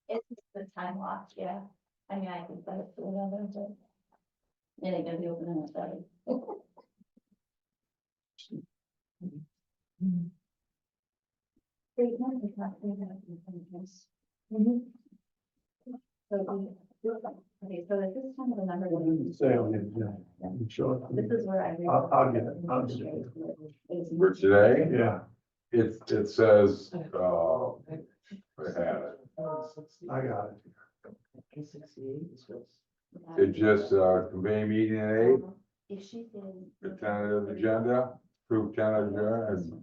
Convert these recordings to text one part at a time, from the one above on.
It's the time lock, yeah. I mean, I can send it to another, but. It ain't gonna be open in a second. Okay, so this is kind of the number. Say on the agenda. I'm sure. This is where I. I'll get it. I'll get it. For today, Yeah, it says, I had it. I got it. It just, convene meeting at 8, If she can. the tentative agenda, approve tentative agenda, and,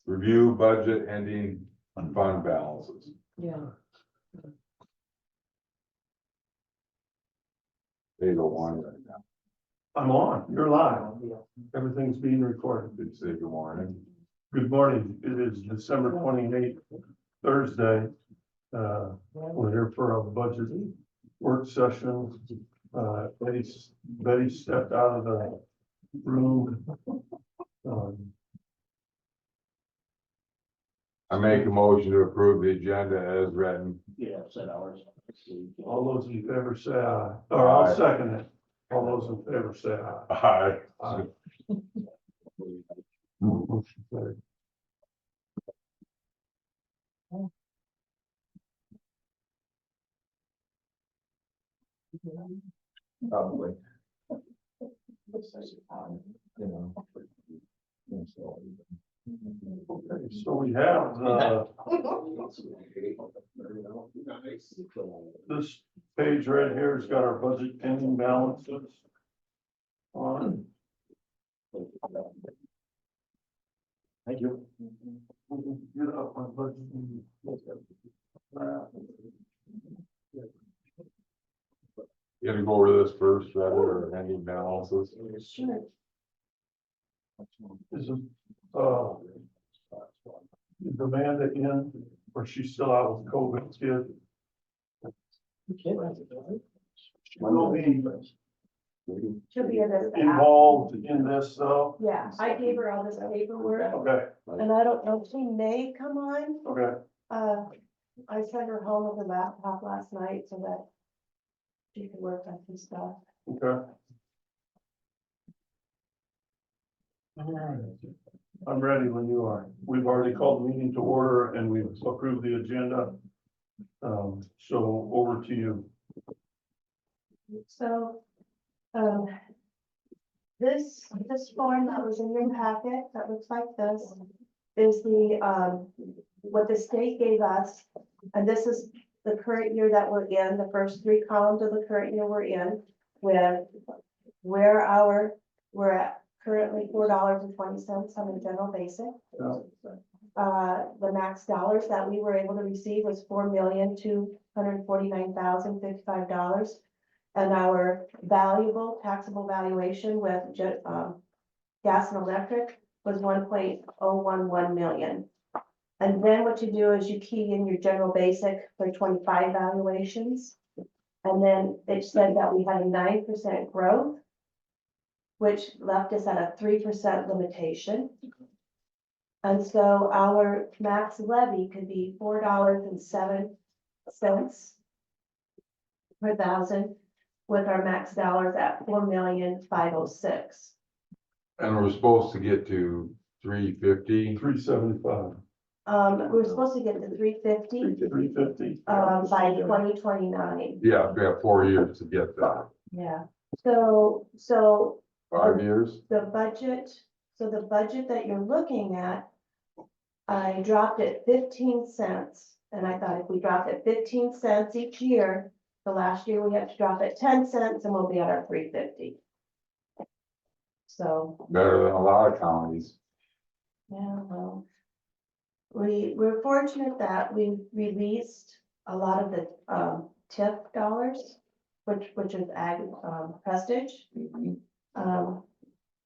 review budget ending fund balances. Yeah. They don't want it right now. I'm on. You're live. Everything's being recorded. Did you say good morning? Good morning. It is December 28th, Thursday. We're here for a budget work session. Betty stepped out of the room. I make a motion to approve the agenda as written. Yeah, set hours. All those in favor say aye, or I'll Aye. second it. All those in favor say aye. Aye. Aye. Motion carried. Probably. Okay, so we have, this page right here has got our budget ending balances on Thank you. it. Get up my budget. You gonna go over this first, rather, or ending balances? Sure. Is Amanda in, or she's still out with COVID kid? She will be She'll be in this. involved in this, though. Yeah, I gave her all this paperwork, Okay, and I don't know, she may come on. okay. I sent her home with the laptop last night so that she could work on some stuff. Okay. I'm ready when you are. We've already called the meeting to order and we've approved the agenda. So over to you. So, this form that was in your packet, that looks like this, is the, what the state gave us. And this is the current year that we're in, the first three columns of the current year we're in, with where we're at currently $4.20 on the general basic. The max dollars that we were able to receive was $4,249,055. And our taxable valuation with gas and electric was 1.011 million. And then what you do is you key in your general basic for 25 valuations. And then it said that we had a 9% growth, which left us at a 3% limitation. And so our max levy could be $4.07 per thousand, with our max dollars at $4,506,000. And we're supposed to get to 350. 375, We're supposed to get to 350 350. by 2029. Yeah, we have 4 years to get that. Yeah. So 5 years? the budget that you're looking at, I dropped it 15 cents. And I thought if we dropped it 15 cents each year, the last year we have to drop it 10 cents and we'll be at our 350. So, Better than a lot of counties. yeah, well, we're fortunate that we released a lot of the TIF dollars, which is ag prestige.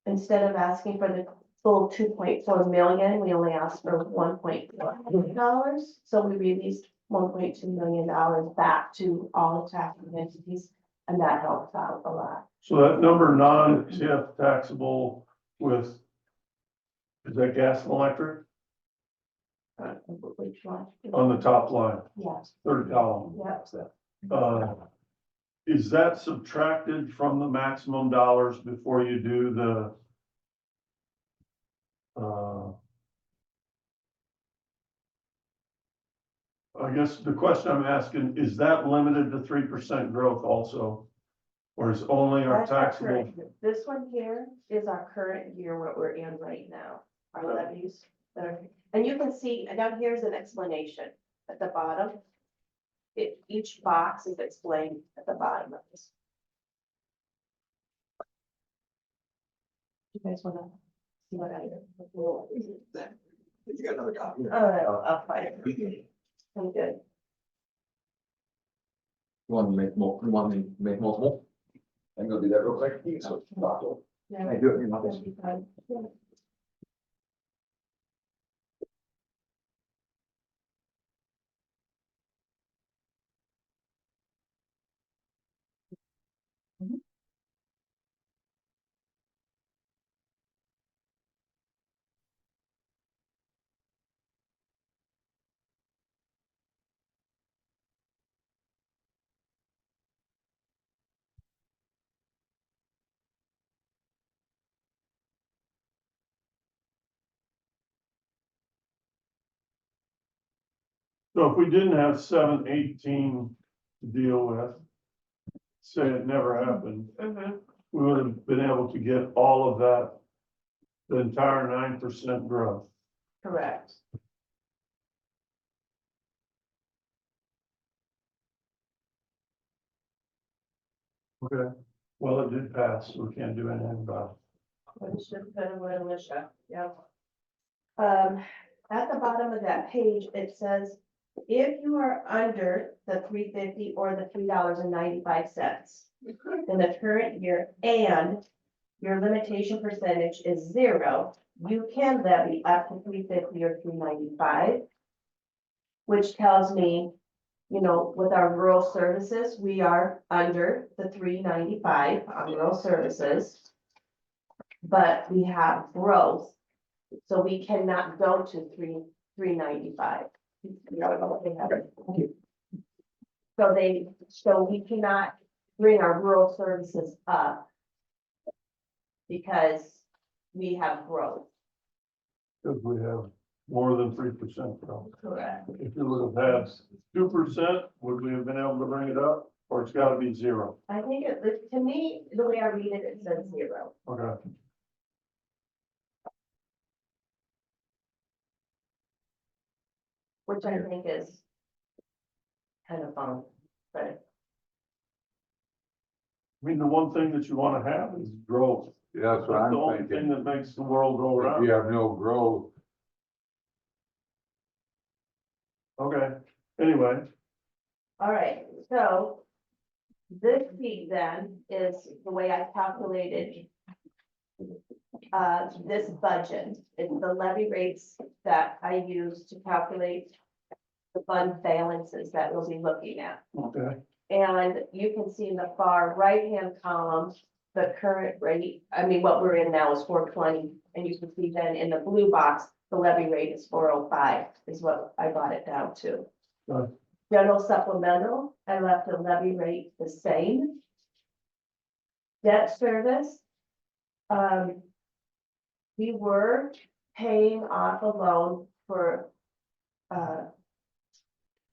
Instead of asking for the full 2.4 million, we only asked for $1.4 million. So we released $1.2 million back to all taxing entities, and that helps out a lot. So that number non-TIF taxable with, is that gas and electric? Which one? on the top line, Yes, third column. yeah, Is that subtracted from the maximum dollars before you do the? I guess the question I'm asking, is that limited to 3% growth also? Or is only our That's our taxable? current year. This one here is our current year, what we're in right now, our levies. And you can see, and down here's an explanation at the bottom. Each box is explained at the bottom of this. You guys wanna see what I? You got another copy? Oh, I'll find it. I'm good. You want me to make multiple? I can go do that real quick. So, Yeah, Can I do it in your office? that'd be fine. Yeah. So if we didn't have 718 to deal with, say it never happened, Mhm. we would have been able to get all of that, the entire 9% growth. Correct. Okay. Well, it did pass, so we can't do anything about Militia, yeah. At the bottom of that page, it says, if you are under the 350 or the $3.95 in the current year, and your limitation percentage is 0, you can levy up to 350 or 395. Which tells me, you know, with our rural services, we are under the 395 on rural services. But we have growth, so we cannot go to 395. So we cannot bring our rural services up. Because we have growth. because we have more than 3% growth. Correct. If you would have had 2%, would we have been able to bring it up, or it's gotta be 0? I think to me, the way I read it, it says 0. Okay. Which I think is kind of fun, but I mean, the one thing that you wanna have is growth. Yeah, that's what That's the I'm only thing thinking. that makes the world go If around. you have no growth, Okay, anyway, all right, so this sheet then is the way I calculated this budget. It's the levy rates that I use to calculate the fund balances that we'll be looking at. okay, And you can see in the far right-hand column, the current rate, I mean, what we're in now is 420. And you can see then in the blue box, the levy rate is 405 is what I got it down to. Right. General supplemental, I left the levy rate the same. Debt service. We were paying off a loan for, oh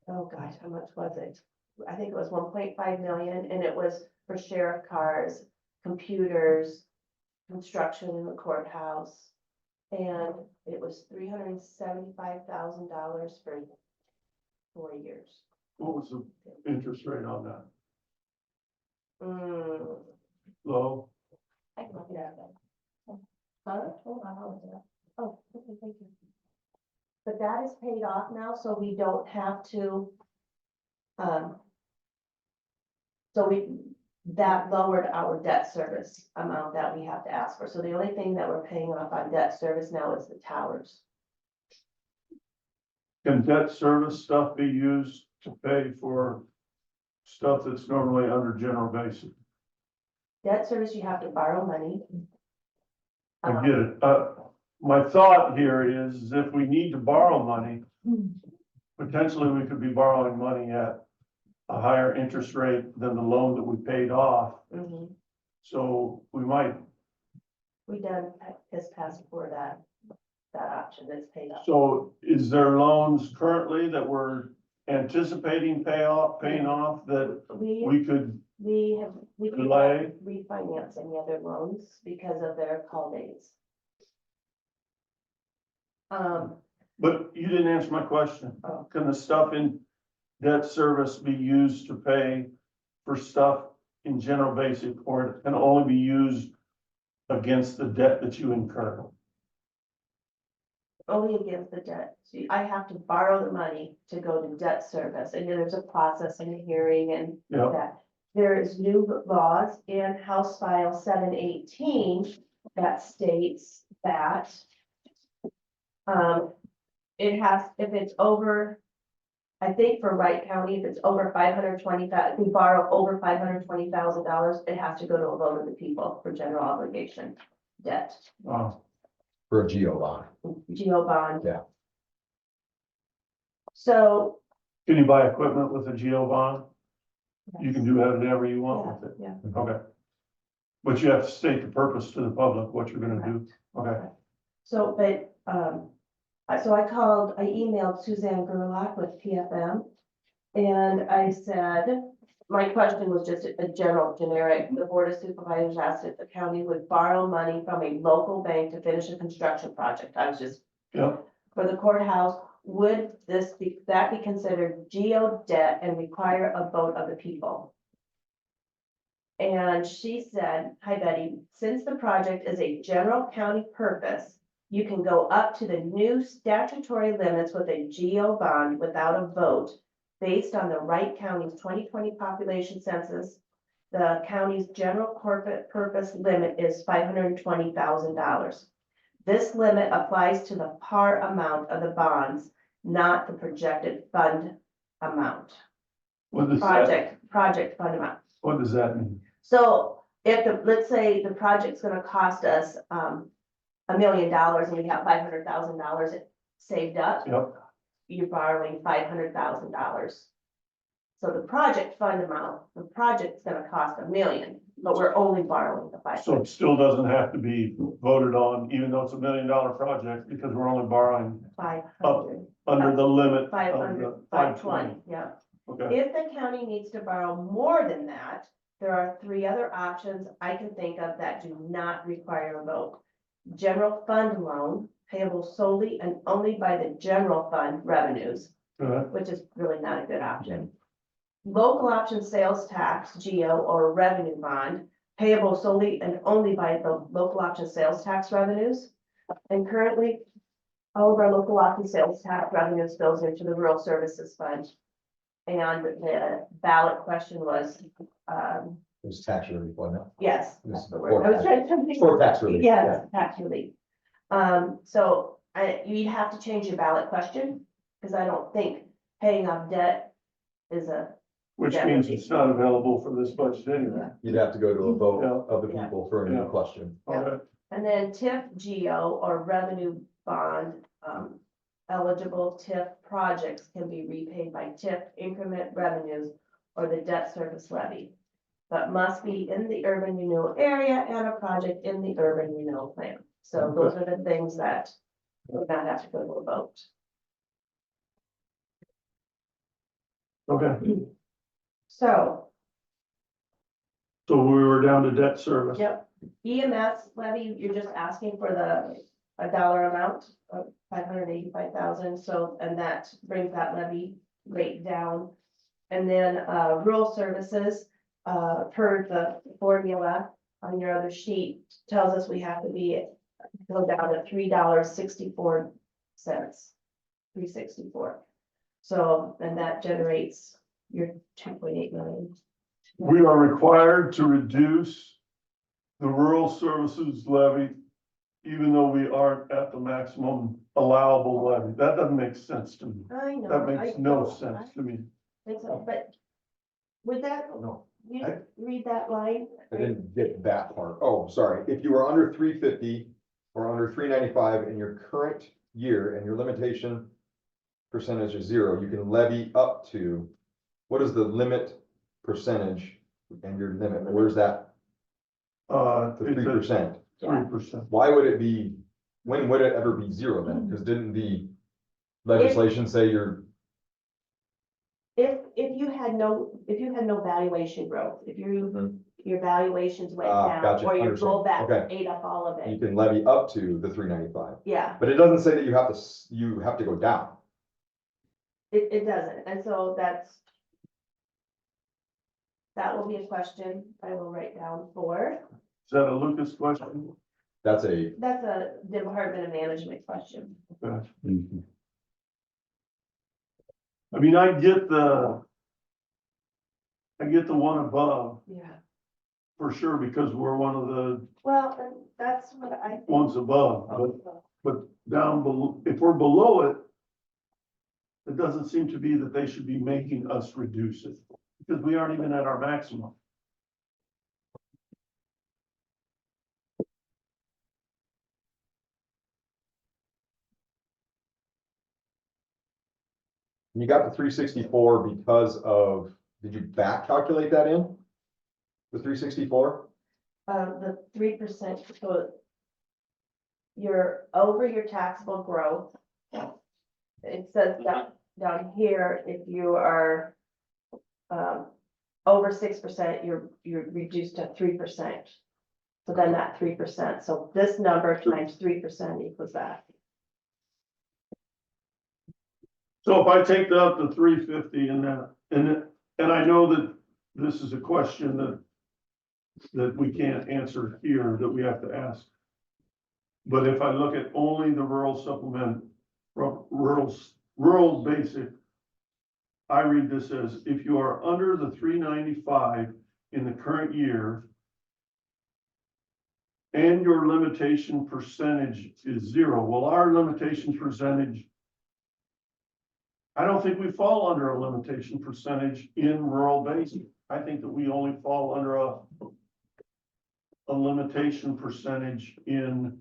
gosh, how much was it? I think it was 1.5 million, and it was for sheriff cars, computers, construction in the courthouse. And it was $375,000 for 4 years. what was the interest rate on that? Hmm, Low? I can look it up. Huh? Hold on, I'll look it up. Oh, okay, thank you. But that is paid off now, so we don't have to. So that lowered our debt service amount that we have to ask for. So the only thing that we're paying off on debt service now is the towers. Can debt service stuff be used to pay for stuff that's normally under general basic? Debt service, you have to borrow money. I get it, my thought here is if we need to borrow money, potentially we could be borrowing money at a higher interest rate than the loan that we paid off. Mhm. So we might, We done his passport that option is paid off. so is there loans currently that we're anticipating paying off that we could, We cannot Delay? refinance any other loans because of their call dates. but you didn't answer my question. Oh. Can the stuff in debt service be used to pay for stuff in general basic, or it can only be used against the debt that you incur? Only against the debt. See, I have to borrow the money to go to debt service, and then there's a process and a hearing and Yeah, that. There is new laws in House File 718 that states that it has, if it's over, I think for Wright County, if it's over 520,000, if we borrow over $520,000, it has to go to a vote of the people for general obligation debt, For a geo bond. GO bond. Yeah. So. can you buy equipment with a geo bond? You can do whatever you want with it. Yeah. Okay. But you have to state the purpose to the public, what you're gonna do. Okay. So, but, I emailed Suzanne Gerlach with PFM. And I said, my question was just a general generic, the Board of Supervisors asked if the county would borrow money from a local bank to finish a construction project. I was just, Yeah, for the courthouse, would that be considered geo debt and require a vote of the people? And she said, hi Betty, since the project is a general county purpose, you can go up to the new statutory limits with a geo bond without a vote based on the Wright County's 2020 population census. The county's general corporate purpose limit is $520,000. This limit applies to the par amount of the bonds, not the projected fund amount. what does that, Project fund amount. what does that mean? So if let's say the project's gonna cost us, $1 million and we have $500,000 saved up, Yep, you're borrowing $500,000. So the project fund amount, the project's gonna cost $1 million, but we're only borrowing the so 500. it still doesn't have to be voted on, even though it's $1 million project, because we're only borrowing 500, under the limit of 500, the 520, yeah. Okay, If the county needs to borrow more than that, there are 3 other options I can think of that do not require a vote. General fund loan payable solely and only by the general fund revenues, good. which is really not a good option. Local option sales tax, GO, or revenue bond payable solely and only by the local option sales tax revenues. And currently, all of our local option sales tax revenues goes into the rural services fund. And the ballot question was, It was tax relief, wasn't it? yes, Yes, that's the word. I was trying to think. For tax relief. Yes, tax relief. So you'd have to change your ballot question, because I don't think paying off debt is a, Which Yeah, means maybe. it's not available for this budget anyway. You'd have to go to a vote Yeah. of the people for a new Yeah. question. Okay, and then TIF GO or revenue bond, eligible TIF projects can be repaid by TIF increment revenues or the debt service levy, but must be in the urban renewal area and a project in the urban renewal plan. So those are the things that would not have to go to a vote. okay. So, So we were down to debt service. yep, EMS levy, you're just asking for a dollar amount of 585,000, so, and that brings that levy rate down. And then, rural services, per the formula on your other sheet, tells us we have to go down to $3.64, $3.64. So, and that generates your 2.8 million. We are required to reduce the rural services levy, even though we aren't at the maximum allowable levy. That doesn't make sense to me. I know. That makes I no don't- sense to me. I think so, but would that, No, you I- read that line? I didn't get that part. Oh, sorry. If you were under 350, or under 395 in your current year and your limitation percentage is 0, you can levy up to, what is the limit percentage and your limit? Where's that? The It's 3%. 3%. Why would it be, when would it ever be 0 then? Because didn't the legislation say you're, If you had no valuation growth, if Mhm. your valuations went Ah, down, gotcha, or your understand. rollback Okay. ate up all of you it, can levy up to the 395, yeah, but it doesn't say that you have to go down. it doesn't, and so that will be a question I will write down for, Is that a Lucas question? That's a, that's a Department of Management question. Okay. I mean, I get the one above Yeah. for sure, because we're one of the Well, and that's what I think. ones above, but down below, if we're below it, it doesn't seem to be that they should be making us reduce it, because we aren't even at our maximum. you got the 364 because of, did you back calculate that in? The 364? The 3%, so you're over your taxable growth. It says down here, if you are over 6%, you're reduced to 3%. So then that 3%, so this number times 3% equals that. So if I take out the 350 and that, and I know that this is a question that we can't answer here, that we have to ask. But if I look at only the rural supplement, rural basic, I read this as, if you are under the 395 in the current year and your limitation percentage is 0, well, our limitation percentage, I don't think we fall under a limitation percentage in rural basic. I think that we only fall under a limitation percentage in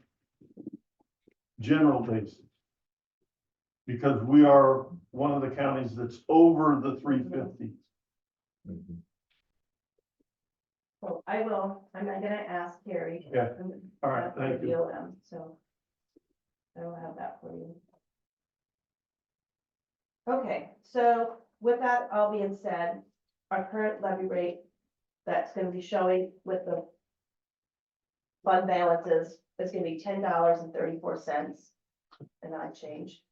general basic. Because we are one of the counties that's over the 350. So I'm not gonna ask Carrie. Yeah. All right, thank you. BLM, so I will have that for you. Okay, so with that all being said, our current levy rate that's gonna be showing with the fund balances is gonna be $10.34 and odd change,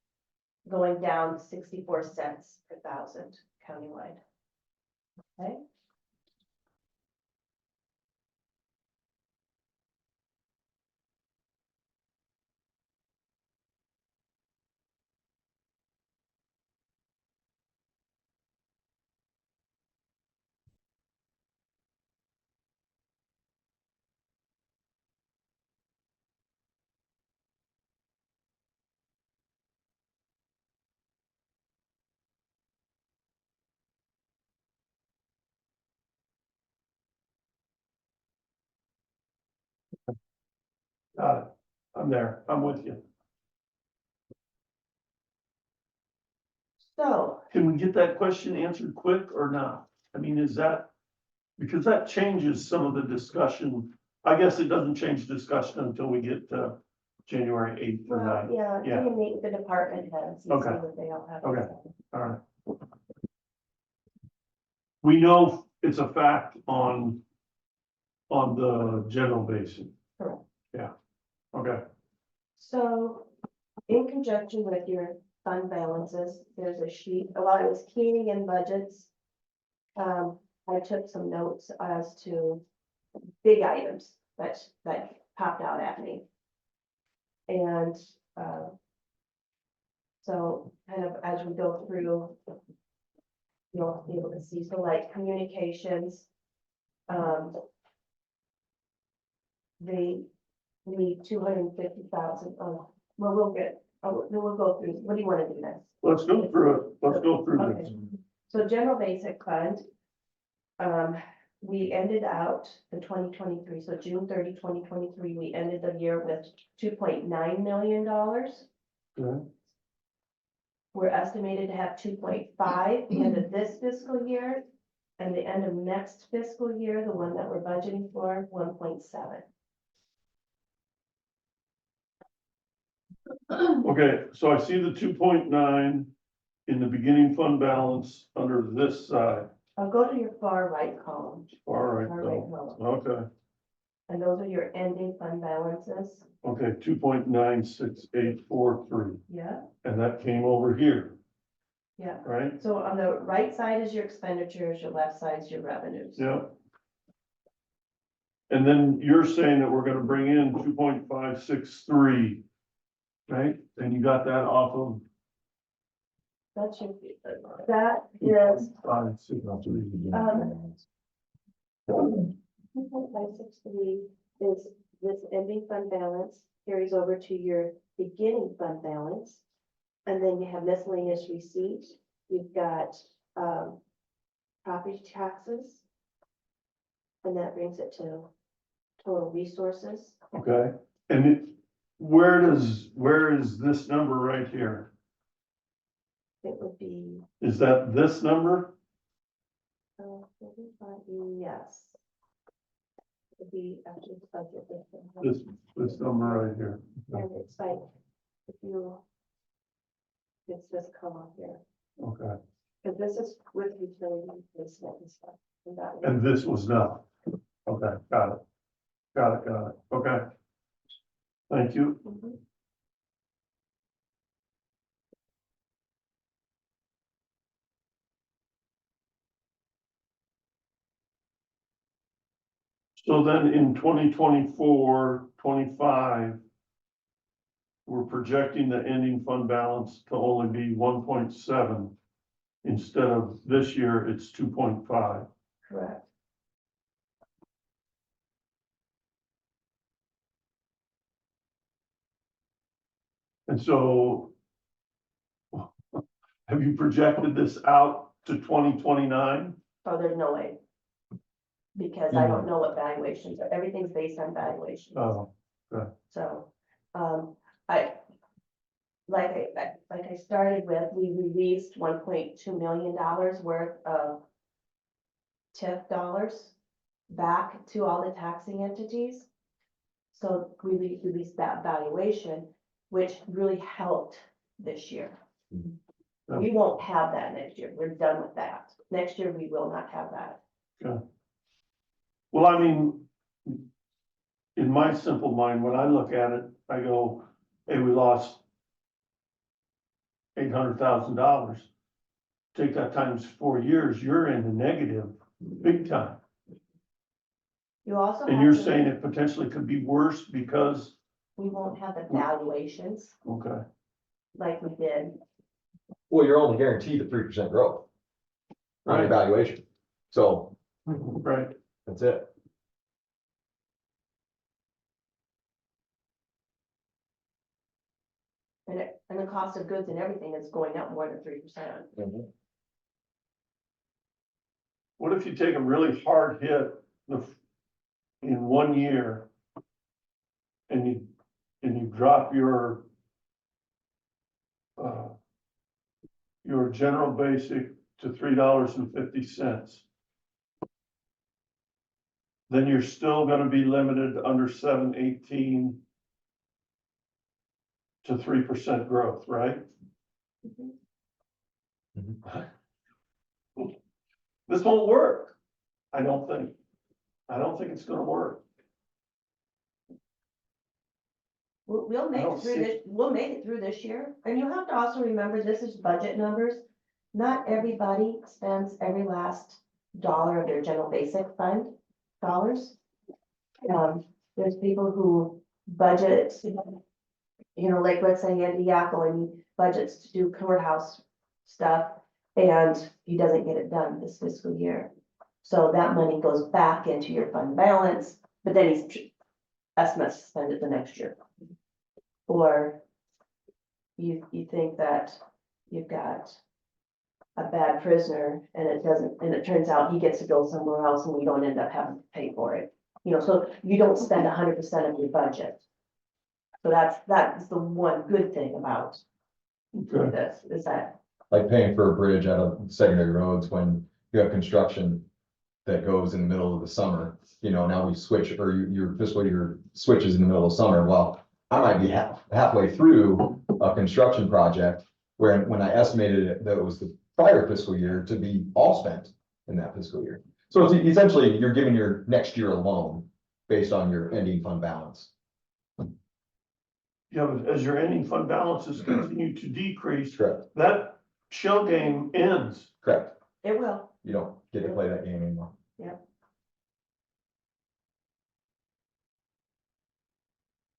going down 64 cents per thousand countywide. Okay. Got it. I'm there. I'm with you. So, Can we get that question answered quick or not? I mean, is that, because that changes some of the discussion. I guess it doesn't change discussion until we get to January 8th or well, 9th. yeah, Yeah. you meet the department heads and see Okay. what they all have. to Okay. say. All right. We know it's a fact on the general basis. Correct. Yeah. Okay. So in conjunction with your fund balances, there's a sheet, while I was keying in budgets, I took some notes as to big items that popped out at me. And, so kind of as we go through, you'll be able to see, so like communications, they need 250,000, well, we'll go through, what do you want to do next? Let's go through it. Let's go through Okay. this. So general basic fund, we ended out in 2023, so June 30, 2023, we ended the year with $2.9 million. Okay. We're estimated to have 2.5 end of this fiscal year, and the end of next fiscal year, the one that we're budgeting for, 1.7. Okay, so I see the 2.9 in the beginning fund balance under this side. I'll go to your far right column, All right, far right column, okay, and those are your ending fund balances. okay, 2.96843, Yeah, and that came over here, yeah. right? So on the right side is your expenditures, your left side is your revenues. Yeah. And then you're saying that we're gonna bring in 2.563, right? And you got that off of That should be, that is, 563. 2.563 is this ending fund balance carries over to your beginning fund balance. And then you have miscellaneous receipts, you've got, property taxes. And that brings it to total resources. Okay, and where is this number right here? It would be, Is that this number? 35, yes. It would be actually the budget. This one. This number right here. And it's like, if you, it's this column here, Okay, because this is with utility, this and stuff. And that one. and this was not. Okay, got it. Got it, okay. Thank you. Mhm. So then in 2024, 25, we're projecting the ending fund balance to only be 1.7. Instead of this year, it's 2.5. Correct. And so have you projected this out to 2029? Oh, there's no way. Because I don't know what valuations are, everything's based on valuations. Oh, So, like I started with, we released $1.2 million worth of TIF dollars back to all the taxing entities. So we released that valuation, which really helped this year. Yeah. We won't have that next year. We're done with that. Next year, we will not have that. well, I mean, in my simple mind, when I look at it, I go, hey, we lost $800,000. Take that times 4 years, you're in the negative big time. You also And you're have to, saying it potentially could be worse because, we won't have the valuations okay, like we did. Well, you're only guaranteed a 3% growth on your right, valuation. So right, that's it. And the cost of goods and everything is going up more than 3%. what if you take a really hard hit in 1 year and you drop your general basic to $3.50? Then you're still gonna be limited under 718 to 3% growth, right? This won't work. I don't think it's gonna work. We'll make I it don't through see- this, we'll make it through this year. And you have to also remember, this is budget numbers. Not everybody spends every last dollar of their general basic fund dollars. There's people who budget, like let's say Andy Yapple, and he budgets to do courthouse stuff, and he doesn't get it done this fiscal year. So that money goes back into your fund balance, but then he's estimates to spend it the next year. Or you think that you've got a bad prisoner and it doesn't, and it turns out he gets to go somewhere else and we don't end up having to pay for it. You know, so you don't spend 100% of your budget. So that's the one good thing about Okay. this, is that, Like paying for a bridge out of secondary roads when you have construction that goes in the middle of the summer, you know, now we switch, or your fiscal year switches in the middle of summer, well, I might be halfway through a construction project where, when I estimated it, that it was the prior fiscal year to be all spent in that fiscal year. So it's essentially, you're giving your next year a loan based on your ending fund balance. Yeah, but as your ending fund balances continue to decrease, Correct, that shell game ends. correct. it will. You don't get to play that game anymore.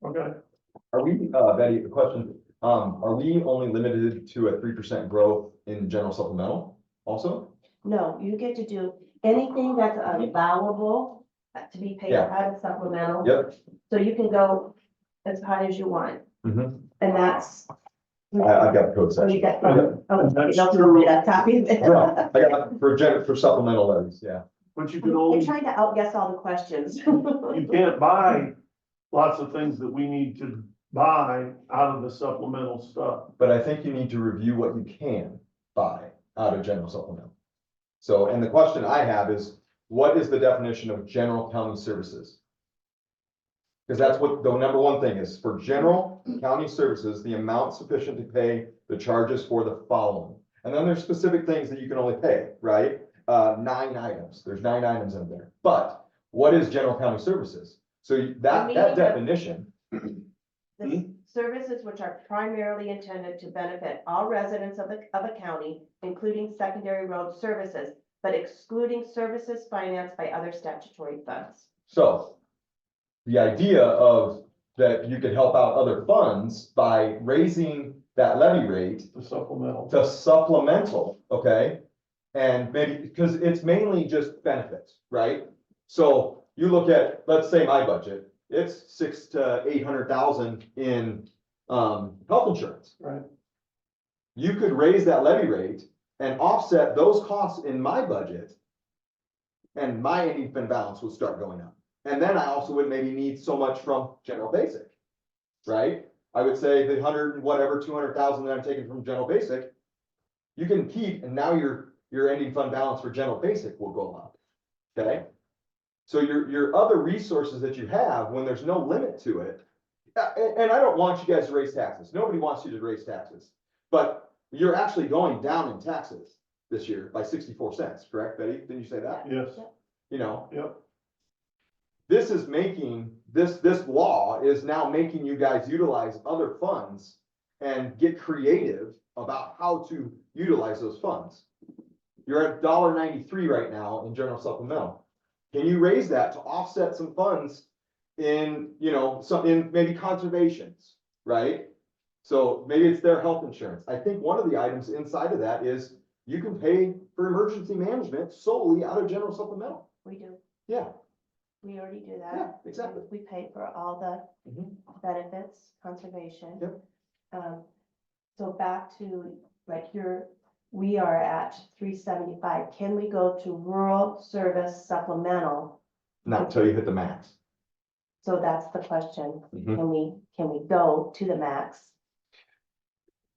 Okay. Are we, Betty, a question, are we only limited to a 3% growth in general supplemental also? No, you get to do anything that's allowable to be paid Yeah. out of supplemental. Yep. So you can go as high as you want, Mm-hmm. and that's. I've got the code Oh, you section. got, oh, That's no, true. that copy. Yeah, I got for supplemental levies, yeah. But you can You're only, trying to outguess all the questions. you can't buy lots of things that we need to buy out of the supplemental stuff. But I think you need to review what you can buy out of general supplemental. So, and the question I have is, what is the definition of general county services? Because that's what the number one thing is, for general county services, the amount sufficient to pay the charges for the following. And then there's specific things that you can only pay, right? 9 items, there's 9 items in there. But what is general county services? So that Meaning- definition, The services which are primarily intended to benefit all residents of a county, including secondary road services, but excluding services financed by other statutory funds. so the idea of that you could help out other funds by raising that levy rate The supplemental. to supplemental, okay? And maybe, because it's mainly just benefits, right? So you look at, let's say my budget, it's 600 to 800,000 in health insurance. Right. You could raise that levy rate and offset those costs in my budget. And my ending fund balance would start going up. And then I also would maybe need so much from general basic, right? I would say the 100 and whatever, 200,000 that I'm taking from general basic, you can keep, and now your ending fund balance for general basic will go up, okay? So your other resources that you have, when there's no limit to it, and I don't want you guys to raise taxes. Nobody wants you to raise taxes. But you're actually going down in taxes this year by 64 cents, correct, Betty? Didn't you say that? Yes, You know, yep. this is making, this law is now making you guys utilize other funds and get creative about how to utilize those funds. You're at $1.93 right now in general supplemental. Can you raise that to offset some funds in, you know, some, in maybe conservations, right? So maybe it's their health insurance. I think one of the items inside of that is you can pay for emergency management solely out of general supplemental. We do, Yeah, we already do that. yeah, exactly. We pay for all the Mhm. benefits, conservation. Yep. So back to, like, we are at 375. Can we go to rural service supplemental? Not until you hit the max. So that's the question. Mhm. Can we go to the max?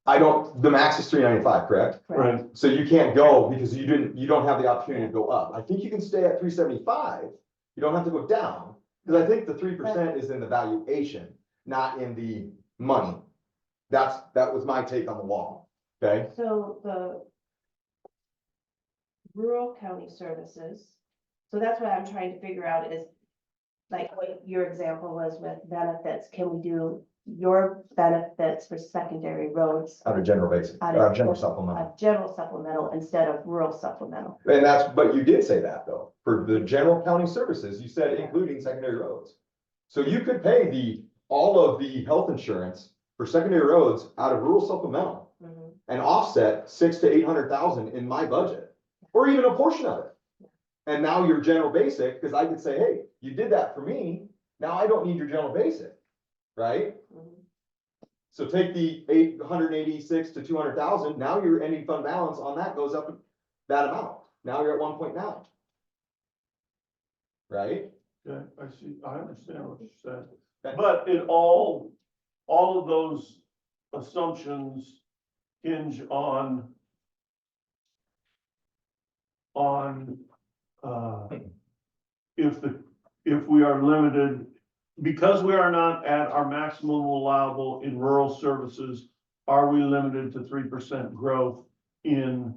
The max is 395, correct? Right. So you can't go because you don't have the opportunity to go up. I think you can stay at 375. You don't have to go down. Because I think the 3% is in the valuation, not in the money. That was my take on the wall, okay? So the rural county services, so that's what I'm trying to figure out is, like what your example was with benefits, can we do your benefits for secondary roads? Out of general basic, Out out of of general supplemental. A general supplemental instead of rural supplemental. And but you did say that though, for the general county services, you said including secondary roads. So you could pay all of the health insurance for secondary roads out of rural supplemental Mhm. and offset 600 to 800,000 in my budget, or even a portion of it. And now your general basic, because I could say, hey, you did that for me, now I don't need your general basic, right? Mhm. So take the 886 to 200,000, now your ending fund balance on that goes up that amount. Now you're at 1.9. Right? Yeah, I see, I understand what you said, Okay. but it all of those assumptions hinge on if we are limited, because we are not at our maximum allowable in rural services, are we limited to 3% growth in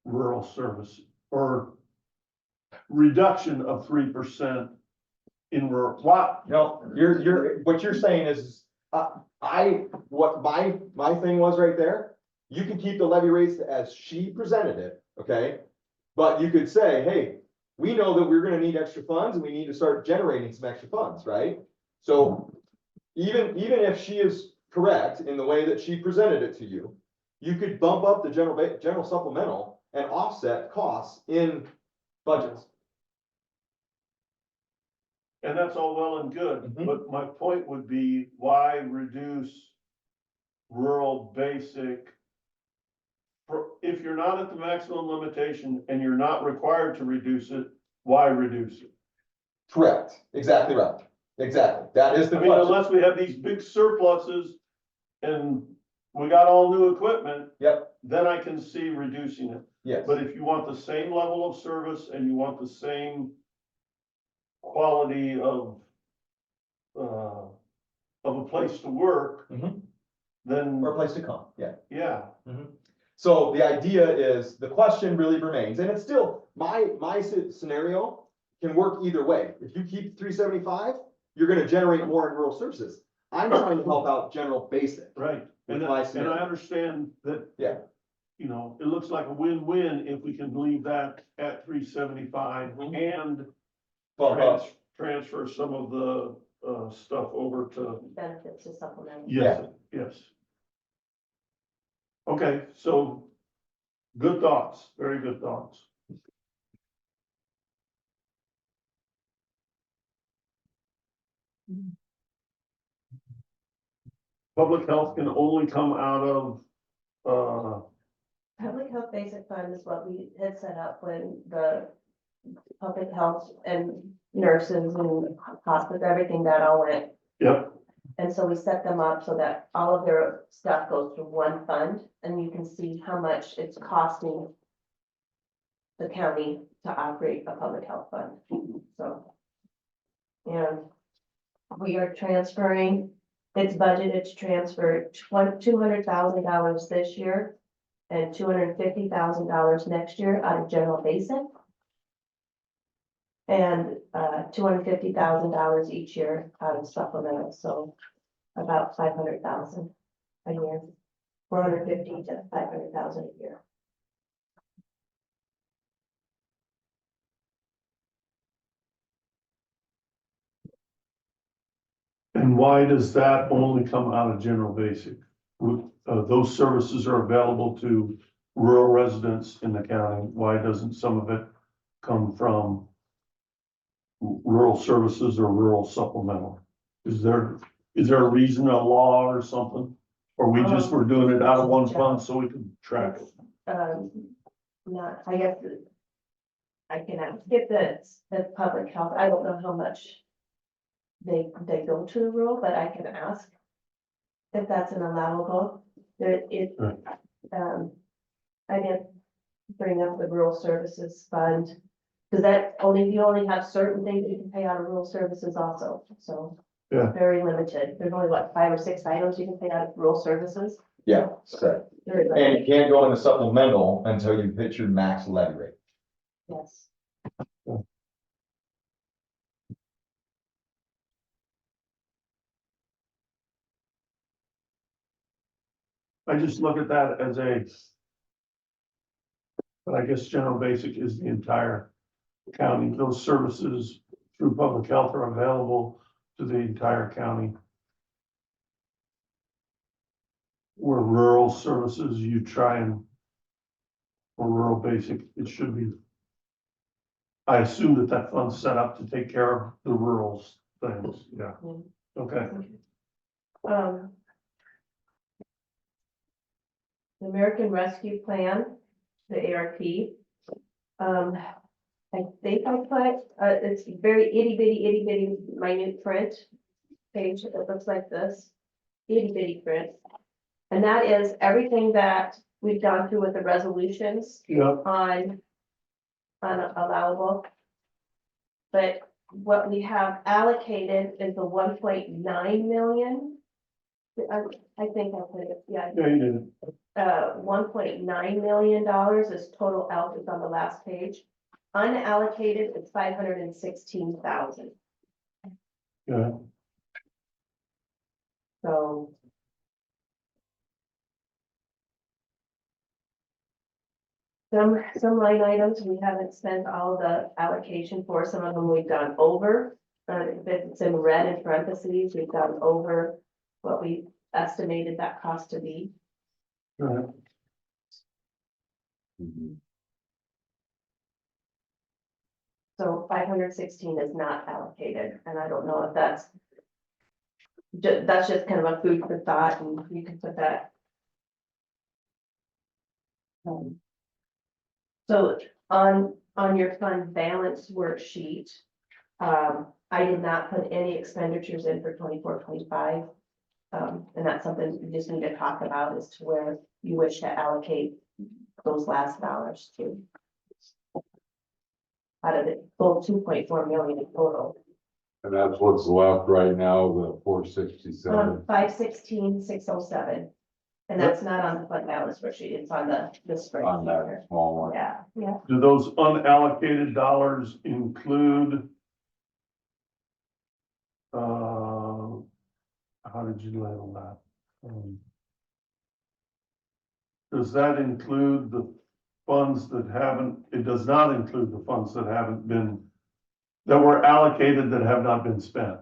rural service, or reduction of 3% in rural, what? No, what you're saying is, what my thing was right there, you can keep the levy rates as she presented it, okay? But you could say, hey, we know that we're gonna need extra funds and we need to start generating some extra funds, right? So even if she is correct in the way that she presented it to you, you could bump up the general supplemental and offset costs in budgets. And that's all well and good, Mhm. but my point would be, why reduce rural basic? If you're not at the maximum limitation and you're not required to reduce it, why reduce it? Correct, exactly right, exactly, that is the I mean, question. unless we have these big surpluses and we got all new equipment, Yep, then I can see reducing it. yes, But if you want the same level of service and you want the same quality of a place to work, Mhm. then, or a place to come, yeah. yeah, So the idea is, the question really remains, and it's still, my scenario can work either way. If you keep 375, you're gonna generate more in rural services. I'm trying to help out general basic. right. With And my I scenario. understand that. Yeah. You know, it looks like a win-win if we can leave that at 375 Mhm. and Bump up. transfer some of the, stuff over to, Benefits to supplemental. yes, yes. Okay, so good thoughts, very good thoughts. Public health can only come out of, Public health basic fund is what we had set up when the public health and nurses and hospice, everything that all went. yep, And so we set them up so that all of their stuff goes to one fund, and you can see how much it's costing the county to operate a public health fund, so. And we are transferring, it's budgeted to transfer $200,000 this year and $250,000 next year out of general basic. And $250,000 each year out of supplemental, so about 500,000 a year. 450 to 500,000 a year. and why does that only come out of general basic? Those services are available to rural residents in the county, why doesn't some of it come from rural services or rural supplemental? Is there a reason, a law or something? Or we just were doing it out of one fund so we could track it? Not, I guess, I can ask if the public health, I don't know how much they go to the rural, but I can ask if that's an allowable. Right. I didn't bring up the rural services fund, because you only have certain things you can pay out of rural services also, so. Yeah. Very limited, there's only what, 5 or 6 items you can pay out of rural services. Yeah, correct. Very And limited, you can't go in the supplemental until you hit your max levy rate. yes. I just look at that as but I guess general basic is the entire county. Those services through public health are available to the entire county. Where rural services, you try and, for rural basic, it should be. I assume that fund's set up to take care of the rural things, yeah, Mm. okay. the American Rescue Plan, the ARP. I think I put, it's very itty bitty minute print page that looks like this, itty bitty print. And that is everything that we've gone through with the resolutions Yeah, on allowable. But what we have allocated is the 1.9 million. I think I put it, yeah, yeah, you did. $1.9 million is total out, it's on the last page. Unallocated, it's 516,000, Yeah, so. Some line items, we haven't spent all the allocation for, some of them we've done over. If it's in red in parentheses, we've gone over what we estimated that cost to be. right. So 516 is not allocated, and I don't know if that's. That's just kind of a food for thought, and you can put that. So on your fund balance worksheet, I did not put any expenditures in for 24-25. And that's something we just need to talk about as to where you wish to allocate those last dollars to. Out of the full 2.4 million in total. And that's what's left right now, the 467. 516,607. And that's not on the fund balance worksheet, it's on the On spreadsheet. that small one. Yeah, yeah. Do those unallocated dollars include? How did you label that? Does that include the funds that haven't, it does not include the funds that haven't been, that were allocated that have not been spent?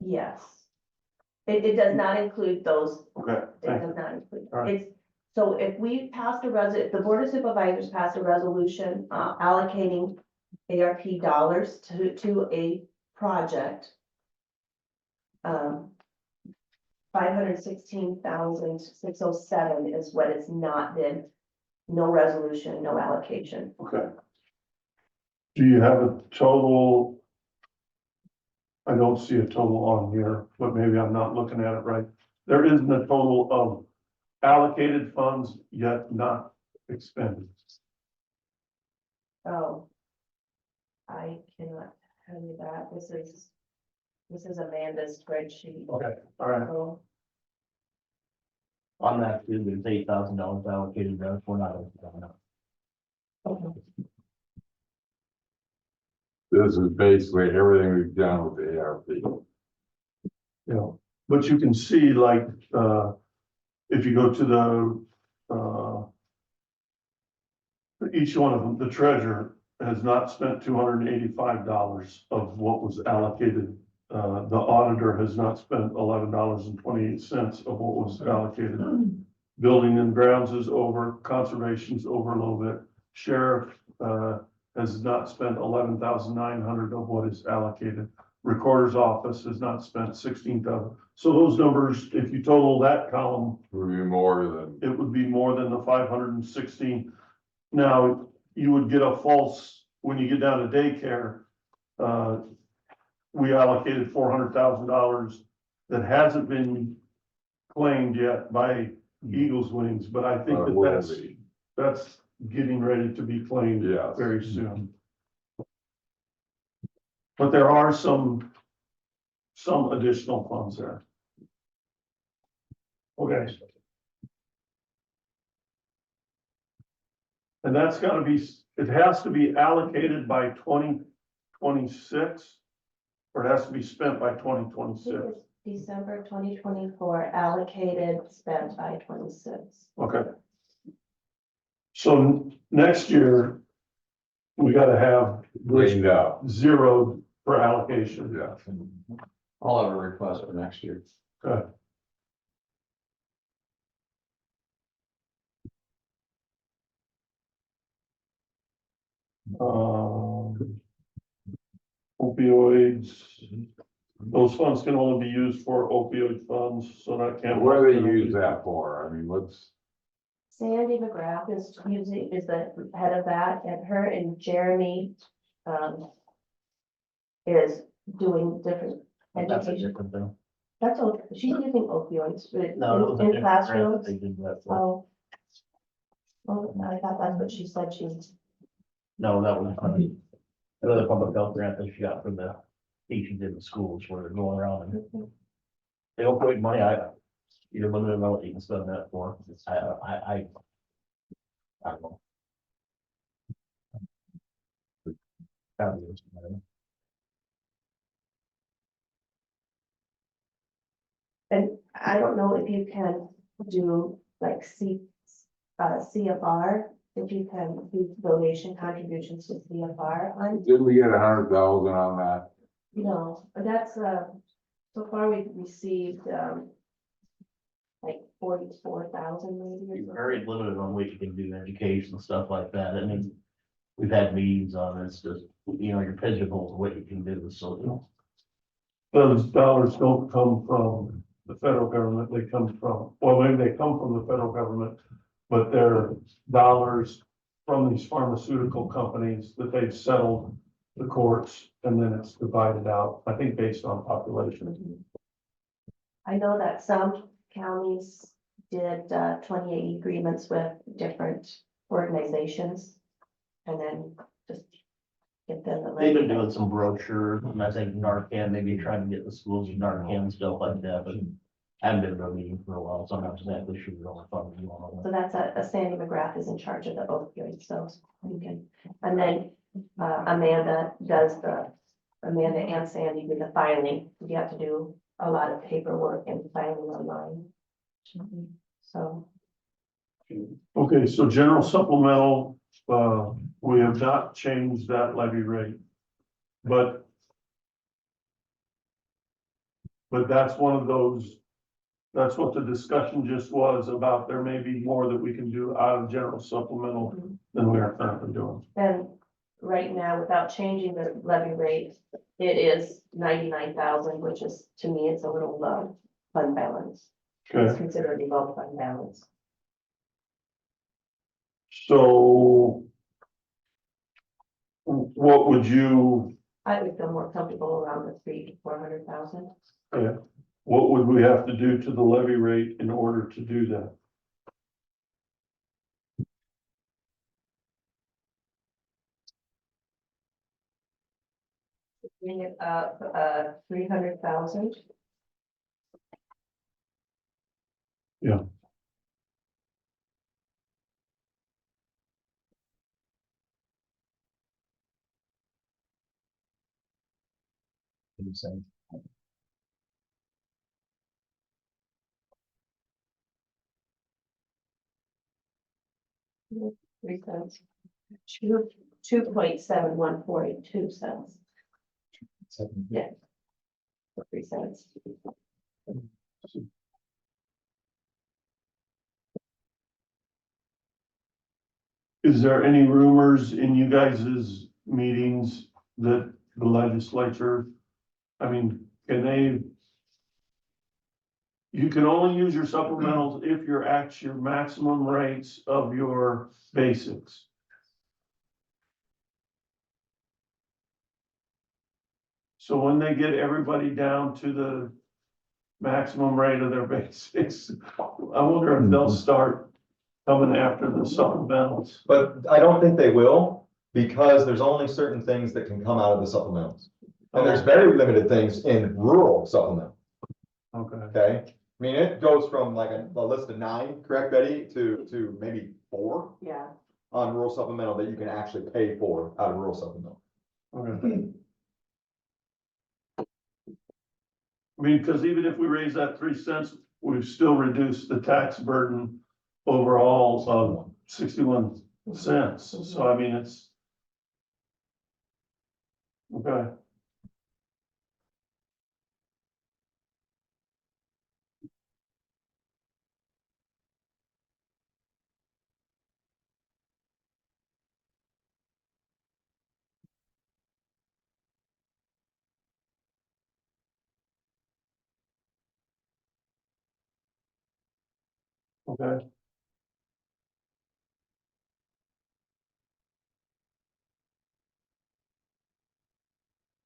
Yes. It does not include those. Okay, It thank does you. not include, All right. it's, so if we pass if the Board of Supervisors pass a resolution, allocating ARP dollars to a project. 516,607 is what it's not been, no resolution, no allocation. Okay. Do you have a total? I don't see a total on here, but maybe I'm not looking at it right. There isn't a total of allocated funds yet not expended. Oh. I cannot tell you that, this is Amanda's spreadsheet. Okay, all right. So, On that, too, there's $8,000 allocated there, we're not. okay. This is basically everything we've done with the ARP. You know, but you can see like, if you go to each one of them, the treasurer has not spent $285 of what was allocated. The auditor has not spent $11.28 of what was allocated. Building and grounds is over, conservation's over a little bit. Sheriff, has not spent $11,900 of what is allocated. Recorder's office has not spent $16,000. So those numbers, if you total that column, Would be more than, it would be more than the 516. Now, you would get a false, when you get down to daycare, we allocated $400,000 that hasn't been claimed yet by Eagles Wings, but I think that will be. that's getting ready to be claimed Yes. very soon. But there are some additional funds there. Okay. And that's gotta be, it has to be allocated by 2026, or it has to be spent by 2026. December 2024 allocated, spent by 26. Okay. So next year, we gotta have cleaned up. zero for allocation. Yeah. I'll have a request for next year. Okay. Opioids, Those funds can only be used for opioid funds, so that can't. What do they use that for? I mean, what's, Sandy McGrath is the head of that, and her and Jeremy, is doing different That's a education. different thing. That's all, she's using opioids No, it was a in different grant that classrooms. they did that for. Oh. Oh, I thought that's what she said she's, No, that was another public health grant that she got from the teaching in the schools where they're going around and they don't put money, you're limited on what you can spend that for. I don't know. Probably is, I don't know. and I don't know if you can do like CFR, if you can do donation contributions to CFR on, didn't we get 100,000 on that? you know, that's, so far we've received, like 44,000 maybe. You're very limited on what you can do in education and stuff like that. I mean, we've had meetings on it, it's just, you know, you're pigeonholed to what you can do, so, you know. Those dollars don't come from the federal government, they come from, well, maybe they come from the federal government, but they're dollars from these pharmaceutical companies that they've settled the courts, and then it's divided out, I think, based on population. I know that some counties did 28 agreements with different organizations. And then just get them the. They've been doing some brochures, and I think Narcan, maybe trying to get the schools with Narcan and stuff like that, but I haven't been to a meeting for a while, so I'm not exactly sure what all the fun you want. So that's a Sandy McGrath is in charge of the opioids, so you can, and then Amanda and Sandy do the filing. You have to do a lot of paperwork and filing online. So, Okay, so general supplemental, we have not changed that levy rate. But that's one of those, that's what the discussion just was about, there may be more that we can do out of general supplemental than we are currently doing. and right now, without changing the levy rate, it is 99,000, which is, to me, it's a little low fund balance. It's Okay, considered a low fund balance. so what would you, I would feel more comfortable around the 300,000 to 400,000. what would we have to do to the levy rate in order to do that? Bring it up, 300,000. Yeah. Three cents. 2.7142 cents. Yeah. For 3 cents. Is there any rumors in you guys' meetings that the legislature, I mean, can they? You can only use your supplementals if you're at your maximum rates of your basics. So when they get everybody down to the maximum rate of their basics, I wonder if they'll start coming after the supplementals. But I don't think they will, because there's only certain things that can come out of the supplementals. And there's very limited things in rural supplement, Okay. okay? I mean, it goes from like a list of 9, correct, Betty, to maybe 4 Yeah. on rural supplemental that you can actually pay for out of rural supplemental. Okay. I mean, because even if we raise that 3 cents, we've still reduced the tax burden overall of 61 cents. So I mean, it's. Okay. Okay,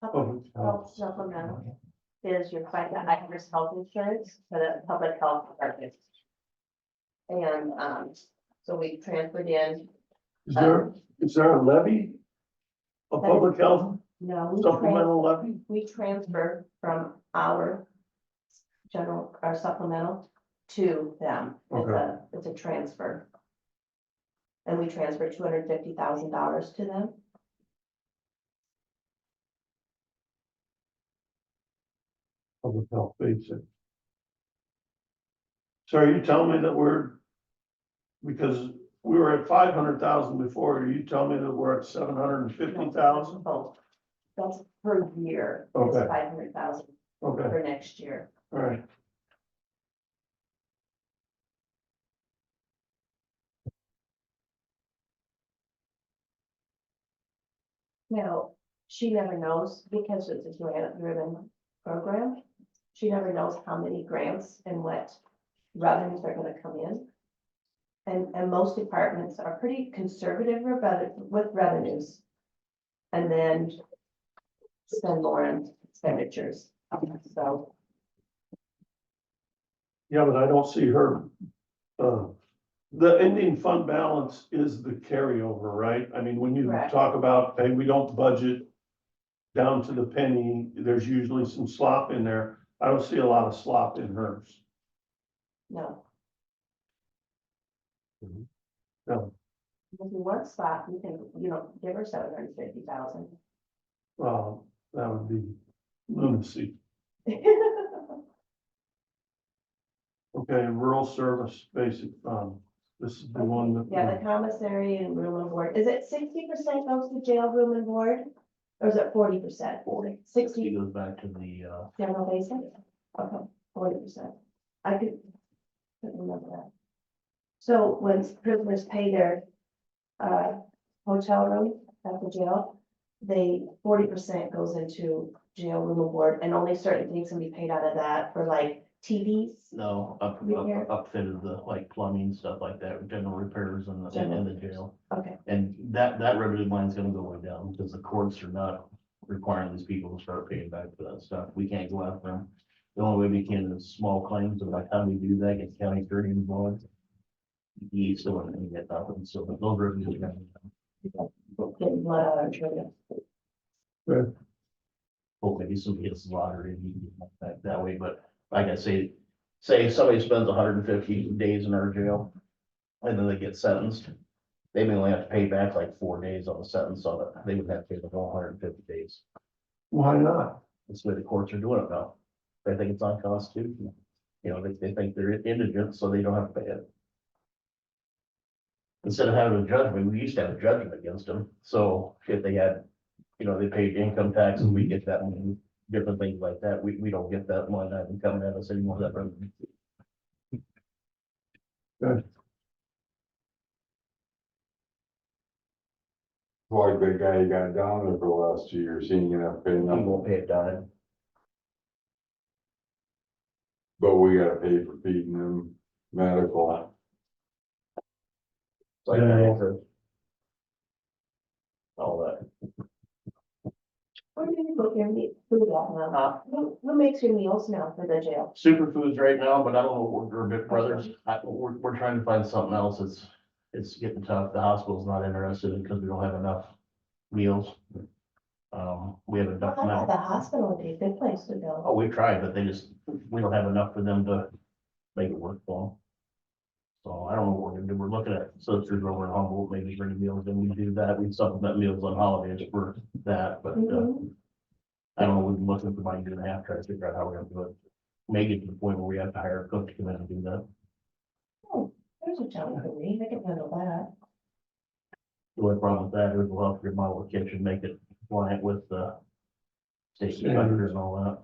Public health supplemental is your FICA health insurance for the public health department. And, so we transferred in, is there a levy? A public health no, supplemental levy? we transfer from our general, our supplemental to them. It's a transfer. And we transfer $250,000 to them. Public health basic. So are you telling me that because we were at 500,000 before, are you telling me that we're at 750,000? Oh, that's per year, it's Okay. 500,000 Okay, for next year. all right. Now, she never knows because it's a grant driven program. She never knows how many grants and what revenues are gonna come in. And most departments are pretty conservative with revenues. And then spend more on expenditures, so. Yeah, but I don't see her, the ending fund balance is the carryover, right? I mean, when you Correct. talk about, hey, we don't budget down to the penny, there's usually some slop in there. I don't see a lot of slop in hers. No, No, if you want spot, you can, give her 750,000. well, that would be lunacy. Okay, rural service basic fund. This is the one that. Yeah, the commissary and room and board, is it 60% goes to jail, room and board? Or is it 40%? 40. 60 It goes back to the, general basic? Okay, 40%. Couldn't remember that. So when prisoners pay their, hotel room at the jail, 40% goes into jail room and board, and only certain things can be paid out of that for like TVs. no, Repair? upfitted the like plumbing, stuff like that, general repairs in the jail. Okay, And that revenue line's gonna go way down because the courts are not requiring these people to start paying back for that stuff. We can't go after them. The only way we can is small claims, and by the time we do that, get county attorney involved. You still wouldn't get nothing, so those revenues are gonna be down. getting blood out of children. Hope maybe somebody gets lottery and you can get that way, but like I say somebody spends 150 days in our jail. And then they get sentenced, they may only have to pay back like 4 days on the sentence, so that they would have to pay the whole 150 days. Why not? That's the way the courts are doing it now. They think it's unconstitutional. They think they're indigent, so they don't have to pay it. Instead of having a judgment, we used to have a judgment against them, so if they had, they paid income tax and we get that money, different things like that, we don't get that line item coming at us anymore, that revenue. Like the guy you got down there for the last 2 years, he ain't gonna have to pay We nothing, won't pay a dime. but we gotta pay for feeding him, medical. It's like Yeah. all that. Where do you cook your food at now? Who makes your meals now for the jail? Superfoods right now, but I don't know, we're Big Brothers, we're trying to find something else, it's getting tough, the hospital's not interested because we don't have enough meals. We have enough I thought amount, the hospital would be a good place to go. oh, we tried, but we don't have enough for them to make it work for them. So I don't know what we're gonna do, we're looking at sisters over in Humboldt, maybe bring meals, and we do that, we supplement meals on holidays for that, but, Mhm. I don't know, we've been looking for about a year and a half, trying to figure out how we're gonna do it. May get to the point where we have to hire a cook to come in and do that. There's a job for me, I can handle that. The only problem with that is we'll have to remodel the kitchen, make it compliant with the state inspectors and all that.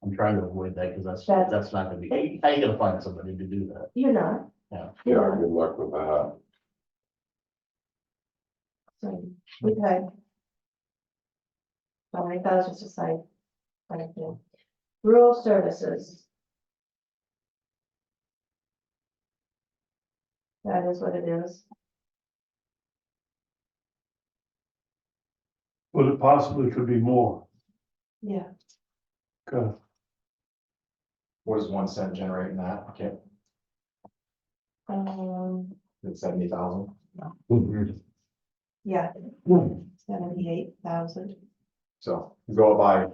I'm trying to avoid that because that's not gonna be, how you gonna find somebody to do that? You're not. Yeah. Yeah, good luck with that. So, okay. All right, that was just a side. Thing. Rural services. That is what it is. But it possibly could be more. Yeah. Okay. What does 1 cent generate in that? Okay, it's 70,000. Yeah, 78,000. So you go up by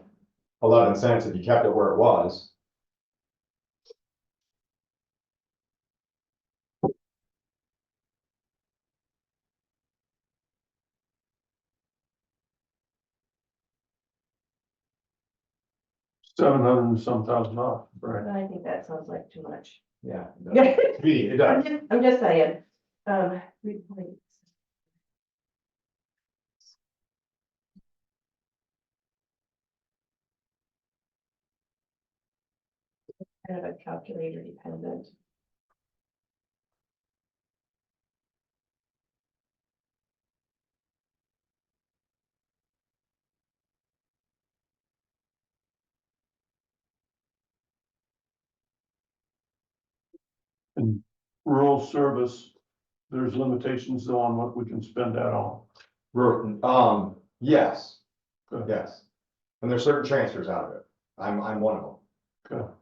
11 cents if you kept it where it was. $700 and some thousand, right? I think that sounds like too much. Yeah. Yeah. To me, it does. I'm just saying, replace. Kind of a calculator dependent. And rural service, there's limitations on what we can spend that on. Yes, Good. yes. And there's certain transfers out of it. I'm one of them. Okay.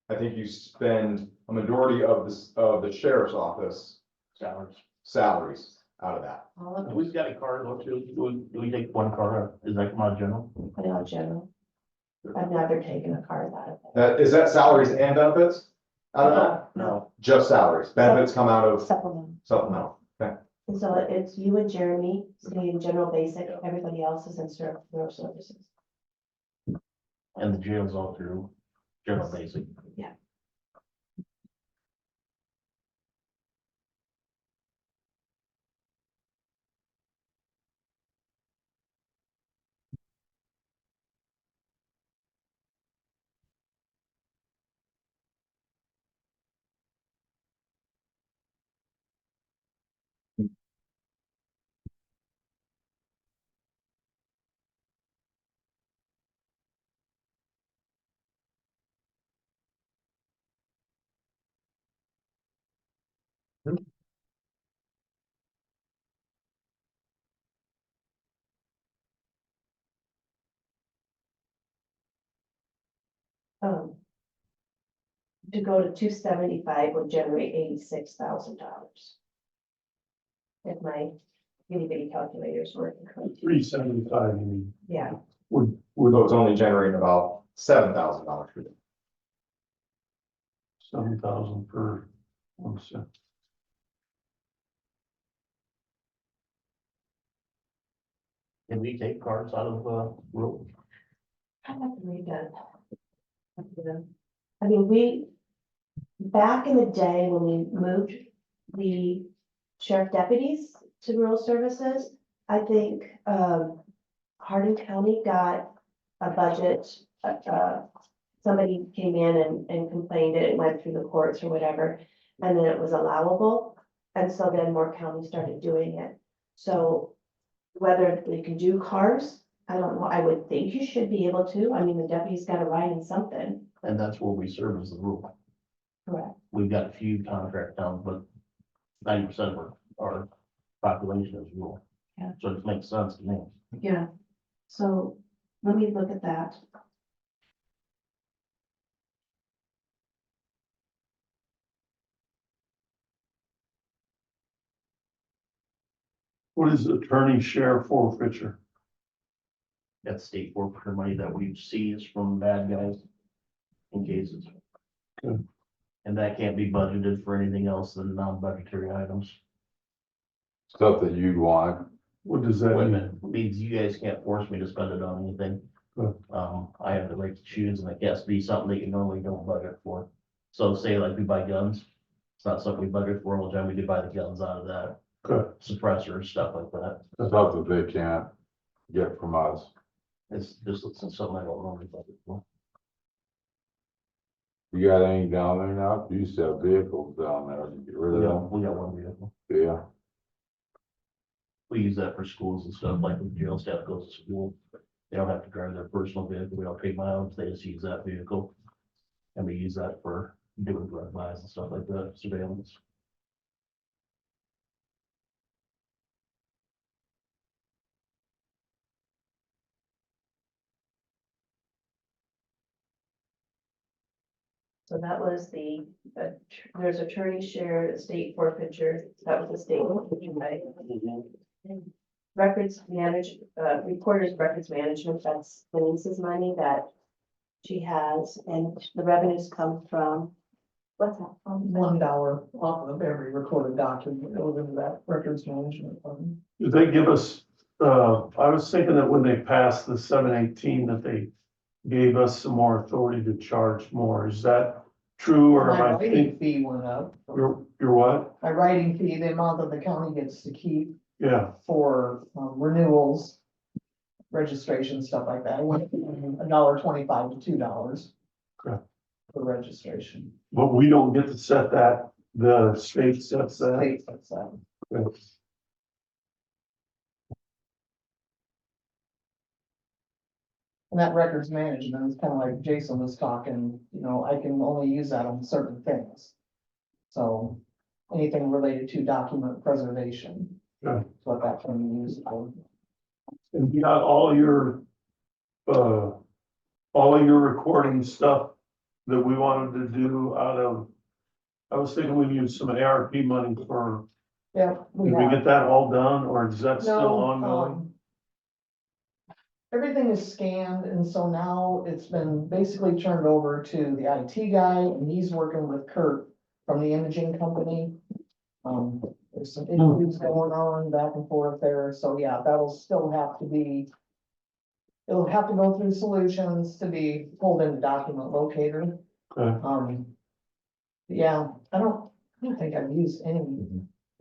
I think you spend a majority of this, of the sheriff's office Salaries. salaries out of that. All of We've got a car, do we take one car, is that come out of general? it, put it on general. I've never taken a card out of it. Is that salaries and benefits? Out of that? No. Just salaries. Benefits come out of Supplemental. supplemental. Okay. And so it's you and Jeremy stay in general basic, everybody else is in rural services. And the jail's all through general basic. Yeah. To go to 275 would generate $86,000. If my itty bitty calculator's working correctly. 375, you mean, Yeah, would So it's only generating about $7,000 for them. 7,000 per 1 cent. Can we take cars out of, rural? I have to read that. I mean, back in the day when we moved the sheriff deputies to rural services, I think, Hardin County got a budget, somebody came in and complained, it went through the courts or whatever, and then it was allowable. And so then more counties started doing it. So whether they can do cars, I don't know, I would think you should be able to. I mean, the deputy's got to ride in something. And that's where we serve as the rural. Correct. We've got a few contract towns, but 90% of our population is rural. Yeah. So it makes sense to me. Yeah. So let me look at that. What is attorney share forfeiture? That's state forfeiture money that we've seized from bad guys in cases. Good. And that can't be budgeted for anything else than non-budgetary items. Stuff that you'd want. What does that mean? Equipment means you guys can't force me to spend it on anything. Good. I have the right to choose, and it has to be something that you normally don't budget for. So say like we buy guns, it's not something we budget for all the time, we do buy the guns out of that. Good. Suppressors, stuff like that. Stuff that they can't get from us. It's just something I don't normally budget for. You got any down there now? You used to have vehicles down there. Get rid of them. We got one vehicle. Yeah. We use that for schools and stuff, like when jail staff goes to school. They don't have to drive their personal vehicle, we don't pay mileage, they just use that vehicle. And we use that for doing drive-bys and stuff like that, surveillance. So that was there's attorney share, estate forfeiture, that was the state, right? Records recorder's records management, that's Denise's money that she has, and the revenues come from, what's that from? $1 off of every recorded document goes into that records management fund. Did they give us, I was thinking that when they passed the 718, that they gave us some more authority to charge more. Is that true, or am My I writing think, fee went up. you're what? My writing fee, the amount that the county gets to keep Yeah, for renewals, registration, stuff like that, it went from $1.25 to $2. Okay. For registration. but we don't get to set that, the state sets that. State sets that. Okay. And that records management is kind of like Jason was talking, I can only use that on certain things. So anything related to document preservation. Yeah. Is what that can be used for. And you got all of your recording stuff that we wanted to do out of, I was thinking we used some ARP money for, Yeah. did we get that all done, or is that still No, ongoing? everything is scanned, and so now it's been basically turned over to the IT guy, and he's working with Kurt from the imaging company. There's some issues going on back and forth there, so yeah, that'll still have to be. It'll have to go through solutions to be pulled into document locator. Okay. Yeah, I don't think I've used any,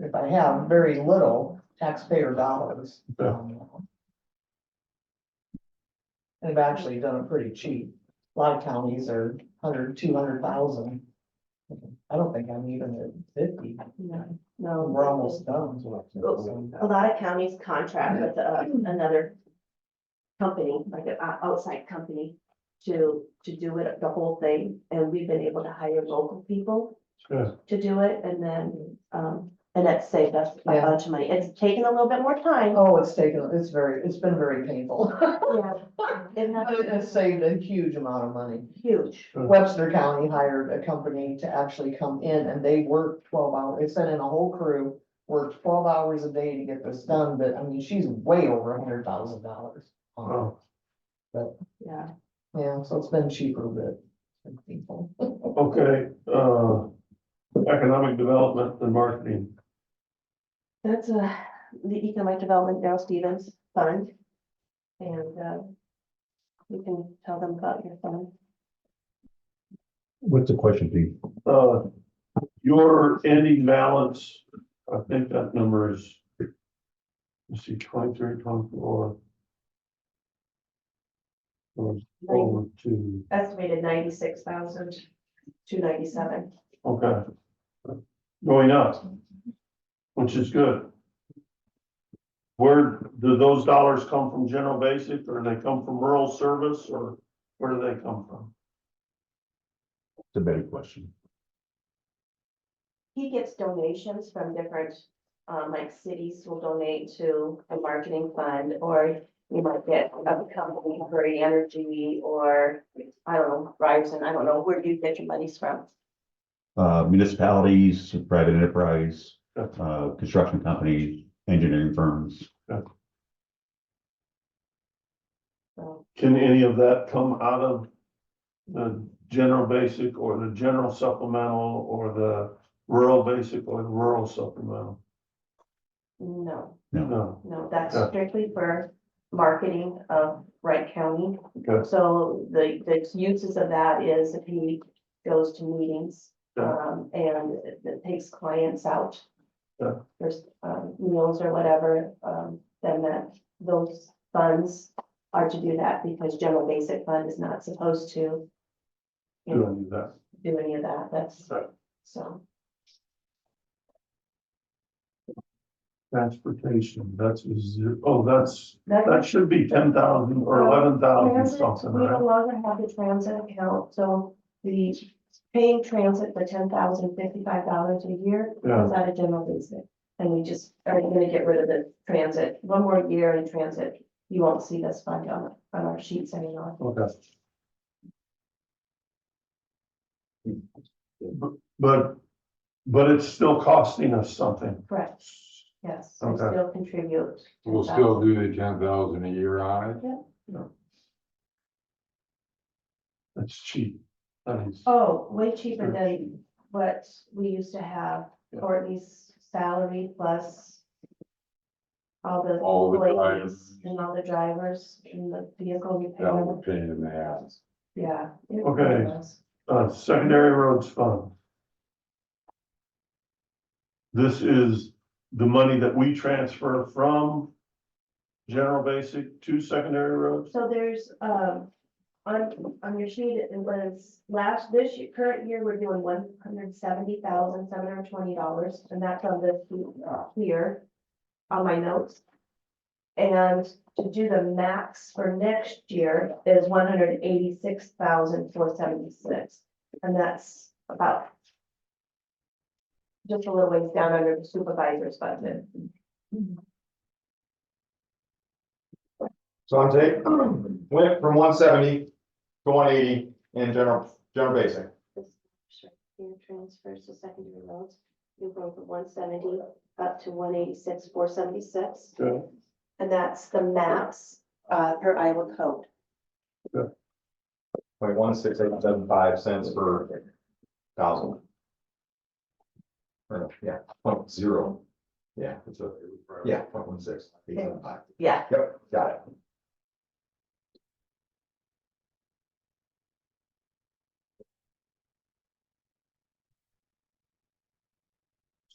if I have, very little taxpayer dollars. Yeah. And I've actually done it pretty cheap. A lot of counties are 100, 200,000. I don't think I'm even at 50. No, We're almost done. a lot of counties contract with another company, like an outside company, to do it, the whole thing, and we've been able to hire local people Yeah. to do it, and then, and that's saved us a Yeah. bunch of money. It's taken a little bit more time. Oh, it's been very painful. Yeah, and But that's it has saved a huge amount of money. huge. Webster County hired a company to actually come in, and they worked 12 hours. They sent in a whole crew, worked 12 hours a day to get this done, but I mean, she's way over $100,000. Oh, Yeah. Yeah, so it's been cheaper, but it's painful. okay, economic development and marketing. That's the Economic Development Darrell Stevens Fund. And you can tell them about your fund. What's the question, Pete? Your ending balance, I think that number is, let's see, 23, 24. Goes over to, Estimated 96,297. okay. Going up, which is good. Where do those dollars come from, general basic, or they come from rural service, or where do they come from? It's a better question. He gets donations from different, like cities will donate to a marketing fund, or you might get a company, Hurry Energy, or I don't know, Verizon, I don't know, where do you get your monies from? Municipalities, private enterprise, construction companies, engineering firms. So, Can any of that come out of the general basic, or the general supplemental, or the rural basic, or the rural supplemental? no, No, no, that's Yeah. strictly for marketing of Wright County. okay, So the uses of that is if he goes to meetings, Yeah. and it takes clients out. Yeah. There's, meals or whatever, then those funds are to do that, because general basic fund is not supposed to. You know, doing that. do any of that, that's, Right. so, Transportation, that's, that that. should be 10,000 or 11,000 Transit, something, we no right? longer have the transit account, so the paying transit for $10,055 a year Yeah. comes out of general basic. And we just are gonna get rid of the transit, one more year in transit, you won't see this fund on our sheets anymore. Okay. But it's still costing us something. Correct, yes, we Okay. still contribute. We'll still do the 10,000 a year on it. It's cheap. That is- Oh, way cheaper than what we used to have, Yeah. Courtney's salary plus all the All the employees drivers. and all the drivers and the vehicle That repair, was a pain in the ass. yeah. it Okay. really was. Secondary roads fund. This is the money that we transfer from general basic to secondary roads? So there's, on your sheet, it was this year, current year, we're doing $170,720, and that's on this here, on my notes. And to do the max for next year is $186,476, and that's about just a little ways down under the supervisor's budget. So I'm taking, went from 170 to 180 in general basic. Your transfers to secondary roads, you go from 170 up to 186,476. Okay. And that's the max, per Iowa code. 0.16875 per thousand. Or no, yeah, 0.0. Yeah, it's a, yeah, 0.16875. Yeah. Yep, got it.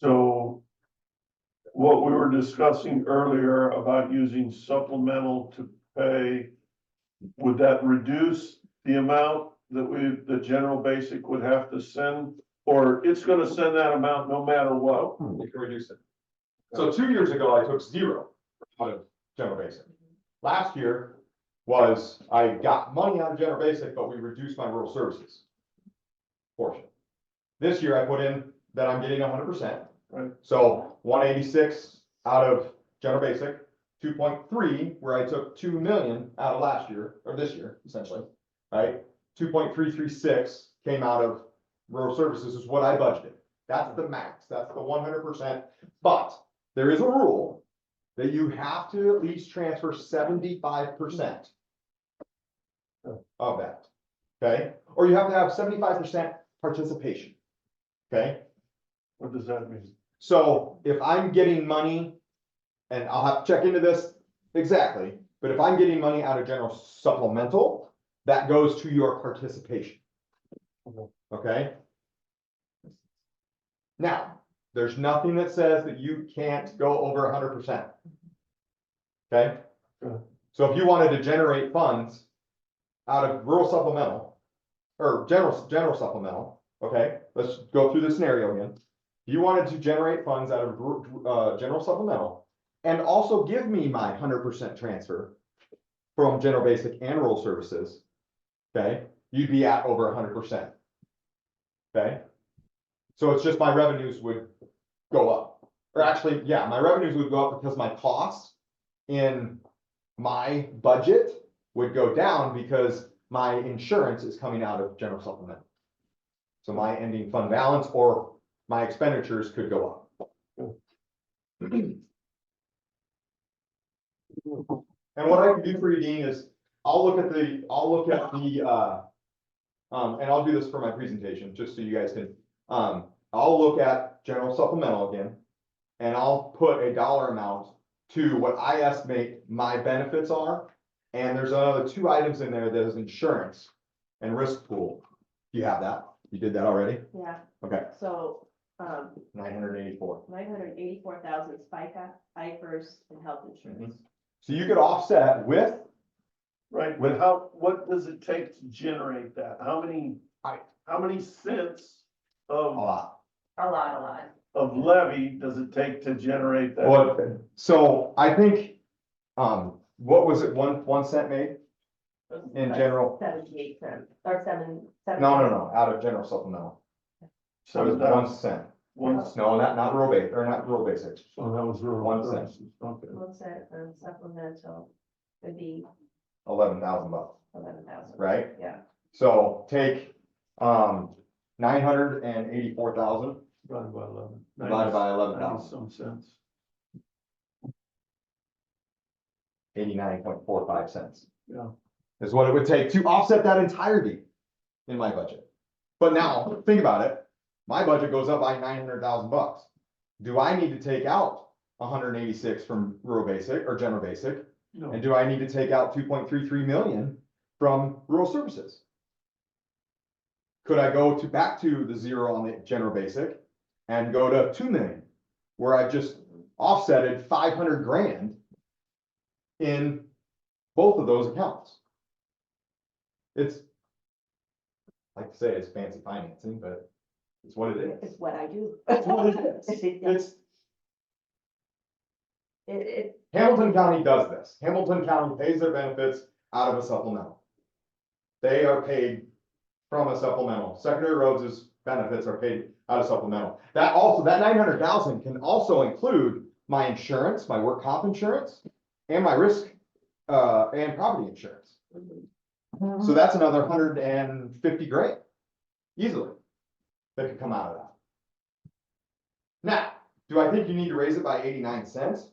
So what we were discussing earlier about using supplemental to pay, would that reduce the amount that the general basic would have to send? Or it's gonna send that amount no matter what? You can reduce it. So 2 years ago, I took 0 out of general basic. Last year was, I got money out of general basic, but we reduced my rural services portion. This year I put in that I'm getting 100%. Right. So 186 out of general basic, 2.3, where I took 2 million out of last year, or this year, essentially, right? 2.336 came out of rural services is what I budgeted. That's the max, that's the 100%. But there is a rule that you have to at least transfer 75% of that, okay? Or you have to have 75% participation, okay? What does that mean? So if I'm getting money, and I'll have to check into this exactly, but if I'm getting money out of general supplemental, that goes to your participation. Okay? Now, there's nothing that says that you can't go over 100%. Okay? Sure. So if you wanted to generate funds out of rural supplemental, or general supplemental, okay, let's go through the scenario again. You wanted to generate funds out of general supplemental and also give me my 100% transfer from general basic and rural services, okay, you'd be at over 100%. Okay? So it's just my revenues would go up. Or actually, yeah, my revenues would go up because my costs in my budget would go down because my insurance is coming out of general supplement. So my ending fund balance or my expenditures could go up. And what I can do for you, Dean, is I'll look at the, and I'll do this for my presentation, just so you guys can, I'll look at general supplemental again. And I'll put a dollar amount to what I estimate my benefits are. And there's another 2 items in there that is insurance and risk pool. You have that? You did that already? Yeah, Okay, so, 984. 984,000 is FICA, IFRS, and health insurance. So you could offset with, Right, but what does it take to generate that? How many cents a of lot. A lot. levy does it take to generate that? Well, so I think, what was it, one cent made? in general, 78 cents, or seven. no, out of general supplemental. So it was 1 cent. No, not rural base, or not rural basics. So that was rural 1 cent. services, okay. 1 cent from supplemental would be 11,000 bucks, 11,000. right? Yeah. So take, 984,000 Divided by 11. divided by 90 11,000, some cents. 89.45 cents. Yeah. Is what it would take to offset that entirety in my budget. But now, think about it, my budget goes up by 900,000 bucks. Do I need to take out 186 from rural basic or general basic? No, And do I need to take out 2.33 million from rural services? Could I go back to the 0 on the general basic and go to 2 million? Where I've just offsetted 500 grand in both of those accounts. It's, I like to say it's fancy financing, but it's what it is. It's what I do. It's what it is. It's, It, Hamilton County does this. Hamilton County pays their benefits out of a supplemental. They are paid from a supplemental. Secondary roads' benefits are paid out of supplemental. That 900,000 can also include my insurance, my work comp insurance, and my risk, and property insurance. So that's another 150 grand, easily, that could come out of that. Now, do I think you need to raise it by 89 cents?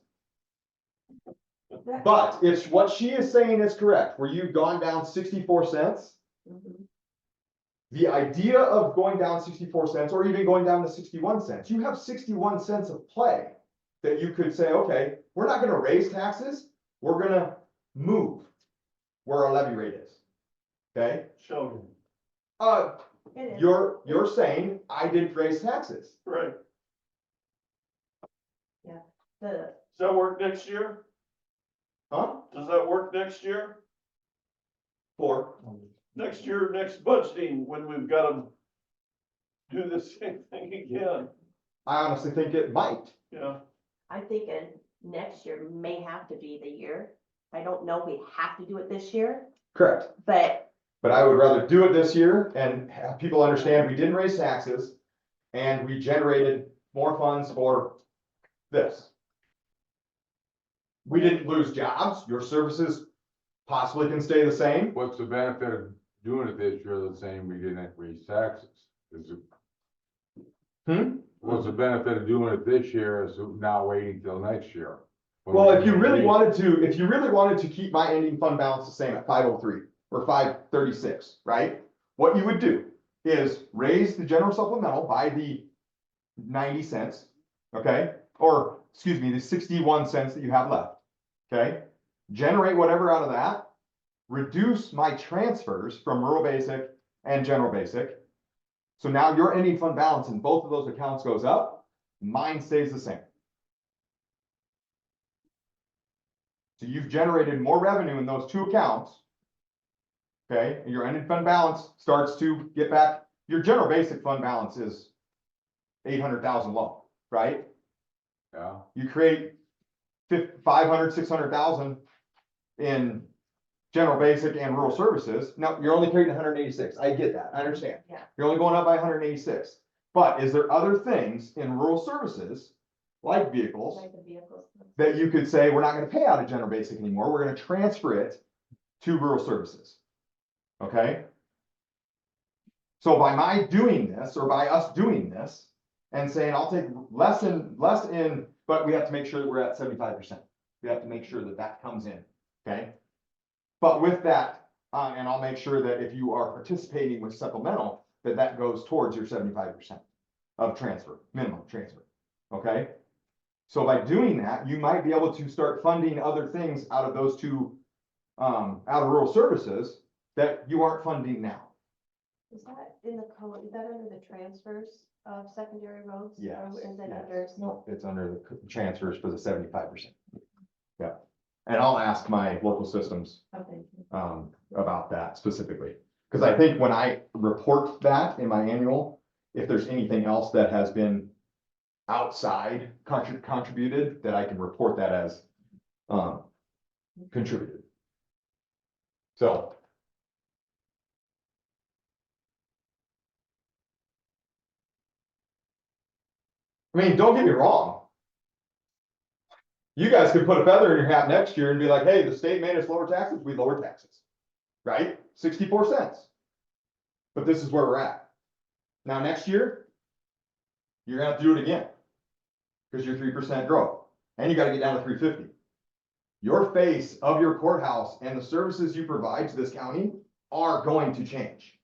that- But if what she is saying is correct, where you've gone down 64 cents, Mhm. the idea of going down 64 cents or even going down to 61 cents, you have 61 cents of play that you could say, okay, we're not gonna raise taxes, we're gonna move where our levy rate is. Okay, show me. It is. you're saying I didn't raise taxes. Right. The, Does that work next year? Huh? Does that work next year? For, Next year, next budgeting, when we've got to do the same thing again, I honestly think it might. yeah. I'm thinking next year may have to be the year. I don't know if we have to do it this year, Correct. but But I would rather do it this year and have people understand we didn't raise taxes and we generated more funds for this. We didn't lose jobs, your services possibly can stay the same. What's the benefit of doing it this year, the same we didn't raise taxes? Is it, what's the benefit of doing it this year is now waiting till next year? Well, if you really wanted to keep my ending fund balance the same at 503 or 536, right? What you would do is raise the general supplemental by the 90 cents, okay? Or, excuse me, the 61 cents that you have left, okay? Generate whatever out of that, reduce my transfers from rural basic and general basic. So now your ending fund balance in both of those accounts goes up, mine stays the same. So you've generated more revenue in those two accounts. Okay, and your ending fund balance starts to get back, your general basic fund balance is 800,000 low, right? Yeah, You create 500, 600,000 in general basic and rural services. Now, you're only creating 186. I get that. I understand. Yeah. You're only going up by 186. But is there other things in rural services, like vehicles, like the vehicles. that you could say, we're not gonna pay out of general basic anymore, we're gonna transfer it to rural services? Okay? So by my doing this, or by us doing this, and saying, I'll take less in, but we have to make sure that we're at 75%. We have to make sure that that comes in, okay? But with that, and I'll make sure that if you are participating with supplemental, that that goes towards your 75% of transfer, minimum transfer, okay? So by doing that, you might be able to start funding other things out of those two, out of rural services that you aren't funding now. Is that in the code, is that under the transfers of secondary roads? Yes, Or is it yes. under? No, it's under the transfers for the 75%. Yeah, and I'll ask my local systems, Okay. about that specifically. Because I think when I report that in my annual, if there's anything else that has been outside contributed, that I can report that as, contributed. So I mean, don't get me wrong. You guys could put a feather in your hat next year and be like, hey, the state made us lower taxes, we lower taxes. Right? 64 cents. But this is where we're at. Now, next year, you're gonna have to do it again. Because you're 3% growth, and you gotta get down to 350. Your face of your courthouse and the services you provide to this county are going to change.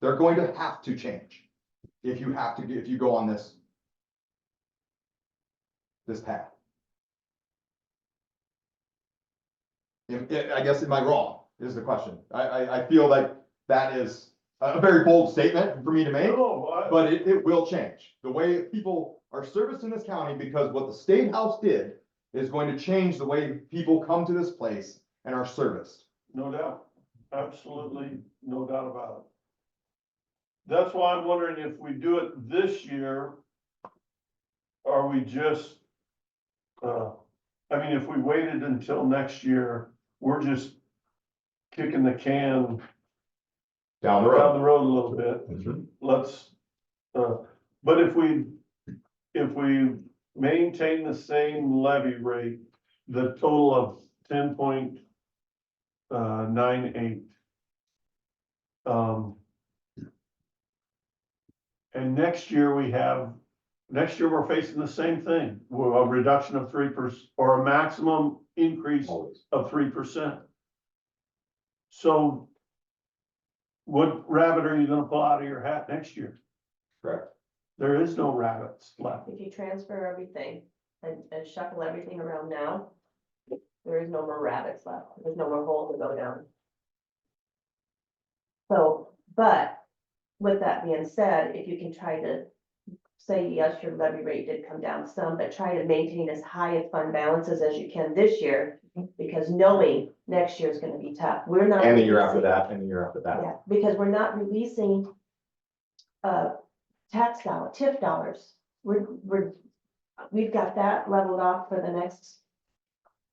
They're going to have to change. If you go on this path. I guess, am I wrong, is the question. I feel like that is a very bold statement for me to make, No, but it will change. The way people are serviced in this county, because what the State House did is going to change the way people come to this place and are serviced. no doubt, absolutely, no doubt about it. That's why I'm wondering if we do it this year, are we just, I mean, if we waited until next year, we're just kicking the can Down the down road. the road a little bit. Mhm. Let's, but if we maintain the same levy rate, the total of 10.98. And next year we're facing the same thing, a reduction of 3% or a maximum increase Always. of 3%. So what rabbit are you gonna pull out of your hat next year? Correct. There is no rabbits left. If you transfer everything and shuffle everything around now, there is no more rabbits left. There's no more hole to go down. So, but with that being said, if you can try to say, yes, your levy rate did come down some, but try to maintain as high of fund balances as you can this year, because knowing next year is gonna be tough. We're not. And the year after releasing- that, and the year after that. Yeah, because we're not releasing TIF dollars. We've got that leveled off for the next,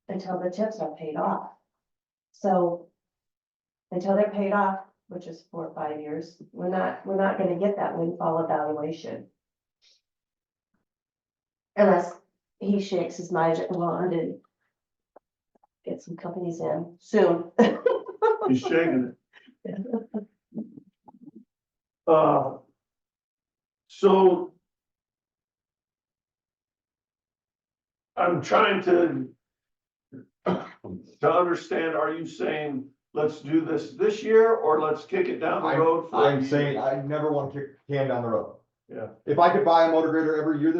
until the TIFs are paid off. So until they're paid off, which is 4 or 5 years, we're not gonna get that windfall evaluation. Unless he shakes his magic wand and gets some companies in soon. He's shaking it. So I'm trying to understand, are you saying, let's do this year, or let's kick it down the road? for a I'm year? saying I never want to kick the can down the road. Yeah. If I could buy a motor grader every year,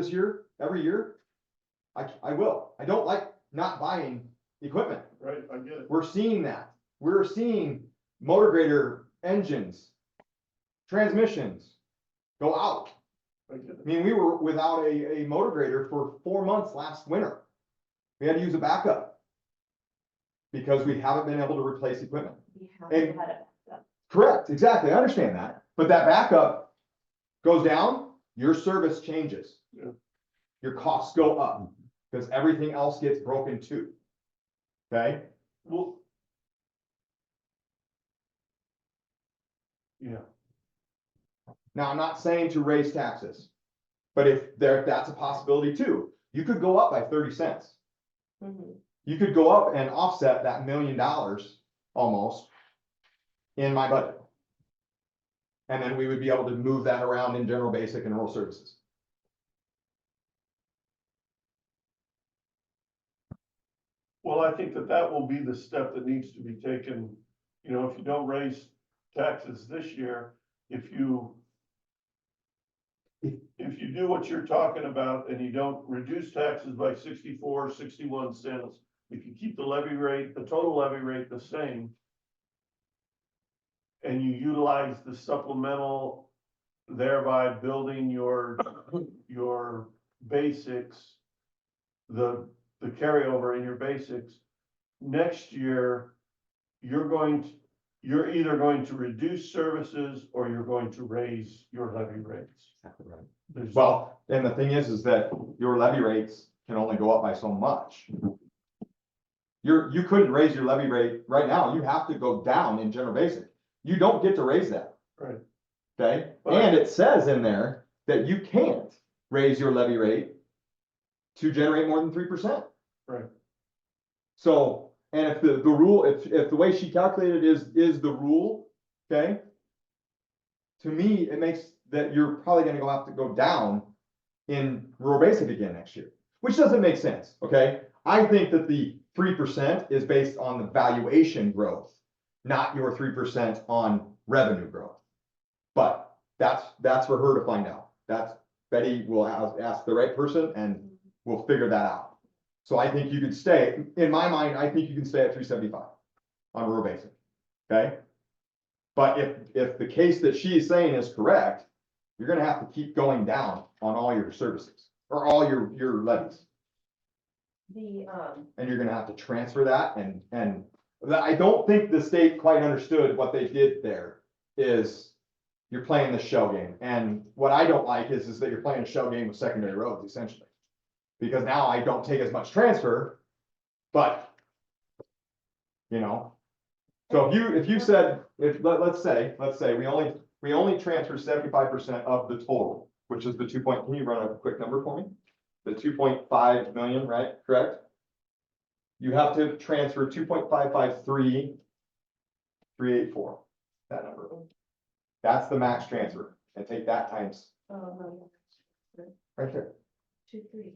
I will. I don't like not buying equipment. Right, I get it. We're seeing that. We're seeing motor grader engines, transmissions go out. I get it. I mean, we were without a motor grader for 4 months last winter. We had to use a backup because we haven't been able to replace equipment. We haven't And- had it. Correct, exactly. I understand that. But that backup goes down, your service changes. Yeah. Your costs go up because everything else gets broken too. Okay? Well. Yeah, Now, I'm not saying to raise taxes, but if that's a possibility too. You could go up by 30 cents. Mhm. You could go up and offset that $1 million almost in my budget. And then we would be able to move that around in general basic and rural services. well, I think that will be the step that needs to be taken. You know, if you don't raise taxes this year, if you do what you're talking about and you don't reduce taxes by 64, 61 cents, if you keep the levy rate, the total levy rate the same, and you utilize the supplemental, thereby building your basics, the carryover in your basics, next year, you're either going to reduce services or you're going to raise your levy rates. There's- Well, and the thing is that your levy rates can only go up by so much. You couldn't raise your levy rate right now. You have to go down in general basic. You don't get to raise that. Right. Okay? But- And it says in there that you can't raise your levy rate to generate more than 3%. Right. So, and if the rule, if the way she calculated is the rule, okay? To me, it makes that you're probably gonna have to go down in rural basic again next year, which doesn't make sense, okay? I think that the 3% is based on the valuation growth, not your 3% on revenue growth. But that's for her to find out. That's, Betty will ask the right person and we'll figure that out. So I think you could stay, in my mind, I think you can stay at 375 on rural basic, okay? But if the case that she is saying is correct, you're gonna have to keep going down on all your services, or all your levies. The, And you're gonna have to transfer that, and I don't think the state quite understood what they did there, is you're playing the shell game, and what I don't like is that you're playing a shell game with secondary roads, essentially. Because now I don't take as much transfer, but, you know, so if you said, let's say we only transfer 75% of the total, which is the can you run a quick number for me? The 2.5 million, right, correct? You have to transfer 2.553384, that number. That's the max transfer, and take that times, right there. 2.3.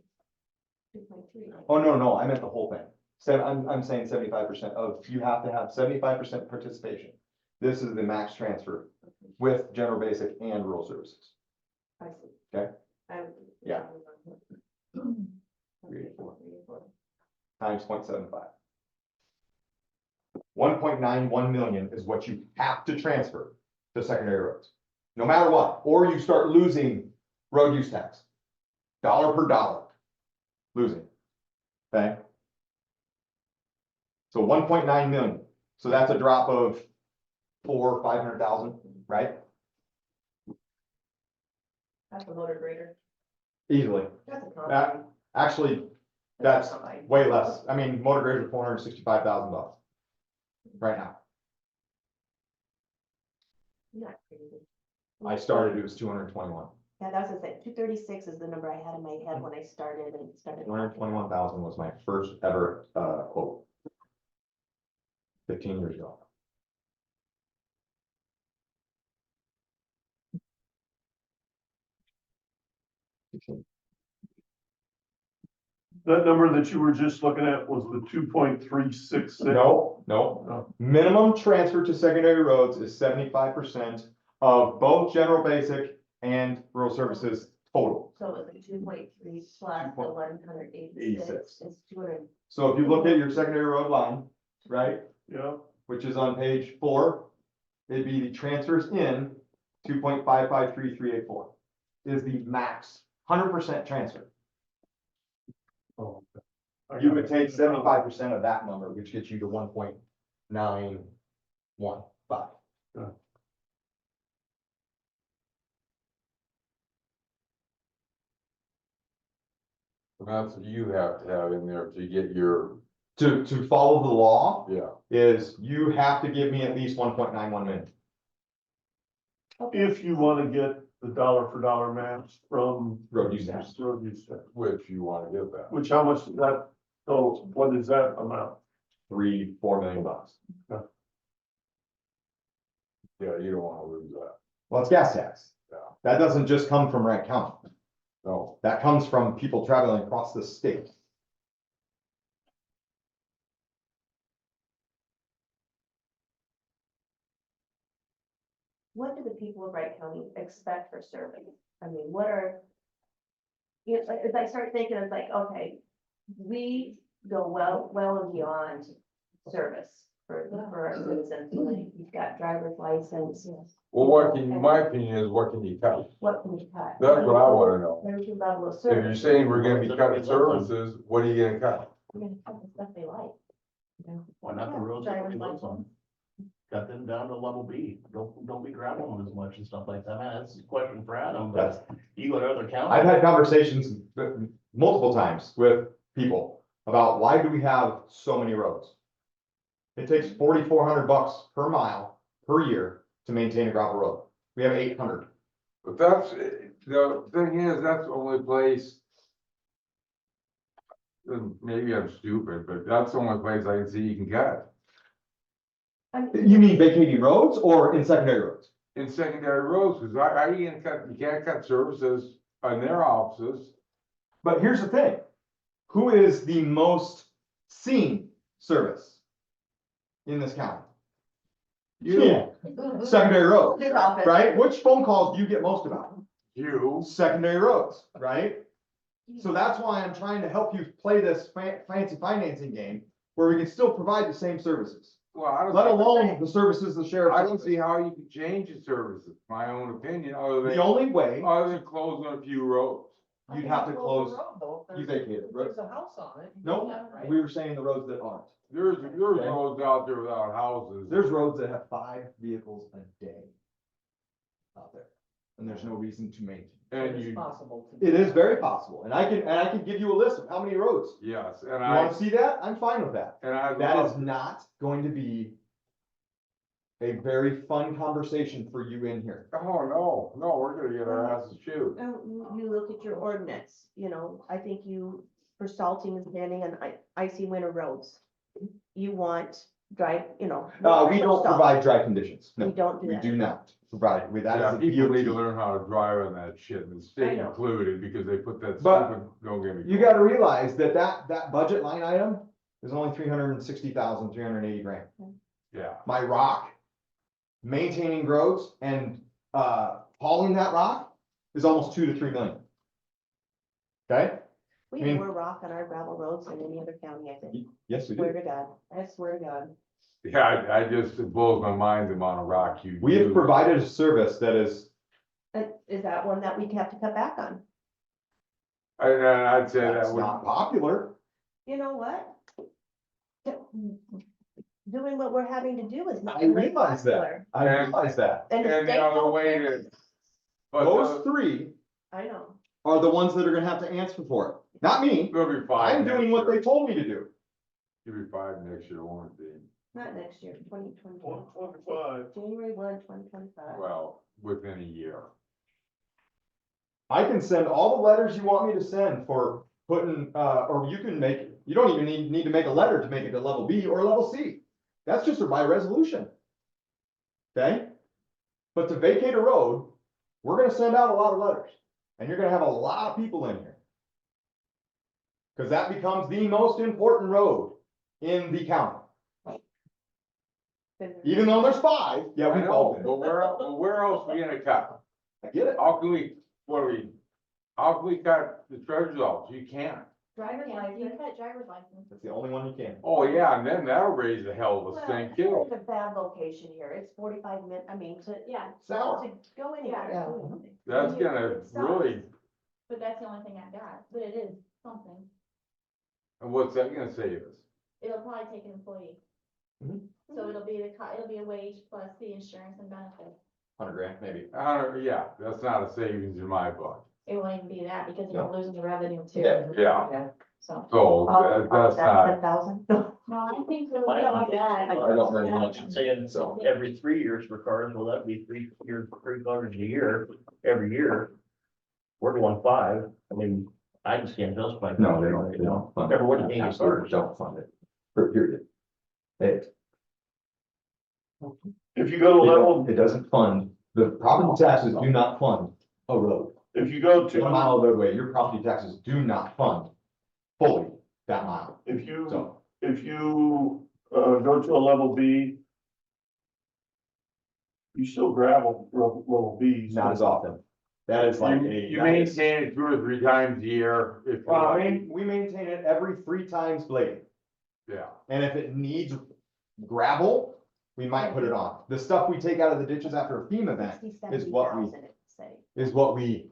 Oh, no, I meant the whole thing. I'm saying 75% of, you have to have 75% participation. This is the max transfer with general basic and rural services. I see. Okay. Yeah. 384. Times 0.75. 1.91 million is what you have to transfer to secondary roads, no matter what, or you start losing road use tax. Dollar per dollar, losing, okay? So 1.9 million, so that's a drop of 400,000 or 500,000, right? That's a motor grader. Easily, That's a combine. actually, that's way less. I mean, motor graders are $465,000 right now. Not crazy. I started, it was 221. Yeah, that was it. 236 is the number I had in my head when I started. 221,000 was my first ever quote. 15 years ago. That number that you were just looking at was the 2.366. No. Minimum transfer to secondary roads is 75% of both general basic and rural services total. So it's like 2.3 plus the 186 86. is 200. So if you look at your secondary road line, right, Yeah, which is on page 4, it'd be the transfers in 2.553384 is the max, 100% transfer. oh. okay. You would take 75% of that number, which gets you to 1.915. That's what you have to have in there to get your, To follow the law yeah. is you have to give me at least 1.91 million. If you want to get the dollar for dollar match from. Road use tax. Road use tax, Which you wanna get that. which how much is that, so what is that amount? $3-4 million. Yeah, you don't wanna lose that. Well, it's gas tax. Yeah. That doesn't just come from Wright County. No, That comes from people traveling across the state. What do the people of Wright County expect for service? I mean, what are, you know, as I start thinking, it's like, okay, we go well and beyond service for our citizens. Like, you've got driver's license. well, what can, my opinion is, what can you cut? What can you cut? That's what I wanna know. There's your level of If you're service. saying we're gonna be cutting services, what are you gonna cut? We're gonna cut the stuff they like. Why not the roads that we live on? Cut them down to level B, don't be grabbing them as much and stuff like that, man, that's a question for Adam, but you go to other counties. I've had conversations multiple times with people about why do we have so many roads? It takes $4,400 per mile per year to maintain a gravel road. We have 800. But that's, the thing is, that's the only place. And maybe I'm stupid, but that's the only place I can see you can cut You mean vacating roads or in secondary roads? in secondary roads, cause I you can cut, you can't cut services on their offices. But here's the thing, who is the most seen service in this county? You, Secondary roads, His office. right? Which phone calls do you get most about? you, Secondary roads, right? So that's why I'm trying to help you play this fancy financing game where we can still provide the same services. well, I Let don't, alone the services the sheriff. I don't see how you can change the services, my own opinion, other The than, only way other than closing a few roads. you'd have to close, you You vacate it. There's a house on it. Nope, we were saying the roads that aren't. There's Okay. roads out there without houses. There's roads that have 5 vehicles a day out there, and there's no reason to maintain. And It's you, possible to. It is very possible, and I can give you a list of how many roads. yes, and You I, wanna see that? I'm fine with that. and I That is love, not going to be a very fun conversation for you in here. oh, no, we're gonna get our asses chewed. You look at your ordinance, you know, I think you, for salting and sanding and icy winter roads. You want dry, you know. We don't salt. provide dry conditions, We no, don't do we that. do not provide, that Yeah, is a people need to DOT. learn how to drive on that shit, and the state I know. included, because they put that But stupid, don't get me. You gotta realize that budget line item is only 360,000, 380 grand. Yeah, My rock, maintaining roads and, hauling that rock is almost 2 to 3 million. Okay? We I mean- have more rock on our gravel roads than any other county, I think. Yes, we Swear do. to God, I swear to God. yeah, I just, it blows my mind the amount of rock you We have use. provided a service that is, Is that one that we'd have to cut back on? I'd say that's that would, not popular. You know what? Doing what we're having to do is not. I realize that. popular. I And- realize that. And the and the state other don't way care. to. But Those 3 I know. are the ones that are gonna have to answer for it, not me. It'll be fine. I'm doing what they told me to do. You'll be fine next year, won't it be? Not next year, 2020. 125. January 1, 2025. Well, within a year. I can send all the letters you want me to send for putting, or you can make, you don't even need to make a letter to make it to level B or level C. That's just by resolution. Okay? But to vacate a road, we're gonna send out a lot of letters, and you're gonna have a lot of people in here. Cause that becomes the most important road in the county, even though there's 5, yeah, I we know, called but where else are we gonna cut? I get it. How can we, how can we cut the treasurer's office? You can't. Driver's license, you cut driver's license. That's the only one you can. Oh, yeah, and then that'll raise a hell of a Well, stink it's too. a bad location here. It's 45 minutes, I mean, to, Yeah, Sour. to go anywhere. Yeah. That's You- gonna it sucks. really, but that's the only thing I got, but it is something. and what's that gonna save us? It'll probably take an employee. Mhm. So it'll be it'll be a wage plus the insurance and benefits. 100 grand, maybe. Yeah, that's not a savings in my book. It won't even be that because you're No. losing the revenue too. Yeah. Yeah, So. so that's not, 10,000? No, I think we're Why looking not? at that. I don't very much. I'm saying, so every 3 years for cars, well, that'd be 3 years, 300 a year, every year. We're doing 5, I mean, I just can't justify. No, they don't fund it. Never would have paid Absolutely cars. don't fund it. Period. It, If you go to level, it doesn't fund, the property taxes do not fund a road. if you go To a to, mile of roadway, your property taxes do not fund fully that mile. if you, So, go to a level B, you still gravel level B. not as often. That is like a. you that is- maintain it 2 or 3 times a year if. you're Well, I lucky. mean, we maintain it every 3 times blading. Yeah, And if it needs gravel, we might put it on. The stuff we take out of the ditches after a FEMA event 60, is what we- 70,000, it'd say. is what we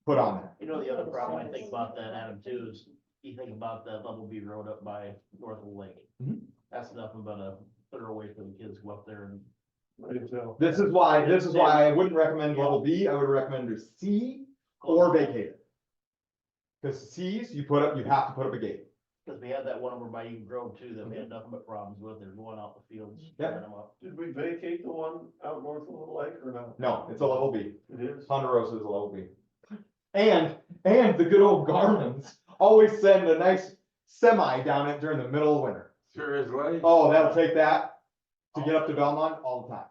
put on there. You know, the other problem I think about that, Adam, too, is you think about that level B road up by north of the lake. Mhm. That's nothing but a thorough way for the kids to go up there and. This is why I wouldn't recommend level B, I would recommend a C or vacate it. Cause Cs, you have to put up a gate. Cause we had that one over by Eden Grove too, that we had nothing but problems with, they're going out the fields. Yeah. tearing them up. Did we vacate the one out north of Little Lake or not? No, it's a level B. It is. Ponderosa is a level B. And the good old Garmins always send a nice semi down it during the middle of winter. Seriously? Oh, that'll take that to get up to Belmont all the time.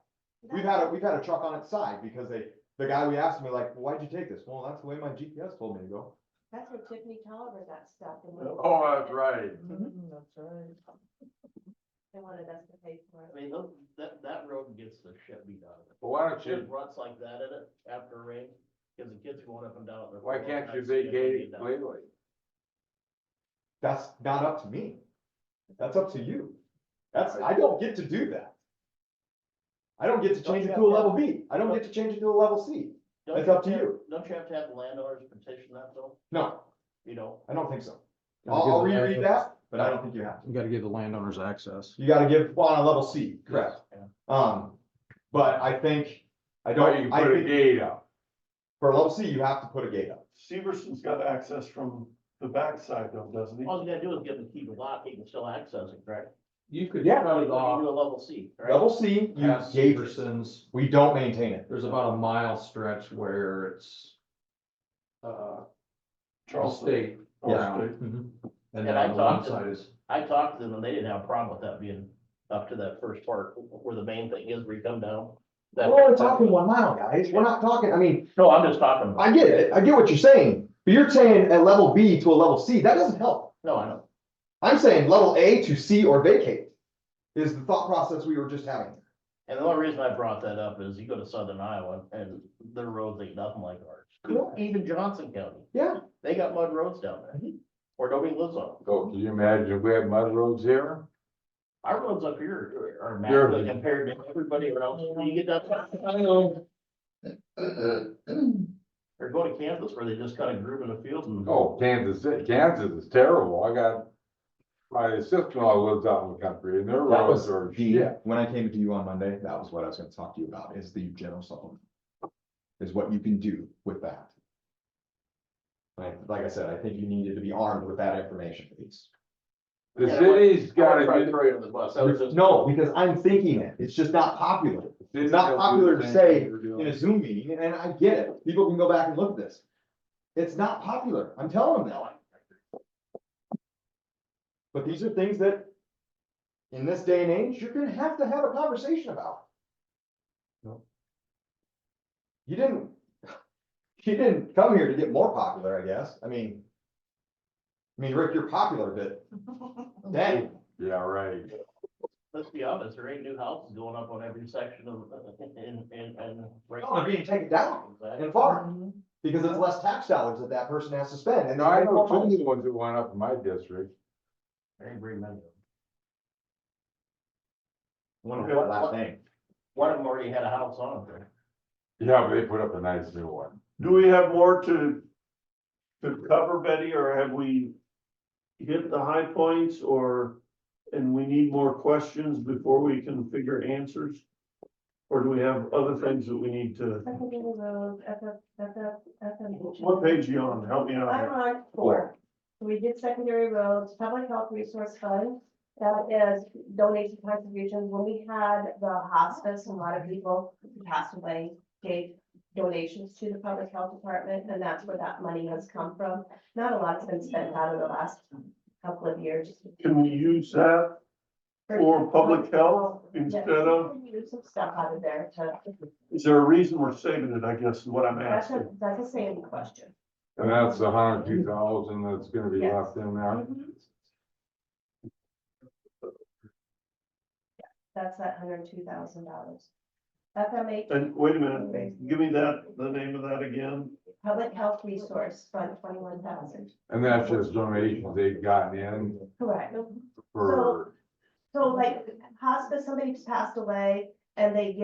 We've had a truck on its side because the guy we asked me like, why'd you take this? Well, that's the way my GPS told me to go. That's where Tiffany Tolliver got stuck. And Oh, that's right. That's right. They wanted us to pay for I it. mean, that road gets the shit beat out of it. Well, why don't There's you, ruts like that in it after rain, cause the kids going up and down. their why road, can't you I've seen it vacate beat it down. lately? That's not up to me. That's up to you. I don't get to do that. I don't get to change it to a level B. I don't get to change it to a level C. Don't It's you up to have- you. Don't you have to have the landowners petition that though? No, You know, I don't think so. Gotta I'll give the reread that, but I don't think you have to. You gotta give the landowners access. You gotta give on a level C, correct? But I think, I But you don't, can I put a think gate up. for a level C, you have to put a gate up. Severson's got access from the backside though, doesn't he? all you gotta do is get them to keep it locked, you can still access it, correct? You could Yeah. shut You it do off a level C, right? Level C, you at gate it. Severson's. We don't maintain it. There's about a mile stretch where it's Charleston. state Oh, ground. state. And And then I on the one talked to side them. is, I talked to them and they didn't have a problem with that being up to that first part where the main thing is where you come down. That- We're only talking 1 mile, guys. We're not talking, I mean, No, I'm just talking about. I get it. I get what you're saying. But you're saying a level B to a level C, that doesn't help. No, I know. I'm saying level A to C or vacate is the thought process we were just having. And the only reason I brought that up is you go to southern Iowa and their roads ain't nothing like ours. Correct. Even Johnson County, Yeah. they got mud roads down there. Where nobody lives on them. So can you imagine if we had mud roads here? Our roads up here are You're- immaculate compared to everybody else. You get that. Or go to Kansas where they just kind of groove in the field and. Oh, Kansas is terrible. I got, my sister-in-law lives out in the country and their That roads was are the, shit. when I came to you on Monday, that was what I was gonna talk to you about, is the general supplement. Is what you can do with that. Like I said, I think you needed to be armed with that information, please. The city's gotta Try to do. throw you under the bus. That was just. No, because I'm thinking it, it's just not popular. It's not popular to say in a Zoom meeting, and I get it, people can go back and look at this. It's not popular, I'm telling them that. But these are things that, in this day and age, you're gonna have to have a conversation about. You didn't come here to get more popular, I guess, I mean, Rick, you're popular, but dang, Yeah, right. Let's be honest, there ain't new houses going up on every section of, and. they're being taken down and farmed, because it's less tax dollars that that person has to spend, and No, I they know more two of money. the ones that went up in my district. There ain't very many of them. Last name. One of them already had a house on it there. Yeah, but they put up a nice new one. Do we have more to cover, Betty, or have we hit the high points, and we need more questions before we can figure answers? Or do we have other things that we need to, Secondary road, what page are you on? Help me out I'm here. on 4. We did secondary roads, public health resource fund. That is donation contributions. When we had the hospice, a lot of people who passed away gave donations to the public health department, and that's where that money has come from. Not a lot's been spent out of the last couple of years. Can we use that for public health instead of, We can use some stuff out of there to, is there a reason we're saving it, I guess, is what I'm that's asking. a Sandy question. And that's 102,000 that's gonna be Yes. left in there. Mhm. That's that $102,000. FMH, And wait a minute, give me the name of that again. Public Health Resource Fund, 21,000. And that's just donations they've gotten in Correct. for, So like hospice, somebody's passed away and they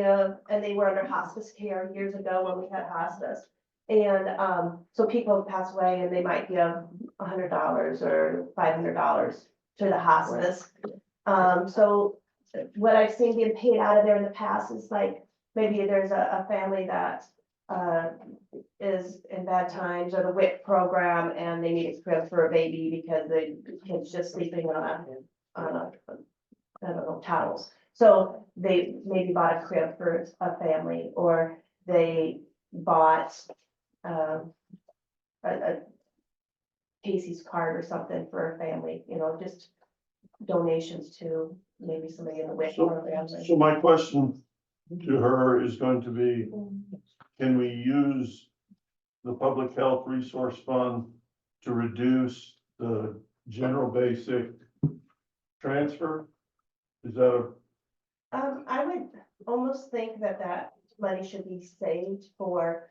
were under hospice care years ago when we had hospice. And, so people pass away and they might give $100 or $500 to the hospice. So what I've seen being paid out of there in the past is like, maybe there's a family that, is in bad times, or the WIC program, and they need a crib for a baby because the kid's just sleeping on a, I don't know, towels. So they maybe bought a crib for a family, or they bought, a Casey's card or something for a family, you know, just donations to maybe somebody in the WIC program. So my question to her is going to be, can we use the public health resource fund to reduce the general basic transfer? Is that a, I would almost think that that money should be saved for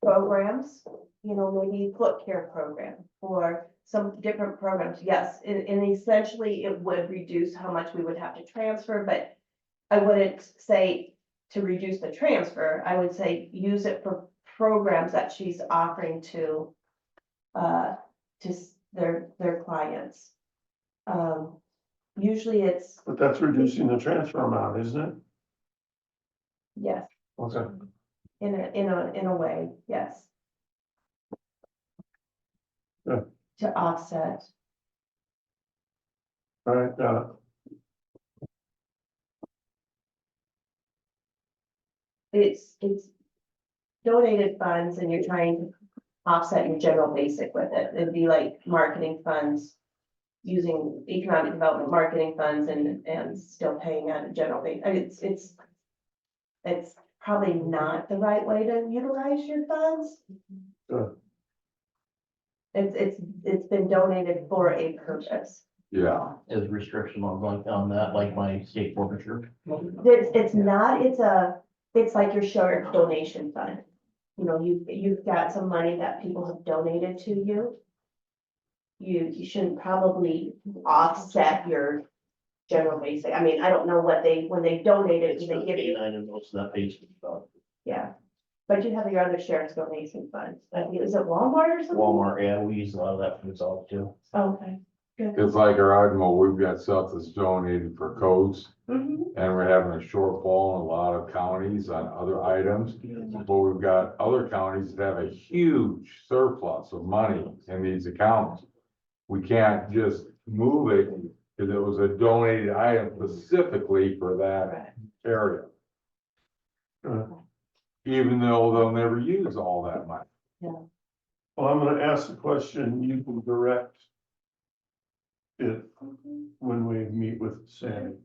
programs, you know, maybe foot care program or some different programs. Yes, and essentially it would reduce how much we would have to transfer, but I wouldn't say to reduce the transfer. I would say use it for programs that she's offering to their clients. Usually it's, but that's reducing the transfer amount, isn't it? yes, Okay. in a way, yes. Good. To offset. All right, It's donated funds and you're trying to offset your general basic with it. It'd be like marketing funds. Using economic development marketing funds and still paying out a general base. I mean, it's probably not the right way to utilize your funds. Sure. It's been donated for a purpose. Yeah, Is restriction on that, like my state forfeiture? It's not, it's like your shared donation fund. You know, you've got some money that people have donated to you. You shouldn't probably offset your general basic. I mean, I don't know what when they donated, It's do they give you, K9 and most of that pays for stuff. yeah. But you have your other sheriff's donation funds. Is it Walmart or something? Walmart, yeah, we use a lot of that for the dog too. Okay, good. it's like our Admiral, we've got stuff that's donated for codes. Mhm. And we're having a shortfall in a lot of counties on other items. But we've got other counties that have a huge surplus of money in these accounts. We can't just move it because it was a donated item specifically for that Correct. area. Uh, Even though they'll never use all that money. well, I'm gonna ask the question, you can direct it when we meet with Sandy.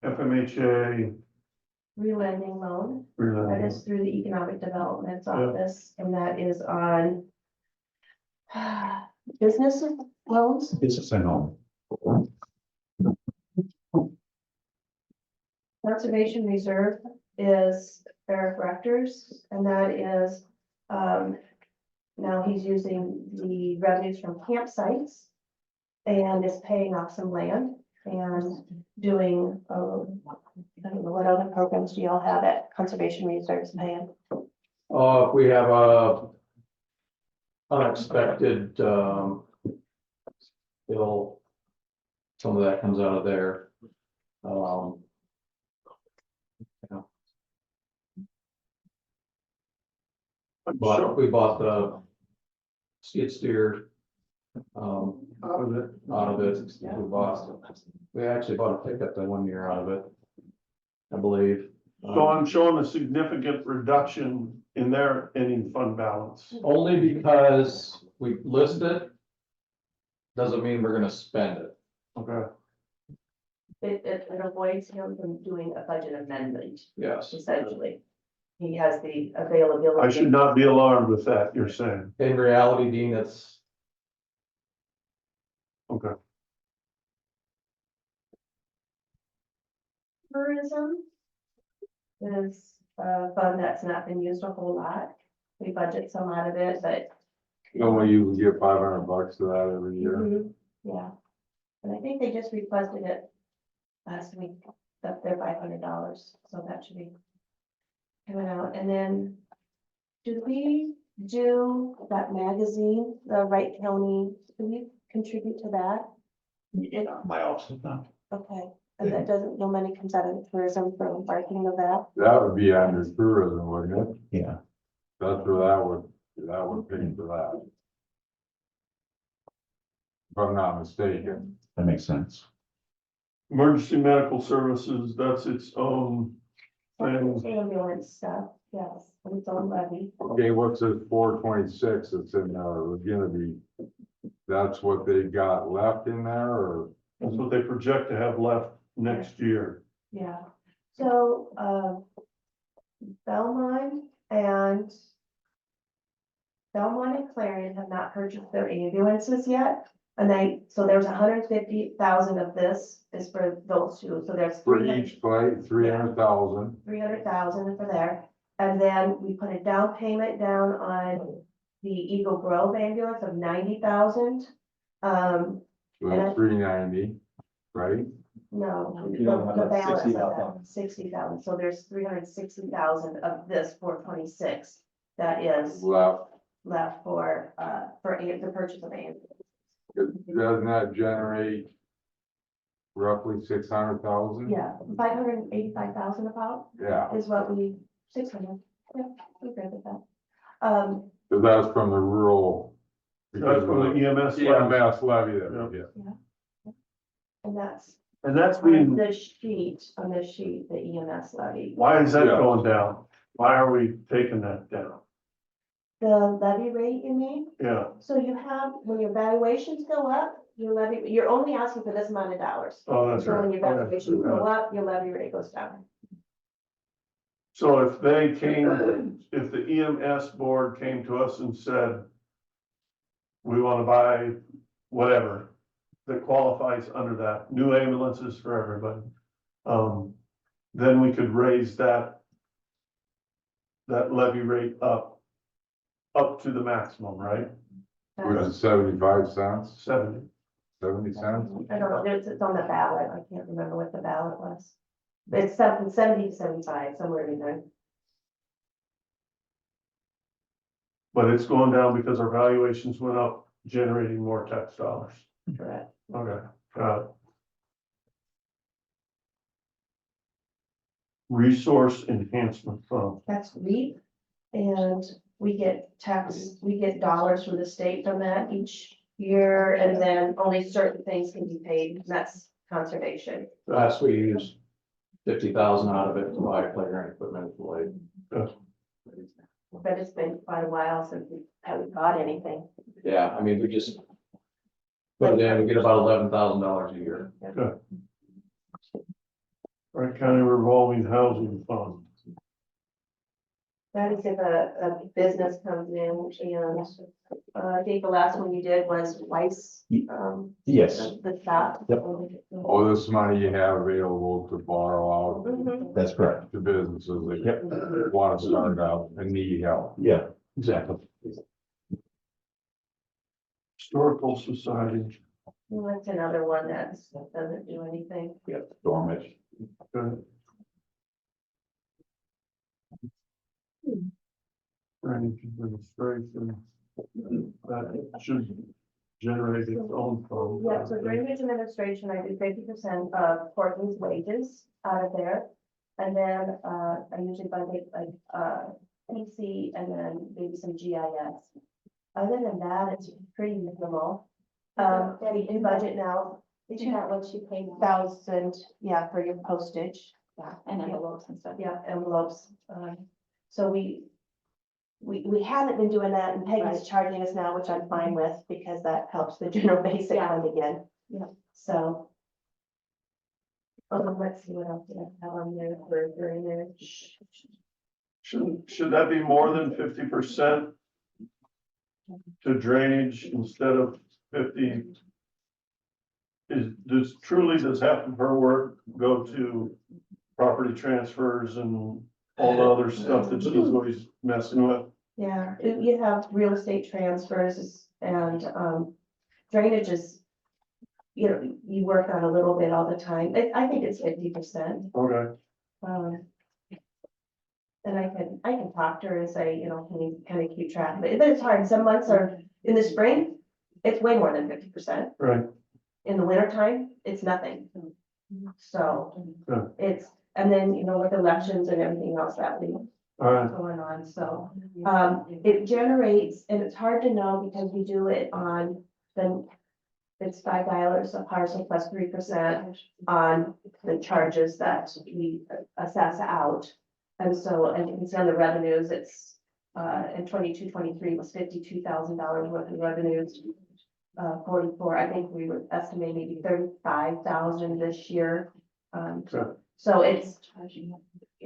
FMHA, Relending loan, that really, is through the Economic Development's office, and that is on business loans. It's a same home. Conservation Reserve is Eric Rector's, and that is, now he's using the revenues from campsites and is paying off some land and doing, I don't know, what other programs do y'all have at Conservation Reserve's paying? If we have a unexpected, bill, some of that comes out of there. But we bought the skid steer, out of it. out of it. We actually bought a pickup that 1 year out of it, I believe. So I'm showing a significant reduction in their ending fund balance. Only because we list it, doesn't mean we're gonna spend it. Okay, It avoids him from doing a budget amendment, Yes. essentially. He has the availability. I should not be alarmed with that, you're saying. In reality, Dean, it's, Okay, Tourism is a fund that's not been used a whole lot. We budget some out of it, but. Don't you get $500 to that every year? Mhm, yeah. And I think they just requested it last week, that they're $500, so that should be coming out. And then do we do that magazine, the Wright County, do we contribute to that? My office is not. Okay, And that doesn't, no money comes out of the tourism for parking of that. That would be under tourism, wouldn't it? Yeah, That's where that would pay for that. If I'm not mistaken. that makes sense. Emergency medical services, that's its own thing. Ambulance stuff, yes, and its own levy. Okay, what's this 426 that's in there, we're gonna be, that's what they got left in there, or? That's what they project to have left next year. Yeah, so, Belmont and Clarion have not purchased their ambulances yet. And so there's 150,000 of this is for those two, so there's For each plate, 300,000. 300,000 for there. And then we put a down payment down on the Eagle Grove ambulance of 90,000. So that's 390, right? No, You don't have the that balance of 60,000. that, 60,000, so there's 360,000 of this 426 that is Left, for the purchase of ambulance. doesn't that generate roughly 600,000? Yeah, 585,000 about Yeah, is what 600, yeah, we're good with that. so that's from the rural. That's from the EMS. EMS levy that we get. And that's And that's on being, this sheet, the EMS levy. why is that Yeah. going down? Why are we taking that down? The levy rate, you mean? Yeah, So you have, when your valuations go up, your levy, you're only asking for this amount of dollars. oh, that's So when right. your valuations go Okay. up, your levy rate goes down. So if if the EMS board came to us and said, we want to buy whatever that qualifies under that, new ambulances for everybody, then we could raise that levy rate up to the maximum, right? Which is 75 cents, 70. 70 cents? I don't know, it's on the ballot, I can't remember what the ballot was. It's something 70 to 75, somewhere in there. But it's going down because our valuations went up, generating more tax dollars. Correct. Okay, got it. Resource Enhancement Fund. That's REAP, and we get dollars from the state from that each year, and then only certain things can be paid, and that's conservation. Last we used 50,000 out of it to buy playground equipment, like, But it's been quite a while since we haven't bought anything. yeah, I mean, we just. Put it in, we get about $11,000 a year. Wright County Revolving Housing Fund. That is if a business comes in, and I think the last one you did was Weiss. Yes, The shop. Yep. All this money you have available to borrow out Mhm. that's correct. to businesses that Yep. want to start out and need help. Yeah, exactly. Historical Society. Well, that's another one that doesn't do anything. Yep, dormant. Good. Drainage Administration. That should generate its own fund. Yeah, so drainage administration, I do 50% of Courtney's wages out of there. And then, I usually budget like, PC and then maybe some GIS. Other than that, it's pretty minimal. We do budget now, Isn't that what you paid? 1,000, yeah, for your postage. Yeah, and envelopes and stuff. Yeah, envelopes. So we haven't been doing that, and Peggy's Right. charging us now, which I'm fine with, because that helps the general basic Yeah. fund again. Yeah. So. Let's see what else did I have on there for in there. Should that be more than 50% to drainage instead of 50? Does half of her work go to property transfers and all the other stuff that she's always messing with? Yeah, you have real estate transfers and drainage is, you work on a little bit all the time. I think it's 50%. Okay, And I can talk to her and say, can you kind of keep track of it? But it's hard. Some months are, in the spring, it's way more than 50%. right. In the winter time, it's nothing. So Good. it's, and then, you know, with elections and everything else that we All right, going on, so. It generates, and it's hard to know because we do it on it's $5 a parcel plus 3% on the charges that we assess out. And so, and you can see on the revenues, it's, in 22-23 was $52,000 worth of revenues. 44, I think we would estimate maybe 35,000 this year. Sure. So it's,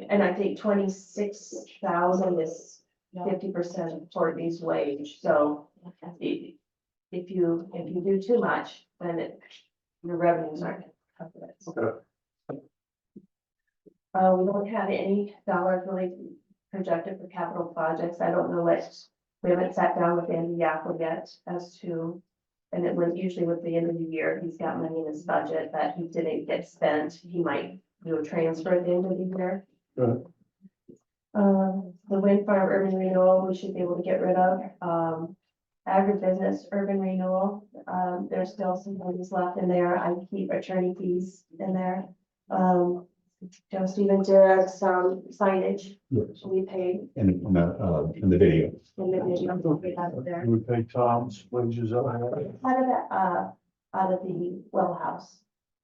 and I think 26,000 is 50% of Courtney's wage, so if you do too much, then your revenues aren't gonna cover it. Okay. We don't have any dollars really projected for capital projects. I don't know what, we haven't sat down with Andy Yapple yet as to, and it was usually with the end of the year, he's got money in his budget that he didn't get spent. He might do a transfer at the end of the year. Good. The wind farm urban renewal, we should be able to get rid of. Agribusiness urban renewal, there's still some things left in there. I keep attorney fees in there. Joe Stephen did some signage Yes. we paid In the video. in the video we have there. we pay Tom's wages on that. Out of the well house.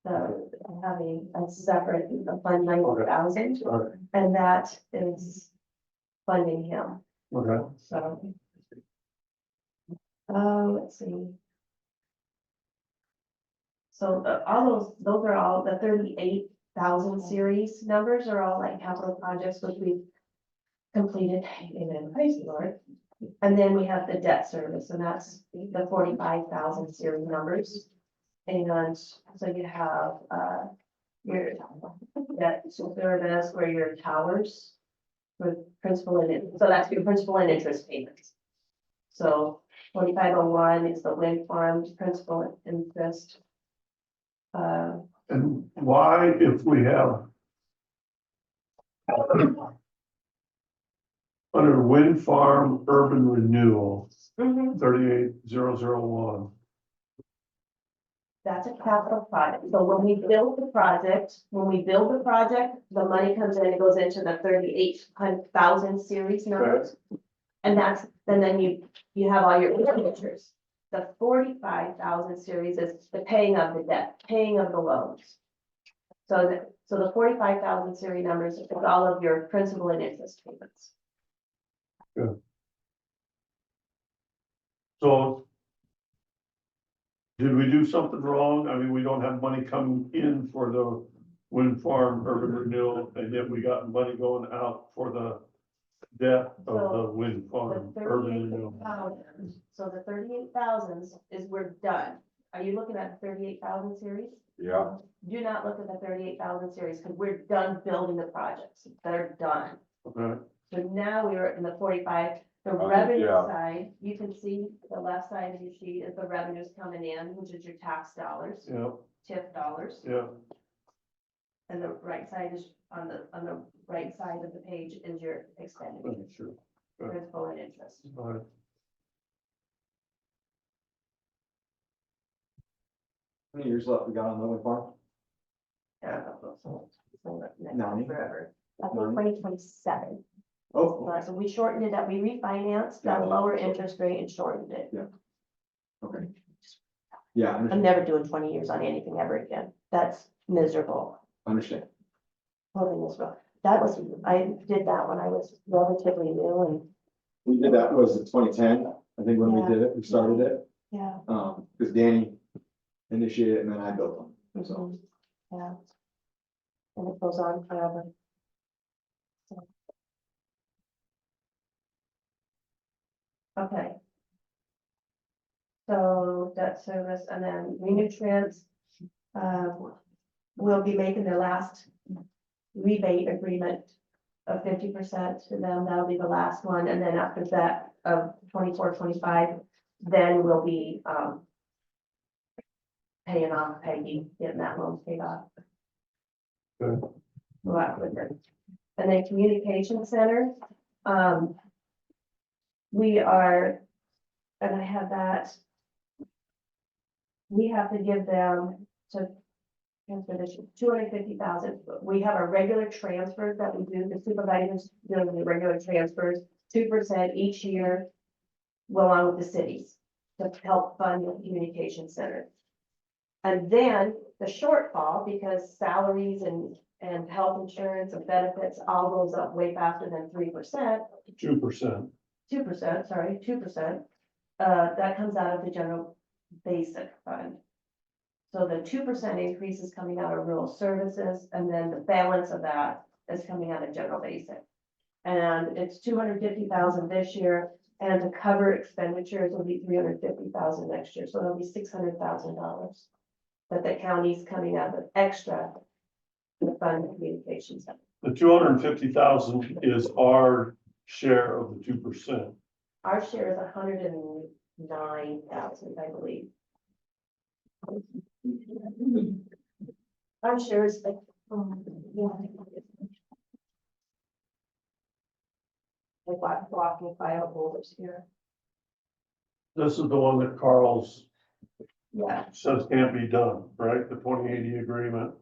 The having a separate fund 90,000, All right, and that is funding him, okay, so. Let's see. So all those are all the 38,000 series numbers are all like capital projects which we've completed. Amen. Praise the Lord. And then we have the debt service, and that's the 45,000 series numbers. And so you have your debt service where your towers with principal and so that's your principal and interest payments. So 4501 is the wind farms principal and interest. and why, if we have under wind farm urban renewal, 38001, That's a capital project. So when we build the project, the money comes in, it goes into the 38,000 series numbers. And then you have all your expenditures. The 45,000 series is the paying of the debt, paying of the loans. So the 45,000 series numbers is all of your principal and interest payments. so did we do something wrong? I mean, we don't have money coming in for the wind farm urban renewal, and yet we got money going out for the debt of the wind The farm urban renewal. 38,000, so the 38,000 is we're done. Are you looking at the 38,000 series? Yeah, Do not look at the 38,000 series because we're done building the projects. They're done. Okay, So now we're in the 45, the Oh, revenue yeah. side, you can see the left side of your sheet is the revenues coming in, which is your tax dollars, yeah, TIF dollars. yeah, And the right side is on the right side of the page is your expenditure, sure, principal and interest. all right. How many years left we got on the wind farm? Next forever. I think 2027. Oh, So we shortened it up, we refinanced, got a lower interest rate and shortened it. okay. Yeah, I'm never doing 20 years on anything ever again. That's miserable. understand. Totally miserable. That was, I did that when I was relatively new and, We did that, was it 2010? I think when we did it, we started it, yeah. because Danny initiated it and then I built them. So, Mhm. Yeah. And it goes on forever. So. Okay. So debt service and then renutrients. We'll be making the last rebate agreement of 50% to them. That'll be the last one. And then after that of 24-25, then we'll be, paying off Peggy, getting that loan paid off. Good. A lot quicker. And then communication center, we are, and I have that. We have to give them to transfer this, 250,000. We have our regular transfers that we do, the supervisors do the regular transfers, 2% each year. Along with the cities to help fund the communication center. And then the shortfall, because salaries and health insurance and benefits all goes up way faster than 3%. 2%. 2%, sorry, 2%, that comes out of the general basic fund. So the 2% increase is coming out of rural services, and then the balance of that is coming out of general basic. And it's 250,000 this year, and to cover expenditures will be 350,000 next year, so it'll be $600,000. That the county's coming out of extra to fund the communications center. The 250,000 is our share of the 2%. Our share is 109,000, I believe. Our share is like, like blocking file holders here. This is the one that Carl's Yeah. says can't be done, right? The 2080 agreement.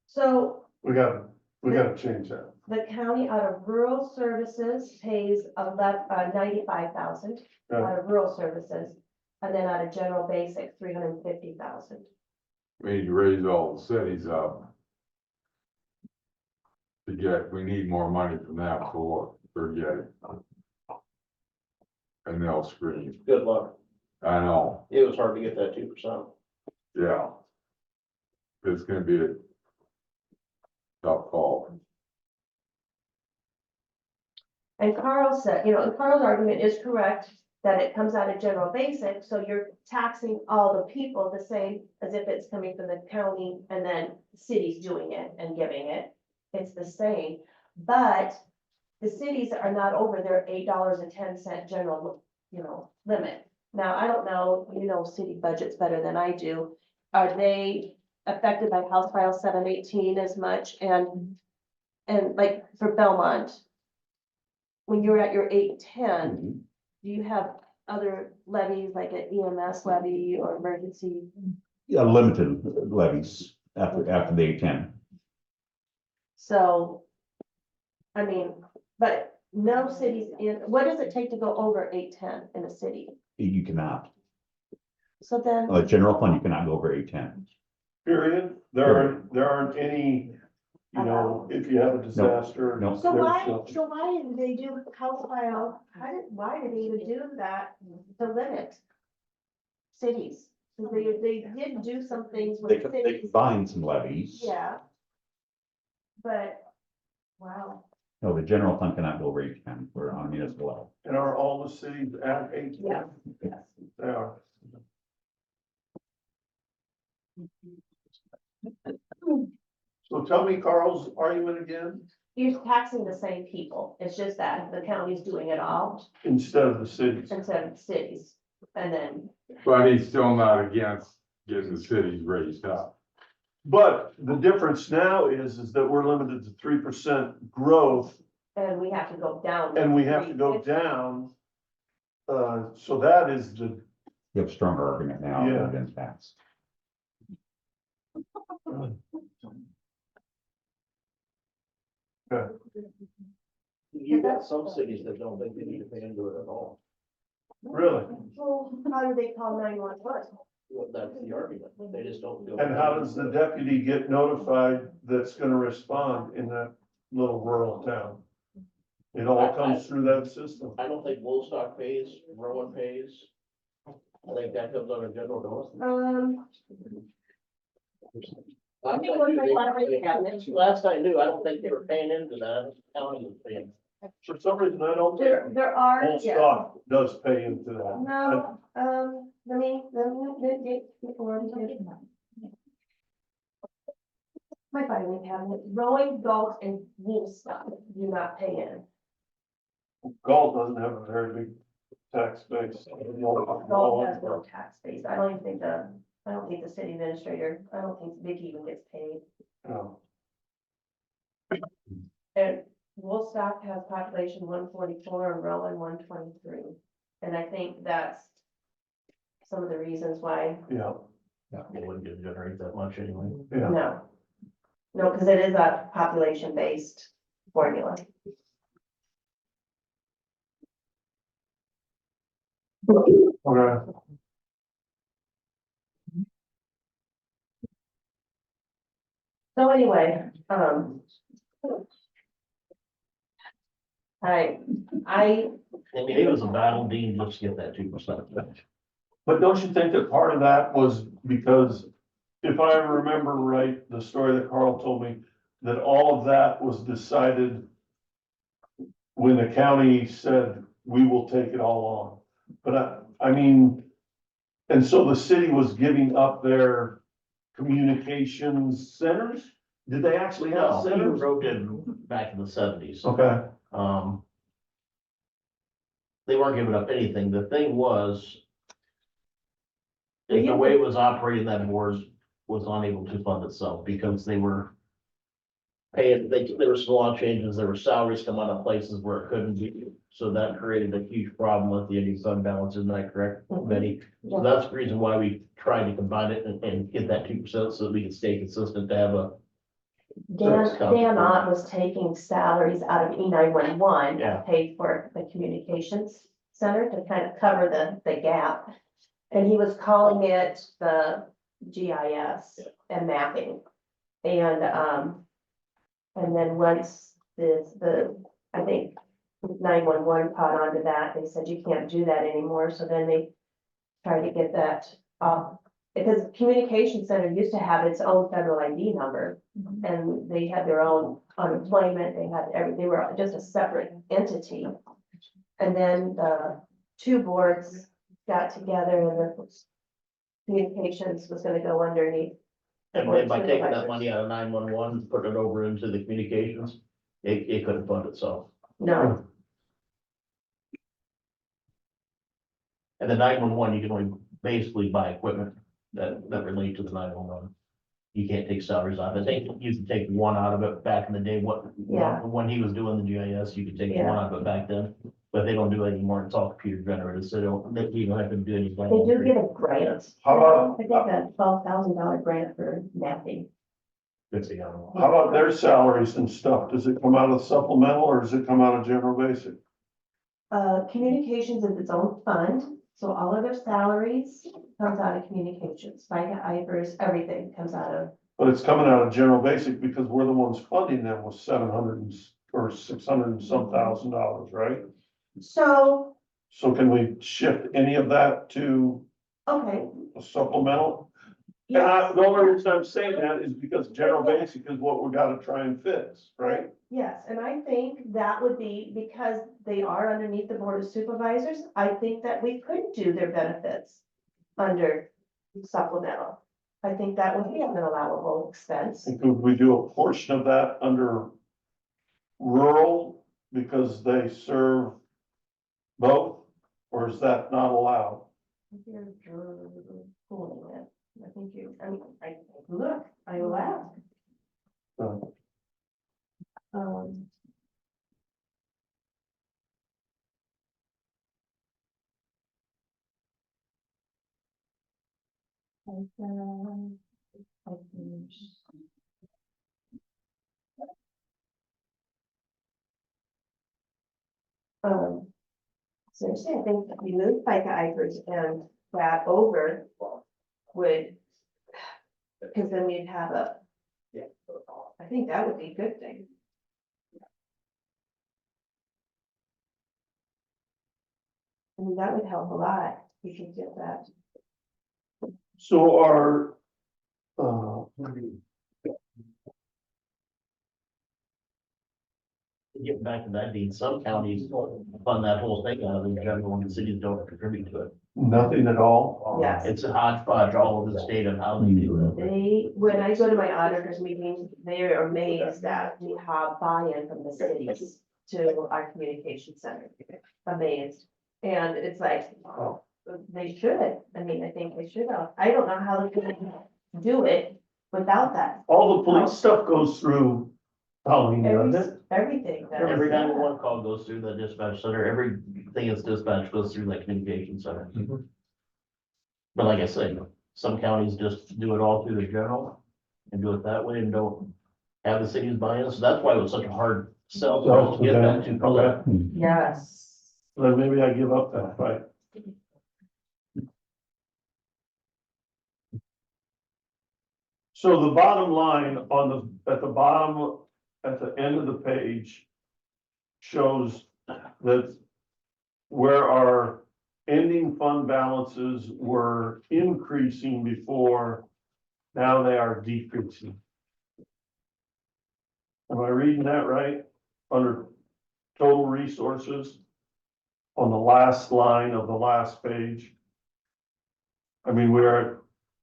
So We gotta change that. the county out of rural services pays 95,000 Yeah. out of rural services. And then out of general basic, 350,000. We need to raise all the cities up. We need more money from that for getting. And they'll scream, Good luck. I know, It was hard to get that 2%. yeah. It's gonna be a tough call. And Carl said, and Carl's argument is correct, that it comes out of general basic, so you're taxing all the people the same as if it's coming from the county and then the city's doing it and giving it. It's the same, but the cities are not over their $8.10 general, limit. Now, I don't know, city budgets better than I do. Are they affected by House File 718 as much? And like for Belmont, when you're at your 810, do you have other levies like an EMS levy or emergency? Yeah, limited levies after the 810. So, I mean, but no cities what does it take to go over 810 in a city? You cannot, So then, general fund, you cannot go over 810. Period. There aren't any, if you have a disaster. No. so there's no- why did they do House File? Why did they even do that to limit cities? 'Cause they did do some things They with they cities. combined some levies. Yeah. But, wow. No, the general fund cannot go over 810 for on municipal level. And are all the cities at 8? Yeah. Yes. They are. So tell me Carl's argument again, You're taxing the same people. It's just that the county's doing it all instead of the cities. instead of the cities. And then, But he's still not against getting the cities raised up. But the difference now is that we're limited to 3% growth and we have to go down. and we have to go down. So that is You have a stronger argument now Yeah. against tax. You got some cities that don't think they need to pay into it at all. really, Well, how do they call 911? Well, that's the argument. They just don't feel. and how does the deputy get notified that's gonna respond in that little rural town? It all comes through that system. I don't think Woolstock pays, Rowan pays. I think that comes under general notice. I think what they want to make Last I knew, I don't think they were paying into that, county was paying. For some reason, I don't. there are, Old yeah. stock does pay into that. No, let me get before we get. My filing cabinet, Rowing, Galt, and Woolstock do not pay in. Galt doesn't have a very big tax base. Galt has no tax base. I don't think the city administrator, I don't think Vic even gets paid. No. And Woolstock has population 144 and Rowan 123. And I think that's some of the reasons why Yeah, It wouldn't get generate that much anyway. Yeah, No. No, because it is a population-based formula. okay. So anyway, I, I mean, it was a battle, Dean, just to get that 2%. But don't you think that part of that was because, if I remember right, the story that Carl told me, that all of that was decided when the county said, we will take it all on. But I mean, and so the city was giving up their communications centers? Did they actually have No, he centers? wrote it back in the 70s. Okay, They weren't giving up anything. The thing was, the way it was operating, that board was unable to fund itself because they were paying, there were some law changes, there were salaries come out of places where it couldn't be. So that created a huge problem with the ending fund balance, isn't that correct, Betty? So that's the reason why we tried to combine it and get that 2% so that we can stay consistent to have a. Dan Ott was taking salaries out of E911. Yeah. Paid for the communications center to kind of cover the gap. And he was calling it the GIS and mapping. And then once I think 911 caught on to that, they said you can't do that anymore, so then they tried to get that off. Because the communication center used to have its own federal ID number, and they had their own unemployment, they were just a separate entity. And then the two boards got together and the communications was gonna go underneath. And then by taking that money out of 911, putting it over into the communications, it couldn't fund itself. No, And the 911, you can only basically buy equipment that relate to the 911. You can't take salaries out. I think you could take one out of it back in the day, Yeah. when he was doing the GIS, you could take Yeah. one out of it back then. But they don't do it anymore. It's all computer generated, so you don't have to do anything. they do get a grant. How about- I think a $12,000 grant for mapping. Good thing, I don't know. how about their salaries and stuff? Does it come out of supplemental or does it come out of general basic? Communications is its own fund, so all of their salaries comes out of communications, FICA, IFRS, everything comes out of. But it's coming out of general basic because we're the ones funding them with 700 or 600 and some $1,000, right? So, So can we shift any of that to okay, a supplemental? And yes, the only reason I'm saying that is because general basic is what we gotta try and fix, right? yes, and I think that would be, because they are underneath the Board of Supervisors, I think that we could do their benefits under supplemental. I think that would be an allowable expense. And could we do a portion of that under rural because they serve both, or is that not allowed? You're pulling it. I think look, I will ask. So, Um. Seriously, I think if we move FICA IFRS and that over would, because then we'd have I think that would be a good thing. I mean, that would help a lot. We could get that. So our, Getting back to that, Dean, some counties fund that whole thing out of the general, and the cities don't contribute to it. nothing at all? Yes. It's a hodgepodge all over the state on how they do it. When I go to my auditors meeting, they are amazed that we have buy-in from the cities to our communication center. Amazed. And it's like, oh, they should. I mean, I think they should have. I don't know how they can do it without that. All the police stuff goes through Colleen, doesn't it? Everything. does. Every 911 call goes through the dispatch center, everything that's dispatched goes through that communication center. Mhm. But like I said, Some counties just do it all through the general and do it that way and don't have the cities buy in. So that's why it was such a hard sell for us to get that to. Okay, Yes. then maybe I give up that fight. So the bottom line at the bottom, at the end of the page shows that where our ending fund balances were increasing before, now they are decreasing. Am I reading that right? Under total resources on the last line of the last page. I mean, we're at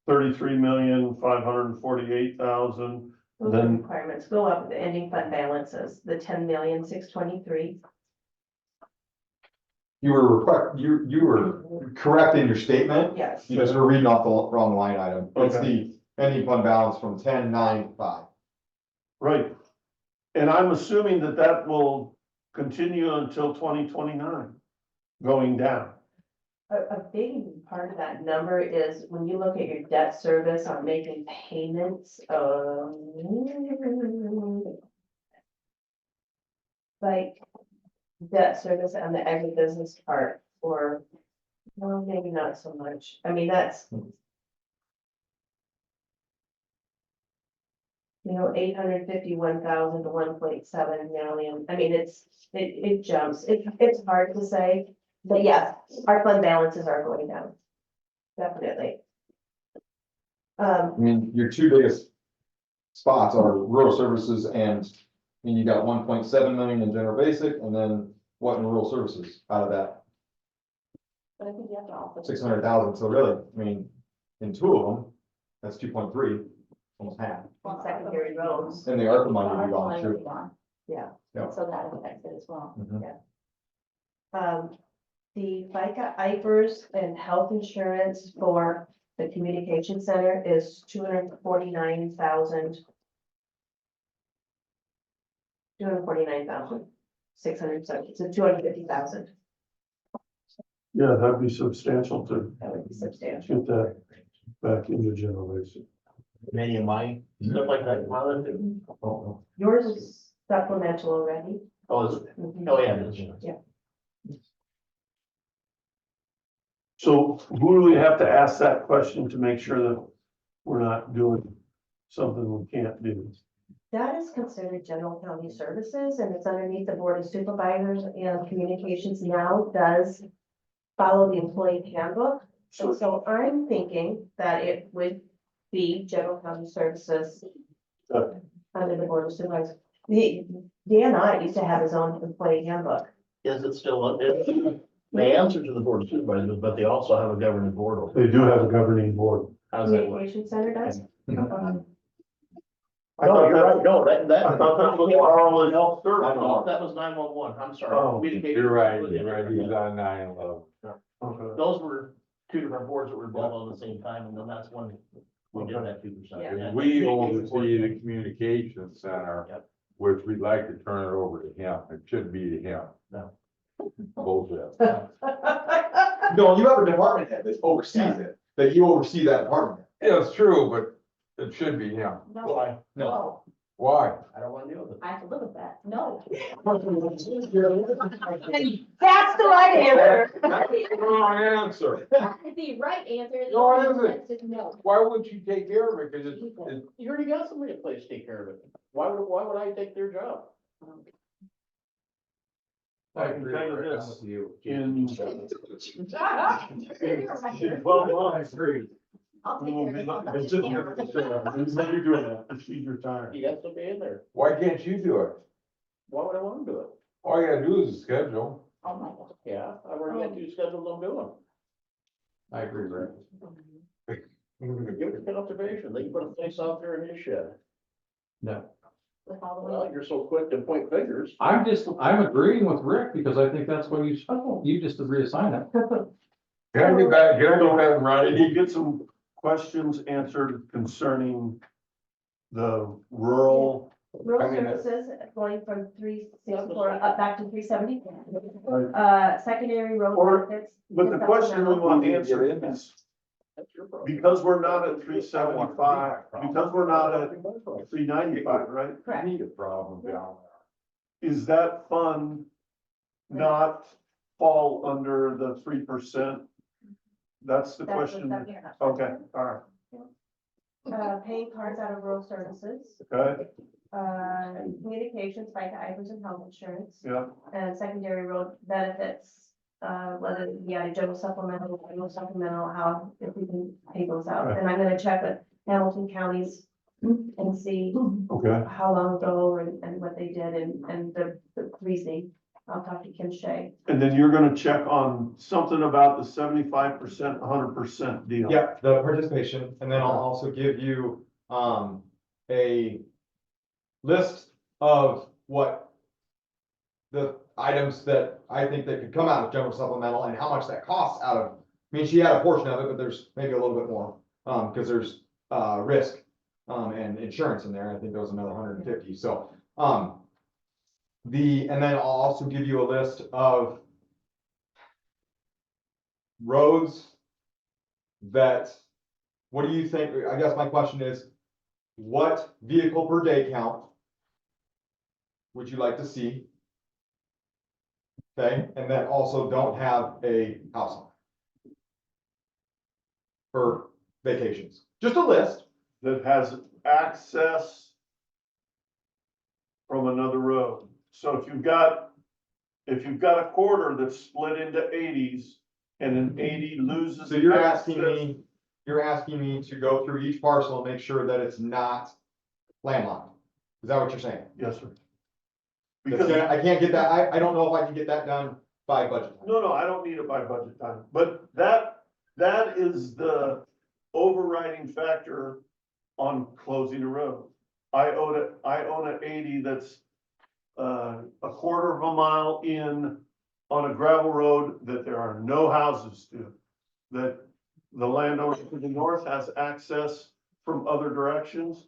33,548,000. Those are Then- requirements go up with the ending fund balances, the 10,623,000. You were correct in your statement. Yes. You just were reading off the wrong line item. It's Okay. the ending fund balance from 10,905. Right. And I'm assuming that that will continue until 2029, going down. A big part of that number is when you look at your debt service on making payments, like debt service on the agribusiness part, or, well, maybe not so much. I mean, that's, 851,000 to 1.7 million. I mean, it jumps. It's hard to say, but yes, our fund balances are going down. Definitely. I mean, your two biggest spots are rural services and, I mean, you got 1.7 million in general basic, and then what in rural services out of that But I think you have to also. 600,000, so really, I mean, in two of them, that's 2.3, almost half. Secondary roads. And the ARPA money Our will be gone line will too. be gone. Yeah. Yeah. So that affects it as well. Mhm. The FICA IFRS and health insurance for the communication center is 249,000. 249,670, so 250,000. Yeah, that'd be substantial to That would be substantial. get that back into general basic. Many of my stuff like that, come out of it. Oh, Yours is supplemental already. is it? Mhm. Oh, yeah, it is. Yeah. So who do we have to ask that question to make sure that we're not doing something we can't do? That is considered general county services, and it's underneath the Board of Supervisors, and communications now does follow the employee handbook. And so I'm thinking that it would be general county services Okay. under the Board of Supervisors. The DNI used to have his own employee handbook. Is it still, they answer to the board of supervisors, but they also have a governing board. over it. They do have a governing board. How's that work? Communication Center does. I No, thought you're that- right, no, I thought that was Carl and Health No, Service. that was 911, I'm Oh, sorry. Communication- You're right, he's on 9/11. Okay. Those were two different boards that were involved all at the same time, and then that's when we did that 2%. Yeah. We oversee the communication center, Yep. which we'd like to turn it over to him. It should be to him. No. Bullshit. No, you have a department head that oversees it, that you oversee that department. Yeah, it's true, but it should be him. No, Why? no, Why? I don't want to deal with it. I have to live with that. No. That's the right answer. That's the wrong answer. The right answer is. No, it isn't. It's no. Why wouldn't you take care of it? Cause it's, You already got somebody in place to take care of it. Why would I take their job? I can tell you this, in I'll 12 months, take we will be care of looking- it. it's just- you're doing that, she's retired. You got somebody in there. why can't you do it? Why would I want to do it? All you gotta do is schedule. Oh, my God. Yeah, I've already got two schedules I'm doing. I agree, Rick. Give it a good observation. They can put a place out there in his shed. With all the Well, way. you're so quick to point fingers. I'm agreeing with Rick because I think that's what you just reassign it. Can I get back, can I go back and Did write you get some questions answered concerning the rural? Rural I mean, services going from 364 up back to 370. Right. Secondary road Or- benefits. But the question we want answered is, because we're not at 375, because we're not at 395, right? Correct. Need a problem down Is that fund not fall under the 3%? That's the That's what's question. up here. Okay, all right, Paying cards out of rural services, okay, communications, FICA, IFRS and health insurance, yeah, and secondary road benefits. Whether, general supplemental, how, if we can pay those out. Right. And I'm gonna check with Hamilton counties and see okay. how long ago and what they did and the reasoning. I'll talk to Kim Shea. And then you're gonna check on something about the 75%, 100% deal. Yeah, the participation, and then I'll also give you, a list of what the items that I think that could come out of general supplemental and how much that costs out of, I mean, she had a portion of it, but there's maybe a little bit more, because there's, risk, and insurance in there. I think there was another 150, so, and then I'll also give you a list of roads that, what do you think, I guess my question is, what vehicle per day count would you like to see? Okay, and then also don't have a house on it for vacations, just a list. That has access from another road. So if you've got a quarter that's split into 80s and an 80 loses. So you're access- asking me to go through each parcel and make sure that it's not landlocked. Is that what you're saying? Yes, sir. That's Because, I can't get that, I don't know if I can get that done by budget time. no, I don't need it by budget time, but that is the overriding factor on closing a road. I own an 80 that's a quarter of a mile in on a gravel road that there are no houses to. That the landowner to the north has access from other directions.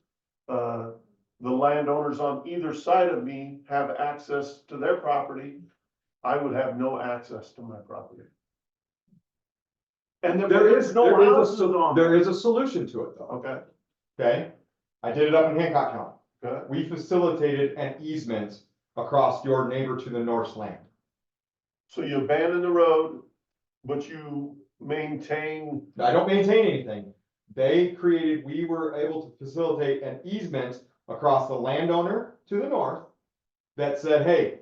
The landowners on either side of me have access to their property. I would have no access to my property. And there is no houses on. There is a solution to it though, Okay, okay? I did it up in Hancock County. okay. We facilitated an easement across your neighbor to the north's land. So you abandon the road, but you maintain, I don't maintain anything. We were able to facilitate an easement across the landowner to the north that said, hey,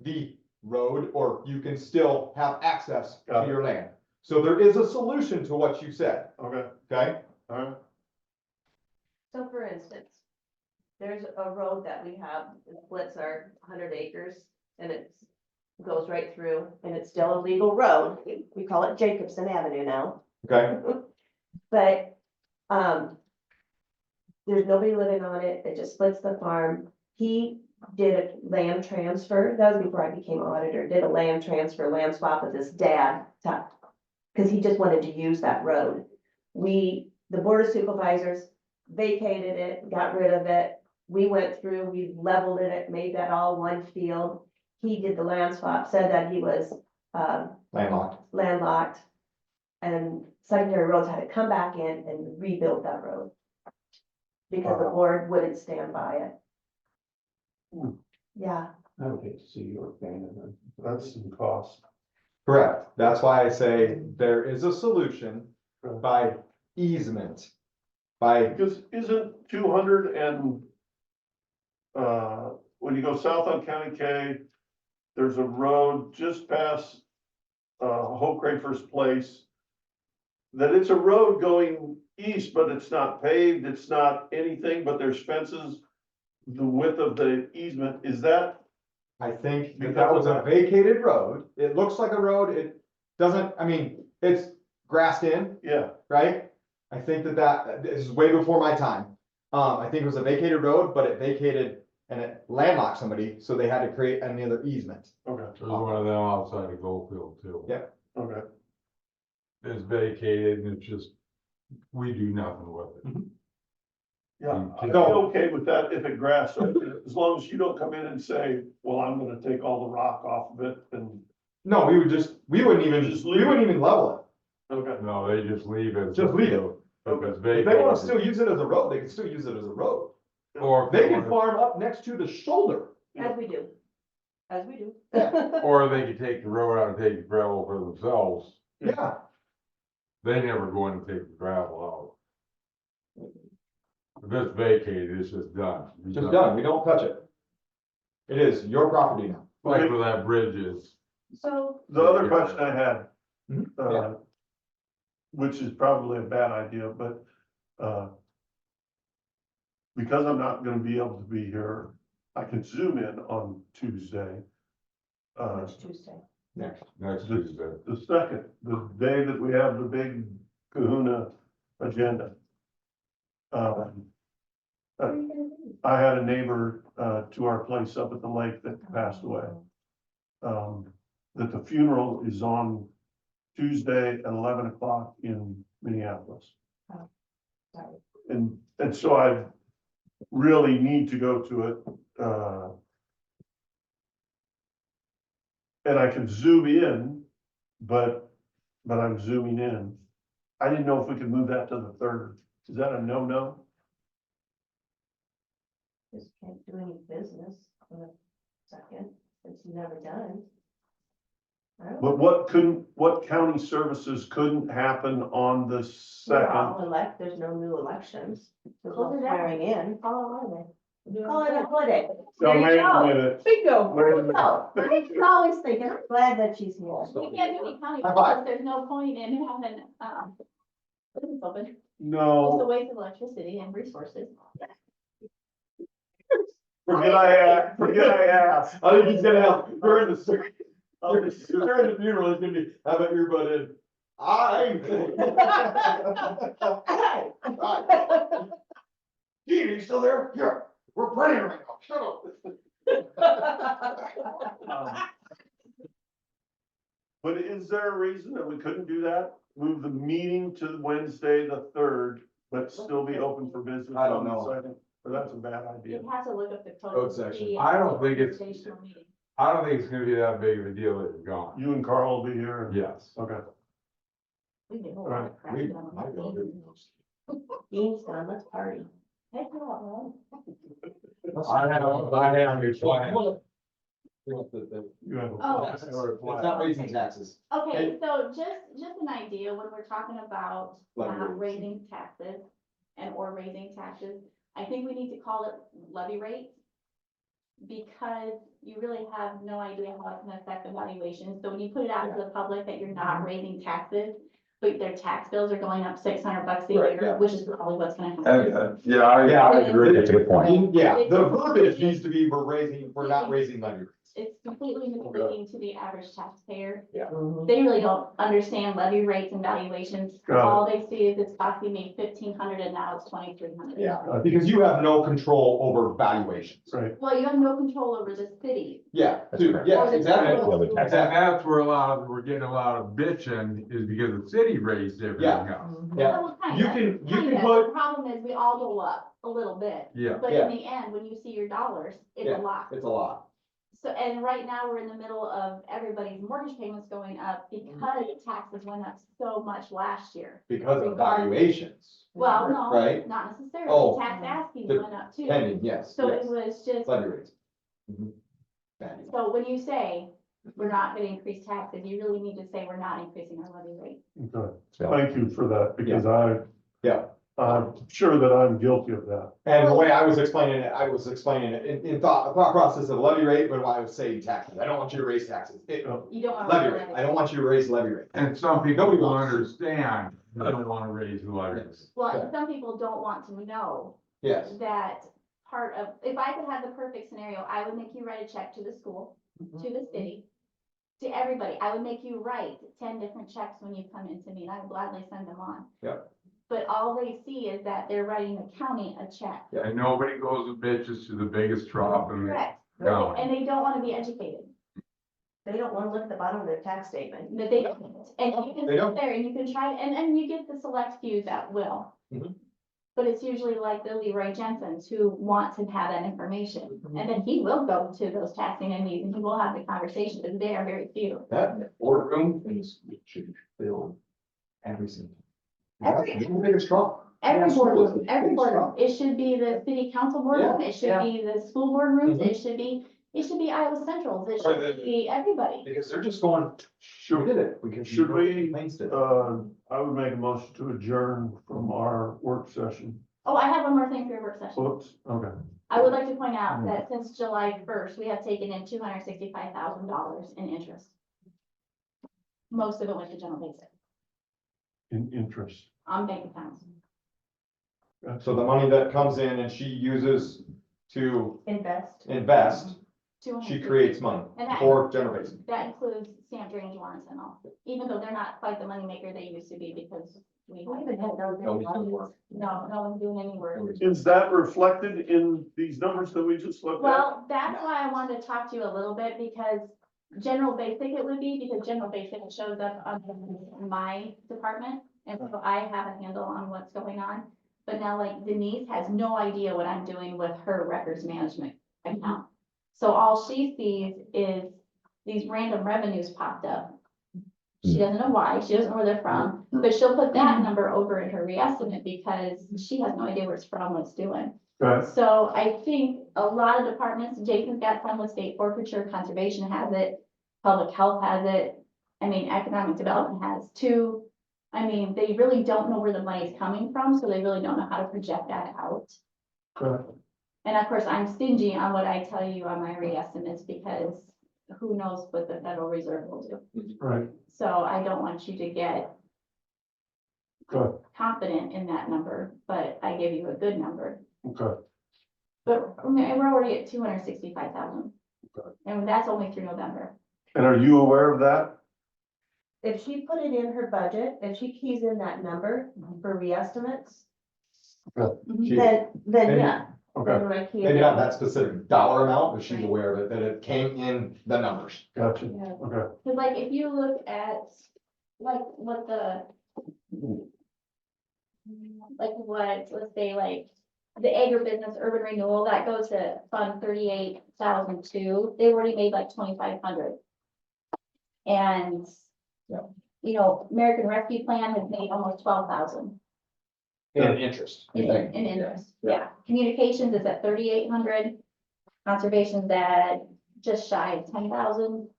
the road, or you can still have access to Got it. your land. So there is a solution to what you said, okay, okay? all right, So for instance, there's a road that we have, it splits our 100 acres and it goes right through and it's still a legal road. We call it Jacobson Avenue now. Okay, But, there's nobody living on it. It just splits the farm. He did a land transfer. That was before I became auditor, did a land transfer, land swap with his dad. Cause he just wanted to use that road. The Board of Supervisors vacated it, got rid of it. We went through, we leveled it, made that all one field. He did the land swap, said that he was, landlocked. And secondary roads had to come back in and rebuild that road. Because the board wouldn't stand by it. Hmm. Yeah, I would hate to see you abandon that's some cost. correct. That's why I say there is a solution by easement. By, Because isn't 200 and, when you go south on County K, there's a road just past, Hope Crafer's place. That it's a road going east, but it's not paved, it's not anything, but there's fences. The width of the easement, is that, I think that was a vacated road. It looks like a road. It doesn't, I mean, it's grassed in, yeah, right? I think that this is way before my time. I think it was a vacated road, but it vacated and it landlocked somebody, so they had to create another easement. okay, There's one of them outside of Goldfield too. Yeah. okay. It's vacated and it's just, we do nothing with it. Yeah, I'd be So- okay with that if it grass, as long as you don't come in and say, well, I'm gonna take all the rock off of it and. No, we wouldn't even Just leave level it. Okay. No, they just leave it. Just leave it. If it's If they vacated. wanna still use it as a road, they can still use it as a road. Or, They can farm up next to the shoulder. As we do. As we do. or they could take the road out and take the gravel for themselves. Yeah, They never go in and take the gravel out. If it's vacated, it's just done. just done, we don't touch it. It is your property now. Like where that bridge is. So, The other question I had, Mhm. uh, which is probably a bad idea, but, because I'm not gonna be able to be here, I can zoom in on Tuesday. next Tuesday. Next Tuesday. The second, the day that we have the big kahuna agenda. Where are you gonna be? I had a neighbor, to our place up at the lake that passed away. That the funeral is on Tuesday at 11 o'clock in Minneapolis. Sorry. And so I really need to go to it, and I can zoom in, but I'm zooming in. I didn't know if we could move that to the third. Is that a no-no? Just can't do any business on the second, it's never done. I don't know. But what county services couldn't happen on the We're all second? elect, there's no new elections, there's Close no it down. swearing in. Call it holiday. Call it a holiday. Now, There you wait a go. minute, Bingo. wait a minute. No, I'm always thinking, I'm glad that she's here. We can't do any county, High five. because there's no point in having, business open. It's a No, waste of electricity and resources. forget I asked. I think he's gonna have, during the funeral, he's gonna be, have an earbud in. Gene, are you still there? Yeah, we're playing right now, shut up. But is there a reason that we couldn't do that? Move the meeting to Wednesday, the third, but still be open for business I on don't the know. second? Or that's a bad idea? You have to look up the code. Code to section. see I don't think it's- organizational meeting. I don't think it's gonna be that big of a deal that you're gone. You and Carl will be here? Yes. Okay. We did a lot of crap We- done I on go that. there. Dean's done, let's party. Heck, no, no. I have your plan. You have a. Oh. or a It's flag. not raising taxes. Okay, so just an idea, when we're talking about Levy not rates. raising taxes or raising taxes, I think we need to call it levy rates. Because you really have no idea how it's gonna affect the valuation, so when you put it out to the public that you're not raising taxes, but their tax bills are going up $600 a Right, year, yeah. which is probably what's gonna happen. Yeah, I agree. That's a good point. Yeah, the verbiage needs to be, we're not raising levy rates. It's completely misleading to the average taxpayer. Mhm. They really don't understand levy rates and valuations. Got it. All they see is it's costing me $1,500 and now it's $2,300. Yeah, because you have no control over valuations. Right, Well, you have no control over the city. Yeah, That's correct. yeah, Or the exactly. total. Yeah, the tax- And that's where we're getting a lot of bitching is because the city raised everything up. Yeah, Well, kinda, you can kinda. put, The problem is we all go up a little bit. Yeah. But Yeah. in the end, when you see your dollars, it's Yeah. a lot. it's a lot. So, and right now, we're in the middle of everybody's mortgage payments going up because taxes went up so much last year. Because of valuations. Well, no, Right. not Oh. necessarily. Tax asking The went up too. Pending, yes, So it yes, was just, levy rates. Mhm. Value. so when you say we're not gonna increase taxes, you really need to say we're not increasing our levy rate. okay. Yeah. Thank you for that, because Yeah. I'm sure that I'm guilty of that. And the way I was explaining it in thought process of levy rate, when I was saying taxes, I don't want you to raise taxes. You don't want. Levy rate, I don't want you to raise levy rate. And some people Nobody don't wants to. understand, they don't wanna raise the levies. Well, and some people don't want to know Yes. that part of, if I could have the perfect scenario, I would make you write a check to the school, to the city, to everybody. I would make you write 10 different checks when you come into me, and I would gladly send them on. Yep. But all they see is that they're writing the county a check. And nobody goes and bitches to the biggest trough in the Correct. county. And they don't want to be educated. They don't wanna look at the bottom of their tax statement. That they don't. And you can They sit don't. there and you can try, and you get the select few that will. Mhm. But it's usually like the Leroy Jensens who want to have that information. And then he will go to those taxing entities and he will have the conversation, because they are very few. That boardroom is, should be filled Every single. Every- Yeah, make it strong. Every Yeah, boardroom, absolutely. every It's boardroom, strong. it should be the city council boardroom, it should yeah. be the school boardrooms, Mhm. it should be Iowa Centrals, it Right. should be everybody. Because they're just going, we did it. We could. Should we, Complaints did. I would make a motion to adjourn from our work session. Oh, I have one more thing for your work session. Oops, okay. I would like to point out that since July first, we have taken in $265,000 in interest. Most of it went to general basic In interest. on bank accounts. So the money that comes in and she uses to Invest. invest, 200. she creates money And that- for general basic. That includes stamp drainage warrants and all, even though they're not quite the moneymaker they used to be because we. We even had no. Nobody's doing work. No, no one's doing any work. Is that reflected in these numbers that we just looked at? Well, that's why I wanted to talk to you a little bit because general basic it would be, because general basic shows up on my department. And so I have a handle on what's going on. But now like Denise has no idea what I'm doing with her records management account. So all she sees is these random revenues popped up. She doesn't know why, she doesn't know where they're from, but she'll put that number over in her reestimate because she has no idea where it's from, what it's doing. Okay, So I think a lot of departments, Jason's got some with state forfeiture, conservation has it, public health has it. I mean, economic development has too. I mean, they really don't know where the money's coming from, so they really don't know how to project that out. okay. And of course, I'm stingy on what I tell you on my reestimates because who knows what the Federal Reserve will do. Right, So I don't want you to get okay, confident in that number, but I give you a good number. okay. But I mean, we're already at 265,000. Okay. And that's only through November. And are you aware of that? If she put it in her budget, if she keys in that number for reestimates, She- then Maybe- yeah. Okay, Then when I key it Maybe not in. that specific dollar amount, but she's aware of it, that it came in the numbers. gotcha, Yeah. okay. Cause like, if you look at, like, what the. Like what, let's say like, the agribusiness urban renewal, that goes to Fund 38,002, they already made like 2,500. And. Yeah. You know, American Rescue Plan has made almost 12,000 And interest. in interest, yeah. Communications is at 3,800, conservation's at just shy of 10,000.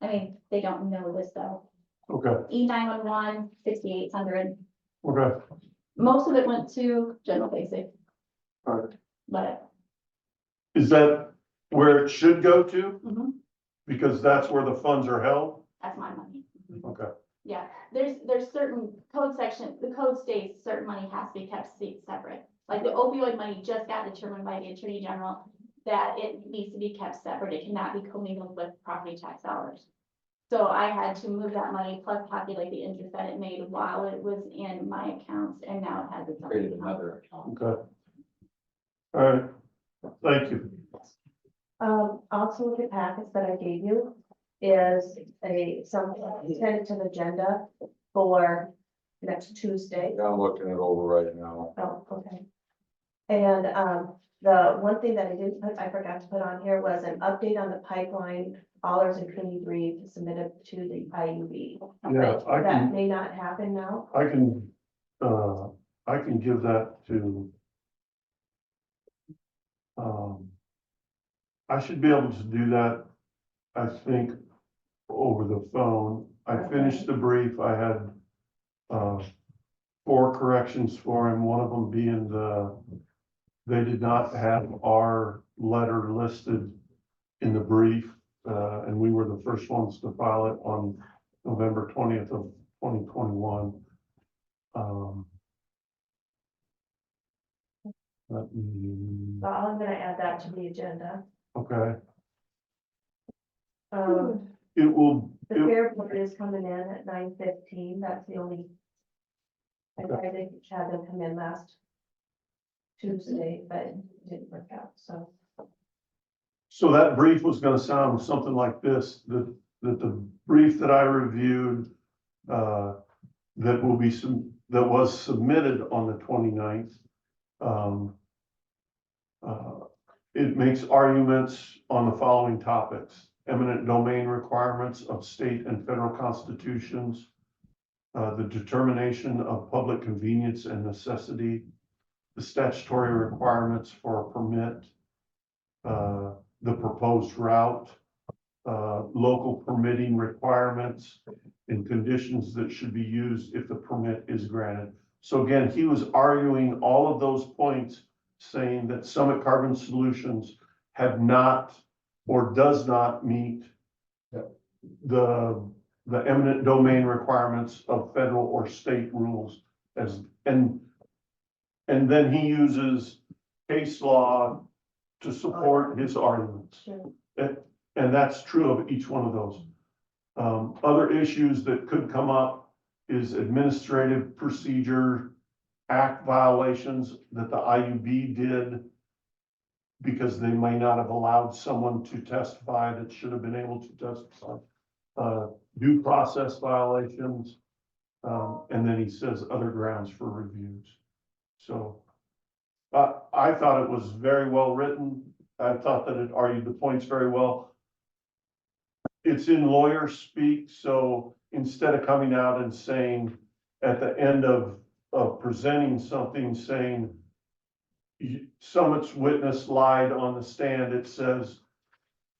I mean, they don't know this though. Okay, E911, 6,800. okay, Most of it went to general basic, all right. but Is that where it should go to? mhm, Because that's where the funds are held? that's my money. Okay, Yeah, there's certain code section, the code states certain money has to be kept separate. Like the opioid money just got determined by the Attorney General that it needs to be kept separate. It cannot be commingled with property tax dollars. So I had to move that money plus calculate the interest that it made while it was in my accounts and now it has its own Created account. another account. okay. All right, thank you. Also with the packets that I gave you is some tentative agenda for next Tuesday. Yeah, I'm looking it over right now. Oh, okay. And, the one thing that I forgot to put on here was an update on the pipeline, dollars and 23 submitted to the IUB. Yeah, I That can, may not happen now. I can give that to. I should be able to do that, I think, over the phone. I finished the brief, I had, 4 corrections for him, one of them being they did not have our letter listed in the brief, and we were the first ones to file it on November 20th of 2021. Let me, So I'm gonna add that to the agenda. okay, The it will, fair board is coming in at 9:15. That's the only. I tried to have them come in last Tuesday, but it didn't work out, so. so that brief was gonna sound something like this, that the brief that I reviewed, that will be that was submitted on the 29th. It makes arguments on the following topics: eminent domain requirements of state and federal constitutions, the determination of public convenience and necessity, the statutory requirements for a permit, the proposed route, local permitting requirements and conditions that should be used if the permit is granted. So again, he was arguing all of those points, saying that Summit Carbon Solutions have not or does not meet Yep. the eminent domain requirements of federal or state rules as, and then he uses case law to support his arguments. Sure. And that's true of each one of those. Other issues that could come up is Administrative Procedure Act violations that the IUB did because they may not have allowed someone to testify that should have been able to testify. Due process violations, and then he says other grounds for reviews. So I thought it was very well written. I thought that it argued the points very well. It's in lawyer speak, so instead of coming out and saying at the end of presenting something, saying Summit's witness lied on the stand, it says,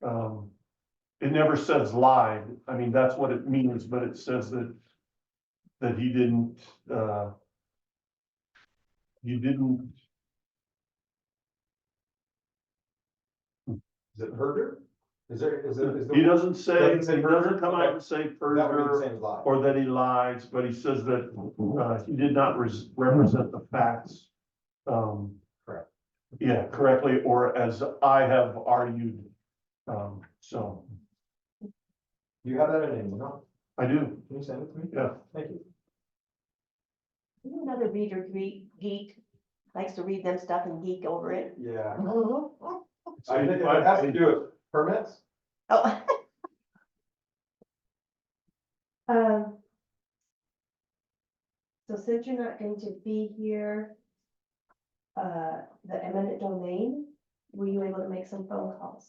it never says lied. I mean, that's what it means, but it says that he didn't, Is it Herder? he doesn't say, Doesn't say he perjure? doesn't come out and say That would be the perjure same as lie. or that he lies, but he says that, he did not represent the facts. Correct. Yeah, correctly, or as I have argued. So You have that in an email? I do, Can you send it to me? yeah. Thank you. Another reader geek, likes to read them stuff and geek over it. Yeah. Oh. I think it has to do with permits. So since you're not going to be here, the eminent domain, were you able to make some phone calls?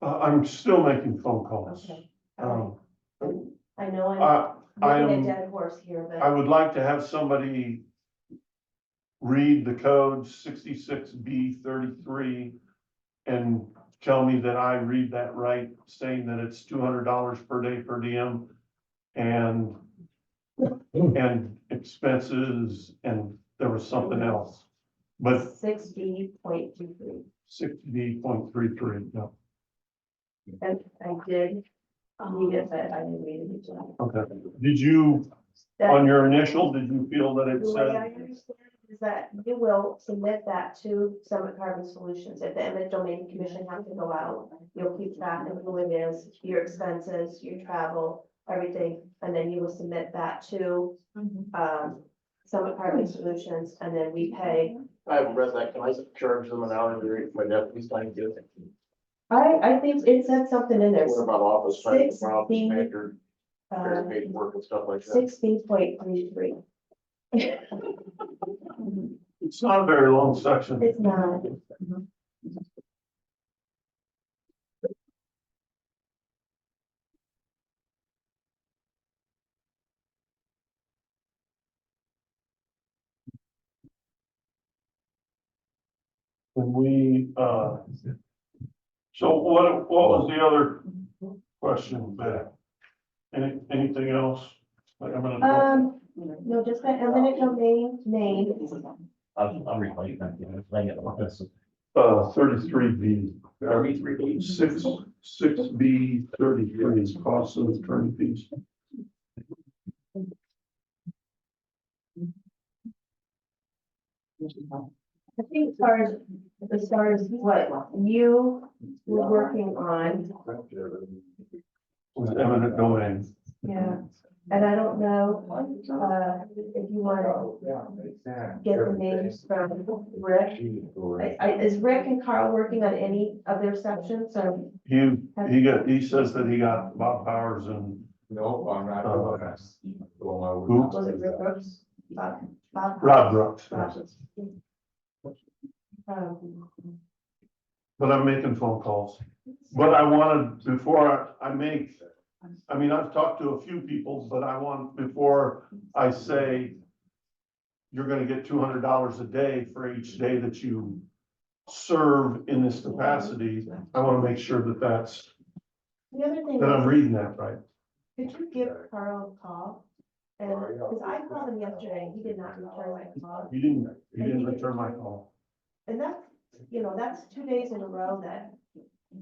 I'm still making phone calls. Okay. Um, And I know I I'm am- beating a dead horse here, I but would like to have somebody read the code 66B33 and tell me that I read that right, saying that it's $200 per day per diem and expenses, and there was something else. But 6B.23. 6B.33, no, And I did read it, but I didn't read it. okay. Did you, on your initial, did you feel that it The way I said? understand it is that you will submit that to Summit Carbon Solutions. If the eminent domain commission has to go out, you'll keep track of who it is, your expenses, your travel, everything, and then you will submit that to Summit Carbon Solutions, and then we pay. I haven't read that. Can I charge them an hourly rate for my deputy's time too? I think it said something in there. What about office time, Six office B, manager, fair paid work and stuff like that? 6B.33. It's not a very long section. It's not. And we, so what was the other question there? Anything else? Like, I'm gonna, No, just the eminent domain name. I'm replacing that, you know, I get this. 33B. 33B. 6B33 is cost of attorney fees. I think as far as what you were working on, Was eminent domain. yeah. And I don't know, if you want to get the names from Rick. Is Rick and Carl working on any of their sections or? He says that he got Bob Powers and No, I'm not. Who? Was it Rick Brooks? Bob Rob Brooks. Brooks. But I'm making phone calls. But I wanted, before I make I mean, I've talked to a few people, but I want, before I say you're gonna get $200 a day for each day that you serve in this capacity, I wanna make sure that The other thing that I'm is, reading that right. could you give Carl a call? And, because I called him yesterday, and he did not return my call. He didn't return my call. And that's, that's 2 days in a row that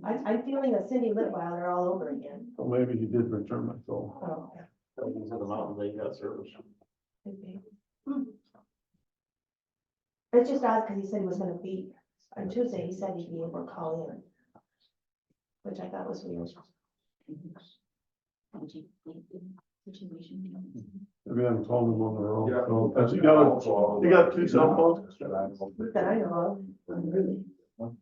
I'm feeling a Cindy Litweiler all over again. Well, maybe he did return my call. Oh, Into the mountains, they got service. could be. It's just odd because he said he was gonna be, on Tuesday, he said he'd be able to call in. Which I thought was weird. Maybe I'm calling him on the wrong phone. Has he got 2 cell phones? That I know of.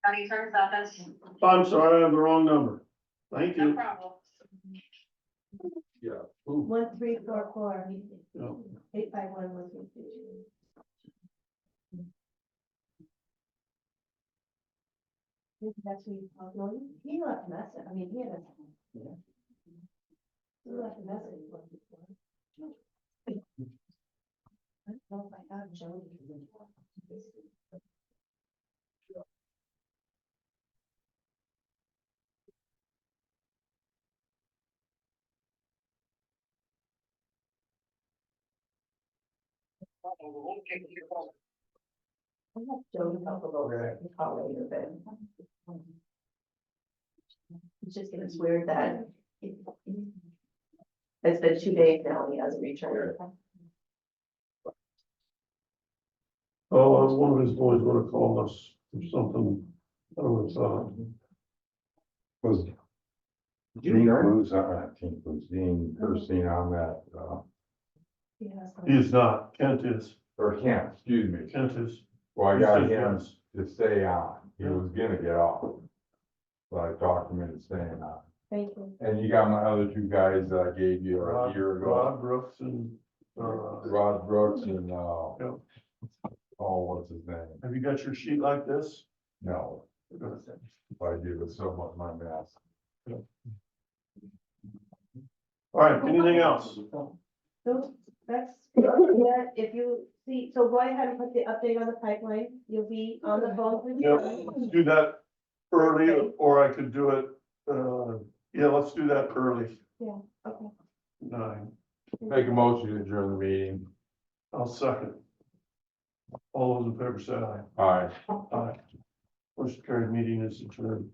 County Attorney's Office. I'm sorry, I have the wrong number. Thank No you. problem. Yeah. 1344 Yeah. 851 1322. Maybe that's who you called. No, he left a message. I mean, he had a. He left a message. I don't know if I have Jody. I have Jody help a little bit and call later, but. It's just, it's weird that. It's been 2 days now and he hasn't returned. Oh, one of his boys would have called us or something. I was, Was Dean Cruz, Dean Kirstein on that, He has some- he is not. Kent is. or Kent, excuse me. Kent is. Well, I He got said him yes. to stay on. He was gonna get off. But I talked him into staying on. Thank you. And you got my other 2 guys that I gave you a year ago. Rod Brooks and, Rod Brooks and, yeah. oh, what's his name? Have you got your sheet like this? No, I do it so much my mess. All right, anything else? So that's, yeah, if you see, so go ahead and put the update on the pipeline. You'll be on the phone with Yeah, you. let's do that early, or I could do it, yeah, let's do that early. Okay. 9. Make a motion to adjourn the meeting. I'll second. All those in favor say aye. All right. Aye. Motion carried, meeting is adjourned.